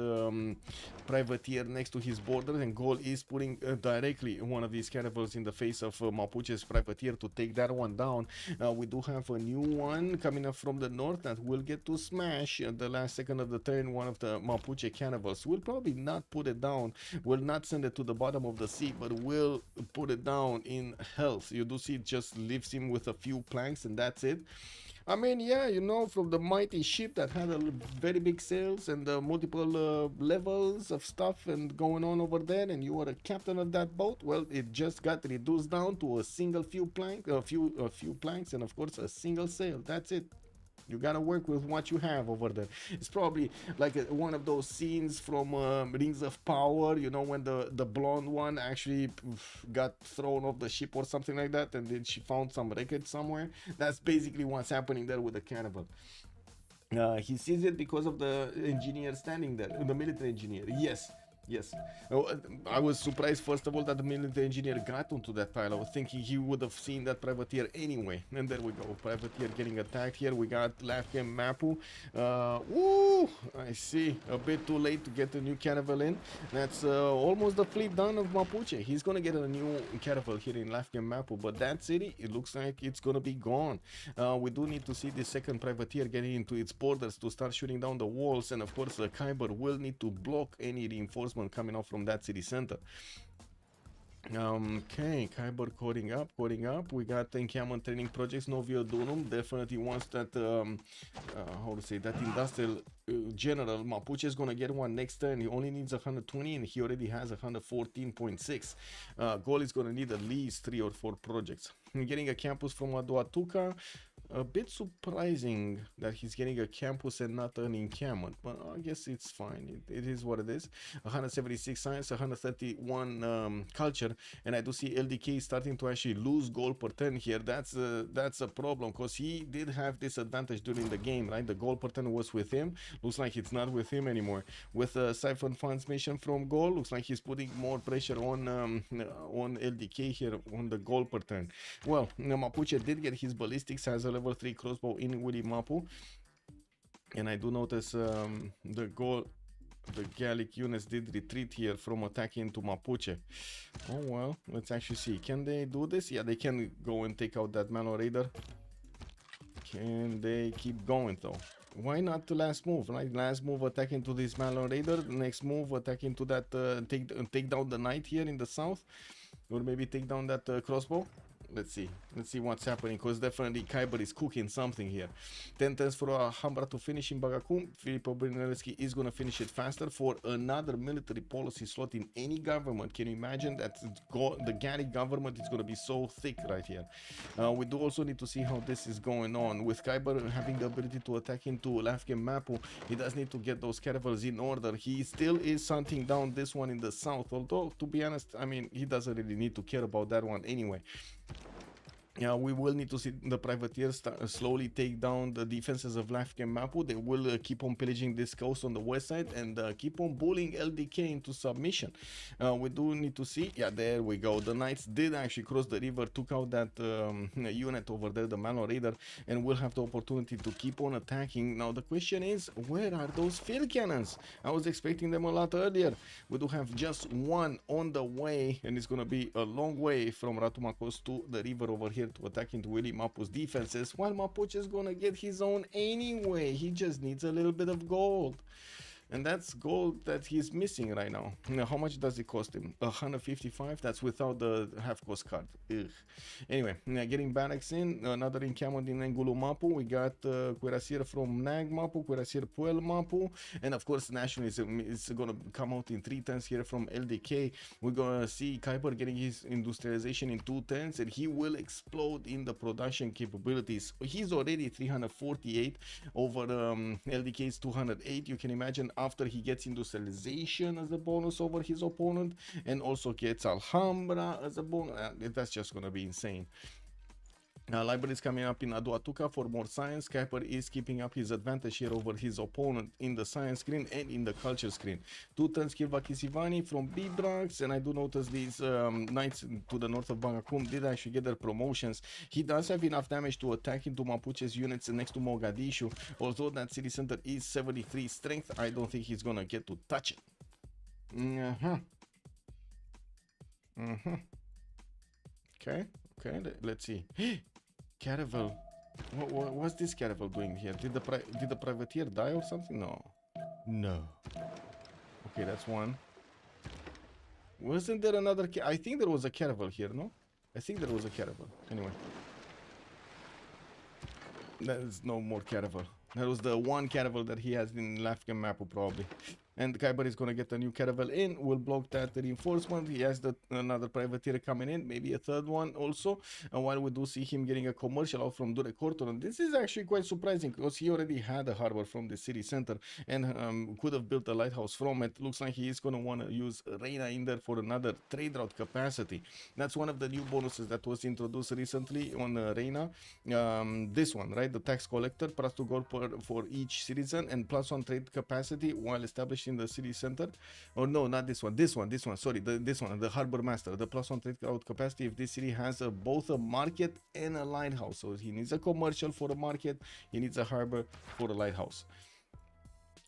privateer next to his border, and Gol is putting directly one of these caravels in the face of Mapuche's privateer to take that one down. We do have a new one coming up from the north that will get to smash at the last second of the turn one of the Mapuche caravels. We'll probably not put it down, will not send it to the bottom of the sea, but will put it down in health. You do see it just leaves him with a few planks, and that's it. I mean, yeah, you know, from the mighty ship that had a very big sails and multiple levels of stuff and going on over there, and you were a captain of that boat. Well, it just got reduced down to a few planks, and of course a single sail. That's it. You gotta work with what you have over there. It's probably like one of those scenes from Rings of Power, you know, when the blonde one actually got thrown off the ship or something like that, and then she found some wreckage somewhere. That's basically what's happening there with the cannibal. He sees it because of the engineer standing there, the military engineer. Yes, Yes. Oh, I was surprised, first of all, that the military engineer got onto that pile. I was thinking he would have seen that privateer anyway. And there we go. Privateer getting attacked here. We got Lafkin Mapu. Woo! I see. A bit too late to get a new caravel in. That's almost the fleet done of Mapuche. He's going to get a new caravel here in Lafkin Mapu. But that city, it looks like it's going to be gone. We do need to see the second privateer getting into its borders to start shooting down the walls. And of course, the Kiber will need to block any reinforcement coming off from that city center. Okay, Kiber coding up. We got encampment training projects. Novio Dunum definitely wants that, how to say, that industrial general. Mapuche is gonna get one next turn. He only needs 120 and he already has 114.6. Goal is gonna need at least 3 or 4 projects. Getting a campus from Aduatuca. A bit surprising that he's getting a campus and not an encampment, but I guess it's fine. It is what it is. 176 science, 131 culture, and I do see LDK starting to actually lose gold per turn here. That's a problem because he did have this advantage during the game, right? The gold per turn was with him. Looks like it's not with him anymore. With a siphon funds mission from gold, looks like he's putting more pressure on LDK here on the gold per turn. Well, Mapuche did get his ballistics, has a level 3 crossbow in Willy Mapu, and I do notice the Gallic units did retreat here from attacking to Mapuche. Oh well, let's actually see. Can they do this? Yeah, they can go and take out that Malo Raider. Can they keep going though? Why not the last move, right? Last move attacking to this Malo Raider, next move attacking to that take down the knight here in the south, or maybe take down that crossbow. Let's see what's happening, because definitely Kiber is cooking something here. 10 turns for Alhambra to finish in Bagacum. Filippo Brunelleschi is going to finish it faster for another military policy slot in any government. Can you imagine that the Gallic government is going to be so thick right here? We do also need to see how this is going on. With Kiber having the ability to attack into Lafkin Mapu, he does need to get those caravels in order. He still is hunting down this one in the south, although to be honest, I mean, he doesn't really need to care about that one anyway. We will need to see the privateers slowly take down the defenses of Lafkin Mapu. They will keep on pillaging this coast on the west side and keep on bullying LDK into submission. We do need to see, yeah, there we go. The knights did actually cross the river, took out that unit over there, the Malo Raider, and will have the opportunity to keep on attacking. Now the question is, where are those field cannons? I was expecting them a lot earlier. We do have just one on the way, and it's going to be a long way from Ratumakos to the river over here to attack into Willy Mapu's defenses, while Mapuche is gonna get his own anyway. He just needs a little bit of gold. And that's gold that he's missing right now. Now, how much does it cost him? 155? That's without the half cost card. Ugh. Anyway, getting barracks in. Another encampment in Engulu Mapu. We got Cuirassier from Nag Mapu, Cuirassier Puel Mapu. And of course, nationalism is going to come out in 3 turns here from LDK. We're going to see Kiber getting his industrialization in 2 turns, and he will explode in the production capabilities. He's already 348 over LDK's 208. You can imagine after he gets industrialization as a bonus over his opponent, and also gets Alhambra as a bonus. That's just gonna be insane. Library is coming up in Aduatuca for more science. Kiber is keeping up his advantage here over his opponent in the science screen and in the culture screen. 2 turns Kilva Kisivani from Bibrax, and I do notice these knights to the north of Bagacum did actually get their promotions. He does have enough damage to attack into Mapuche's units next to Mogadishu, although that city center is 73 strength. I don't think he's gonna get to touch it. Okay, let's see. Caravel. What's this Caravel doing here? Did the privateer die or something? No. Okay, that's one. Wasn't there another? I think there was a Caravel here, no? I think there was a Caravel. Anyway, there's no more Caravel. That was the one Caravel that he has in Lafkin Mapu probably. And Kiber is going to get a new caravel in, will block that reinforcement. He has another privateer coming in, maybe a third one also. And while we do see him getting a commercial out from Durekorton, and this is actually quite surprising because he already had a harbor from the city center and could have built a lighthouse from it. Looks like he is going to want to use Reina in there for another trade route capacity. That's one of the new bonuses that was introduced recently on Reina. This one, right? The tax collector, plus 2 gold for each citizen and +1 trade capacity while established finished in the city center. Or no, not this one. Sorry, this one, the harbor master. The +1 trade crowd capacity. If this city has both a market and a lighthouse, so he needs a commercial for a market. He needs a harbor for a lighthouse.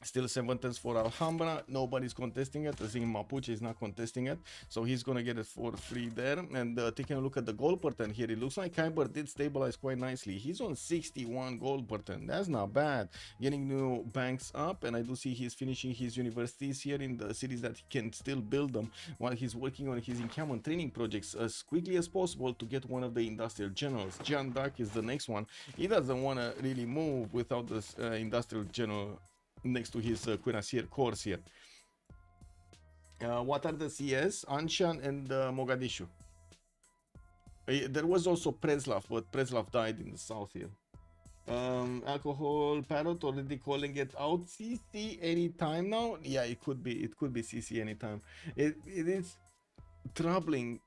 Still 7 turns for Alhambra. Nobody's contesting it. I think Mapuche is not contesting it, so he's gonna get it for free there. And taking a look at the gold per turn here, it looks like Kiber did stabilize quite nicely. He's on 61 gold per turn. That's not bad. Getting new banks up, and I do see he's finishing his universities here in the cities that he can still build them while he's working on his encampment training projects as quickly as possible to get one of the industrial generals. Jeanne d'Arc is the next one. He doesn't want to really move without this industrial general next to his cuirassier corps here. What are the CS? Anshan and Mogadishu. There was also Preslav, but Preslav died in the south here. Alcohol parrot already calling it out. CC anytime now. Yeah, it could be CC anytime. It is troubling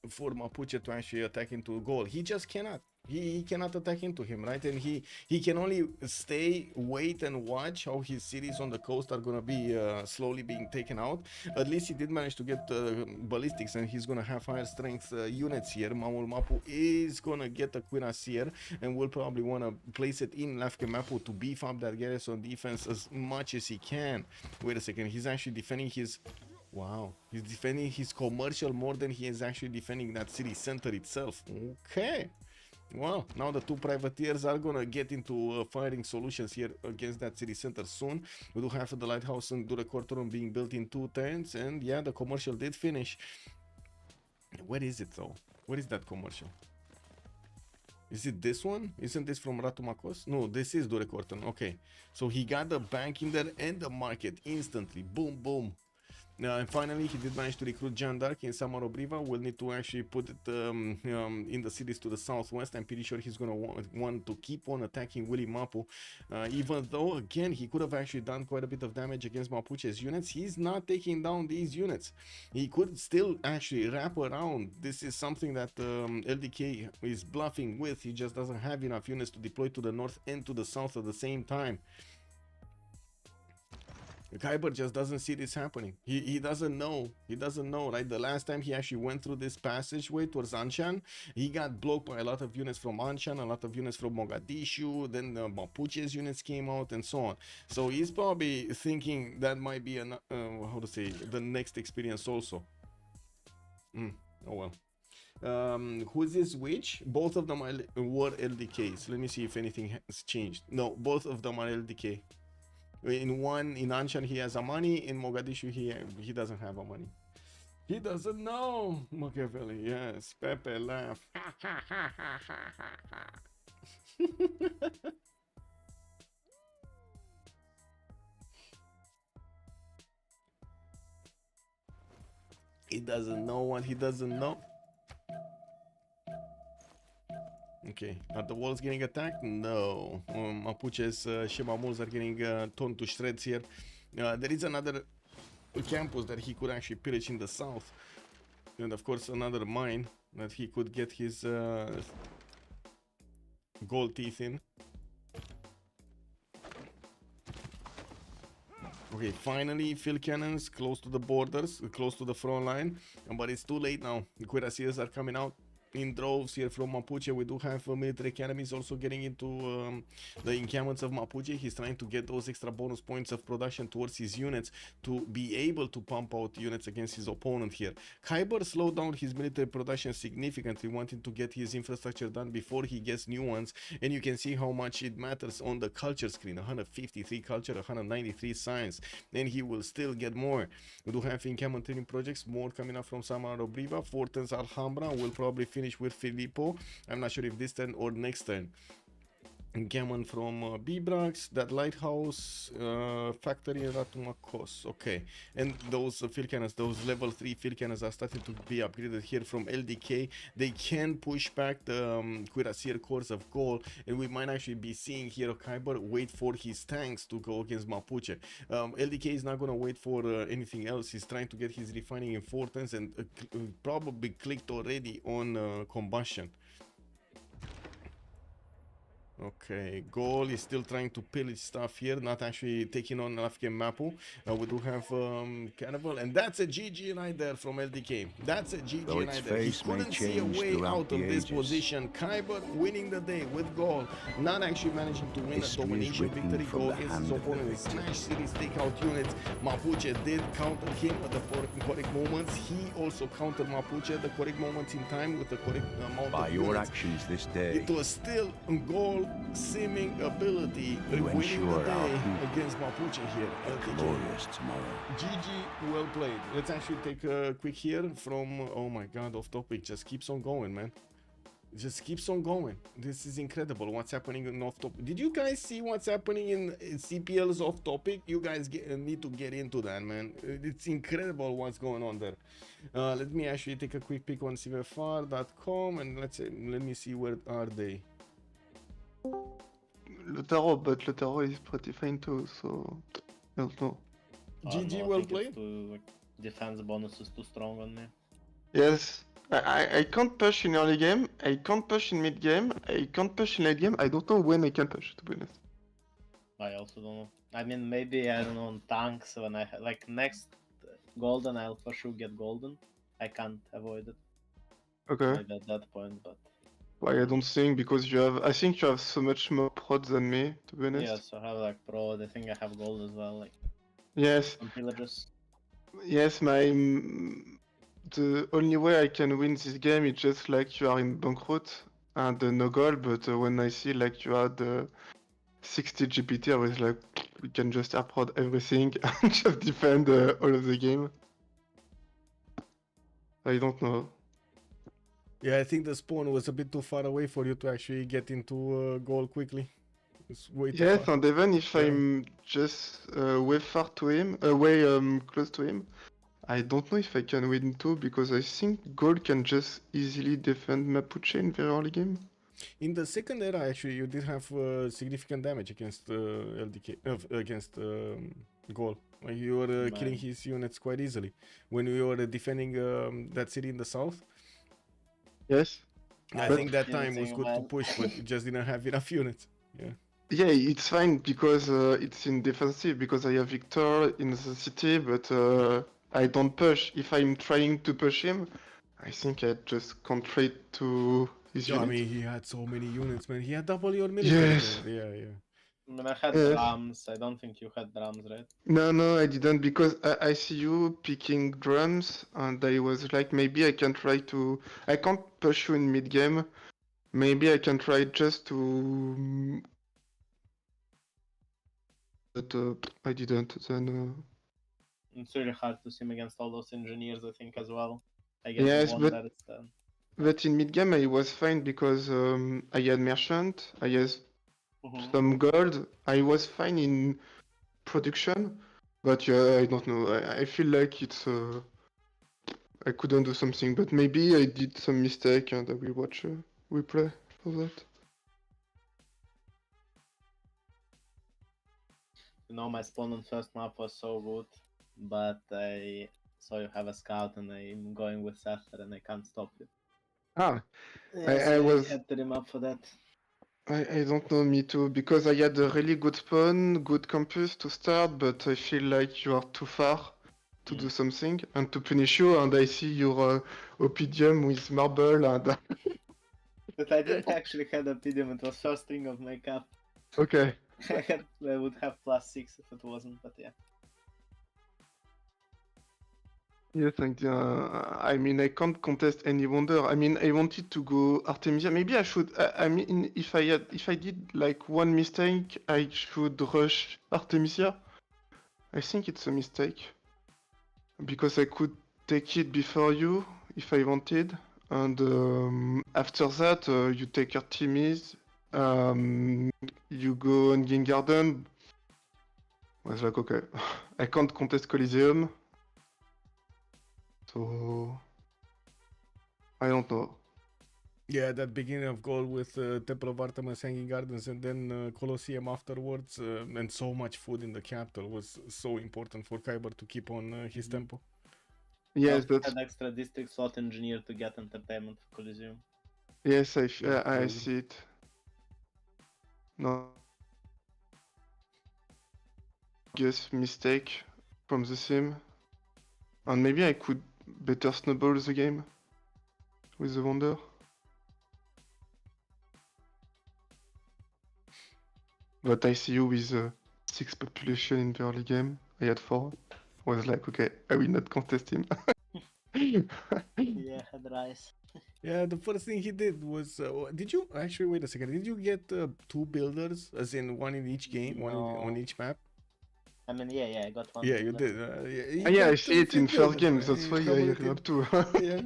for Mapuche to actually attack into goal. He just cannot. He cannot attack into him, right? And he can only stay, wait, and watch how his cities on the coast are gonna be slowly being taken out. At least he did manage to get ballistics, and he's gonna have higher strength units here. Mamul Mapu is gonna get a cuirassier, and will probably wanna place it in Lafke Mapu to beef up that garrison defense as much as he can. Wait a second, he's actually defending his... Wow, he's defending his commercial more than he is actually defending that city center itself. Okay. Well, now the two privateers are gonna get into firing solutions here against that city center soon. We do have the lighthouse and Durecortorum being built in 2 turns, and yeah, the commercial did finish. Where is it though? Where is that commercial? Is it this one? Isn't this from Ratumakos? No, this is Durecortorum. Okay, so he got the bank in there and the market instantly. Boom, boom. And finally, he did manage to recruit Jeanne d'Arc in Samarobriva. We'll need to actually put it in the cities to the southwest. I'm pretty sure he's going to want to keep on attacking Willy Mapu. Even though, again, he could have actually done quite a bit of damage against Mapuche's units. He's not taking down these units. He could still actually wrap around. This is something that LDK is bluffing with. He just doesn't have enough units to deploy to the north and to the south at the same time. Kiber just doesn't see this happening. He doesn't know. He doesn't know, right? The last time he actually went through this passageway towards Anshan, he got blocked by a lot of units from Anshan, a lot of units from Mogadishu, then the Mapuche's units came out, and so on. So he's probably thinking that might be an, how to say, the next experience also. Oh well. Who's this which? Both of them were LDKs. Let me see if anything has changed. No, both of them are LDK. In one, in Anshan, he has a money. In Mogadishu, he doesn't have a money. He doesn't know. Machiavelli, yes. Pepe laugh. He doesn't know what he doesn't know. Okay, are the walls getting attacked? No. Mapuche's Shemamuls are getting torn to shreds here. There is another campus that he could actually pillage in the south. And of course another mine that he could get his gold teeth in. Okay, finally field cannons close to the borders, close to the front line. But it's too late now. The cuirassiers are coming out in droves here from Mapuche. We do have military academies also getting into the encampments of Mapuche. He's trying to get those extra bonus points of production towards his units to be able to pump out units against his opponent here. Kiber slowed down his military production significantly, wanting to get his infrastructure done before he gets new ones, and you can see how much it matters on the culture screen. 153 culture, 193 science, and he will still get more. We do have encampment training projects, more coming up from Samarobriva. 4 turns Alhambra will probably finish with Filippo. I'm not sure if this turn or next turn. Encampment from Bibrax, that lighthouse, factory in Ratumakos. Okay, and those field cannons, those level 3 field cannons are starting to be upgraded here from LDK. They can push back the cuirassier corps of gold, and we might actually be seeing here Kiber wait for his tanks to go against Mapuche. LDK is not going to wait for anything else. He's trying to get his refining in 4 turns, and probably clicked already on combustion. Okay, Goal is still trying to pillage stuff here, not actually taking on African Mapu. We do have Cannibal, and that's a GG right there from LDK. That's a GG right there. He couldn't see a way out of this position. Kiber winning the day with Goal, not actually managing to win a domination victory. Goal against his opponent with Smash Series takeout units. Mapuche did counter him at the correct moments. He also countered Mapuche at the correct moments in time with the correct amount By of your units. actions this day, It was still Goal seeming ability winning the day against Mapuche here. glorious tomorrow. GG, well played. Let's actually take a quick here from, oh my god, off topic. Just keeps on going, man. Just keeps on going. This is incredible what's happening in off topic. Did you guys see what's happening in CPL's off topic? You guys need to get into that, man. It's incredible what's going on there. Let me actually take a quick peek on cvfr.com and let me see where are they. Le tarot, but the tarot is pretty fine too, so I don't know. GG, well played. Defense bonus is too strong on me. Yes, I can't push in early game, I can't push in mid game, I can't push in late game. I don't know when I can push, to be honest. I also don't know. I mean, maybe I don't know on tanks when I like next golden, I'll for sure get golden. I can't avoid it. Okay. Maybe at that point, but Why I don't think, because you have, I think you have so much more prods than me, to be honest. yeah. So I have like pro. I think I have gold as well. Like Yes, on pillages. yes, the only way I can win this game is just like you are in bankrupt and no goal, but when I see like you had 60 GPT, I was like, we can just air prod everything and just defend all of the game. I don't know. Yeah, I think the spawn was a bit too far away for you to actually get into Goal quickly. It's way too Yes, far. and even if Yeah. I'm just way far to him, way close to him, I don't know if I can win too, because I think Gold can just easily defend Mapuche in very early game. In the second era, actually, you did have significant damage against LDK, against Goal. Like, you were killing his units quite easily when you were defending that city in the south. Yes. I think that time was good to push, but you just didn't have enough units. Yeah. Yeah, it's fine because it's in defensive, because I have Victor in the city, but I don't push. If I'm trying to push him, I think I just can't trade to his I unit. mean, he had so many units, man. He had double your military. Yes. Yeah. I mean, I had drums. I don't think you had drums, right? No, I didn't, because I see you picking drums, and I was like, maybe I can try to... I can't push you in mid-game. Maybe I can try just to... But I didn't, then... It's really hard to sim against all those engineers, I think, as well. I guess Yes, one but... that it's done. But in mid-game I was fine, because I had Merchant, I had some gold, I was fine in production, but yeah, I don't know, I feel like it's... I couldn't do something, but maybe I did some mistake and I will watch a replay for that. You know, my spawn on first map was so good, but I saw you have a scout and I'm going with Sethter and I can't stop it. Ah, Yeah, I was... had to remap for that. I don't know, me too, because I had a really good spawn, good campus to start, but I feel like you are too far to do something and to punish you, and I see your Opidium with marble and... But I didn't actually have Opidium, it was first thing of my cap. Okay. I would have +6 if it wasn't, but yeah. Yes, I mean, I can't contest any wonder. I mean, I wanted to go Artemisia. Maybe I should. I mean, if I did like one mistake, I should rush Artemisia. I think it's a mistake because I could take it before you if I wanted, and after that, you take Artemis. You go on Game Garden. I was like, okay, I can't contest Coliseum. So I don't know. Yeah, that beginning of Goal with Temple of Artemis, Hanging Gardens, and then Colosseum afterwards, and so much food in the capital was so important for Kiber to keep on his tempo. Yes, I that's... had extra district slot engineer to get entertainment for Coliseum. Yes, I see it. No. Guess mistake from the sim. And maybe I could better snowball the game with the Wonder. But I see you with 6 population in the early game. I had 4. I was like, okay, I will not contest him. Yeah, had rice. Yeah, the first thing he did was, did you actually wait a second? Did you get 2 builders, as in one in each game, one on No. each map? I mean, yeah, I got one. Yeah, you builder. did. Yeah, Ah, you yeah, I got see it 3 in first builders, game, man. that's why Come I on, hit up too. Yeah.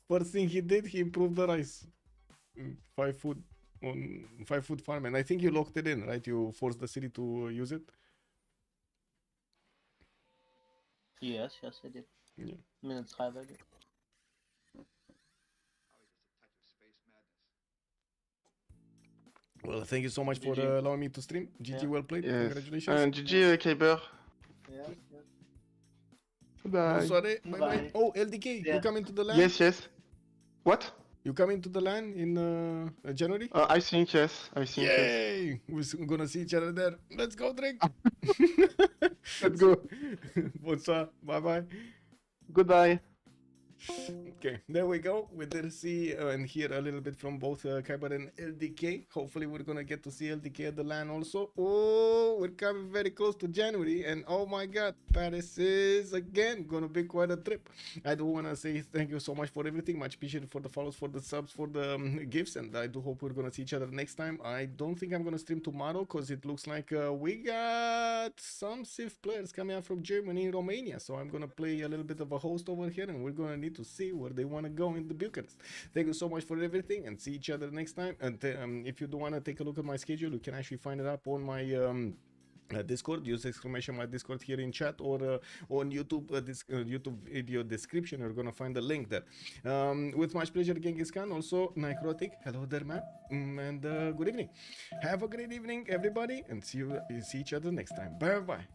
First thing he did, he improved the rice. 5 food on 5 food farm, and I think you locked it in, right? You forced the city to use it. Yes, I did. Yeah. Minutes high value. Well, thank you so much for GG. allowing me to stream. GG, Yeah. well played. Yes. Congratulations. And GG, Kiber. Yes. Bye. Bonsoir. Bye bye. Bye. Oh, LDK, you Yeah. come into the LAN? Yes. What? You come into the LAN in January? I think yes. I think yes. Yay! We're gonna see each other there. Let's go drink. Let's go. Bonsoir. Bye bye. Goodbye. Okay, there we go. We did see and hear a little bit from both Kiber and LDK. Hopefully, we're gonna get to see LDK at the LAN also. Oh, we're coming very close to January, and oh my God, Paris is again gonna be quite a trip. I do wanna say thank you so much for everything. Much appreciated for the follows, for the subs, for the gifts, and I do hope we're gonna see each other next time. I don't think I'm gonna stream tomorrow because it looks like we got some Civ players coming out from Germany, Romania. So I'm gonna play a little bit of a host over here, and we're gonna need to see where they want to go in the Bucharest. Thank you so much for everything, and see each other next time. And if you do want to take a look at my schedule, you can actually find it up on my Discord. Use exclamation my Discord here in chat, or on YouTube, YouTube video description. You're gonna find the link there. With much pleasure, Genghis Khan. Also, Necrotic. Hello there, man. And good evening. Have a great evening, everybody, and see each other next time. Bye bye.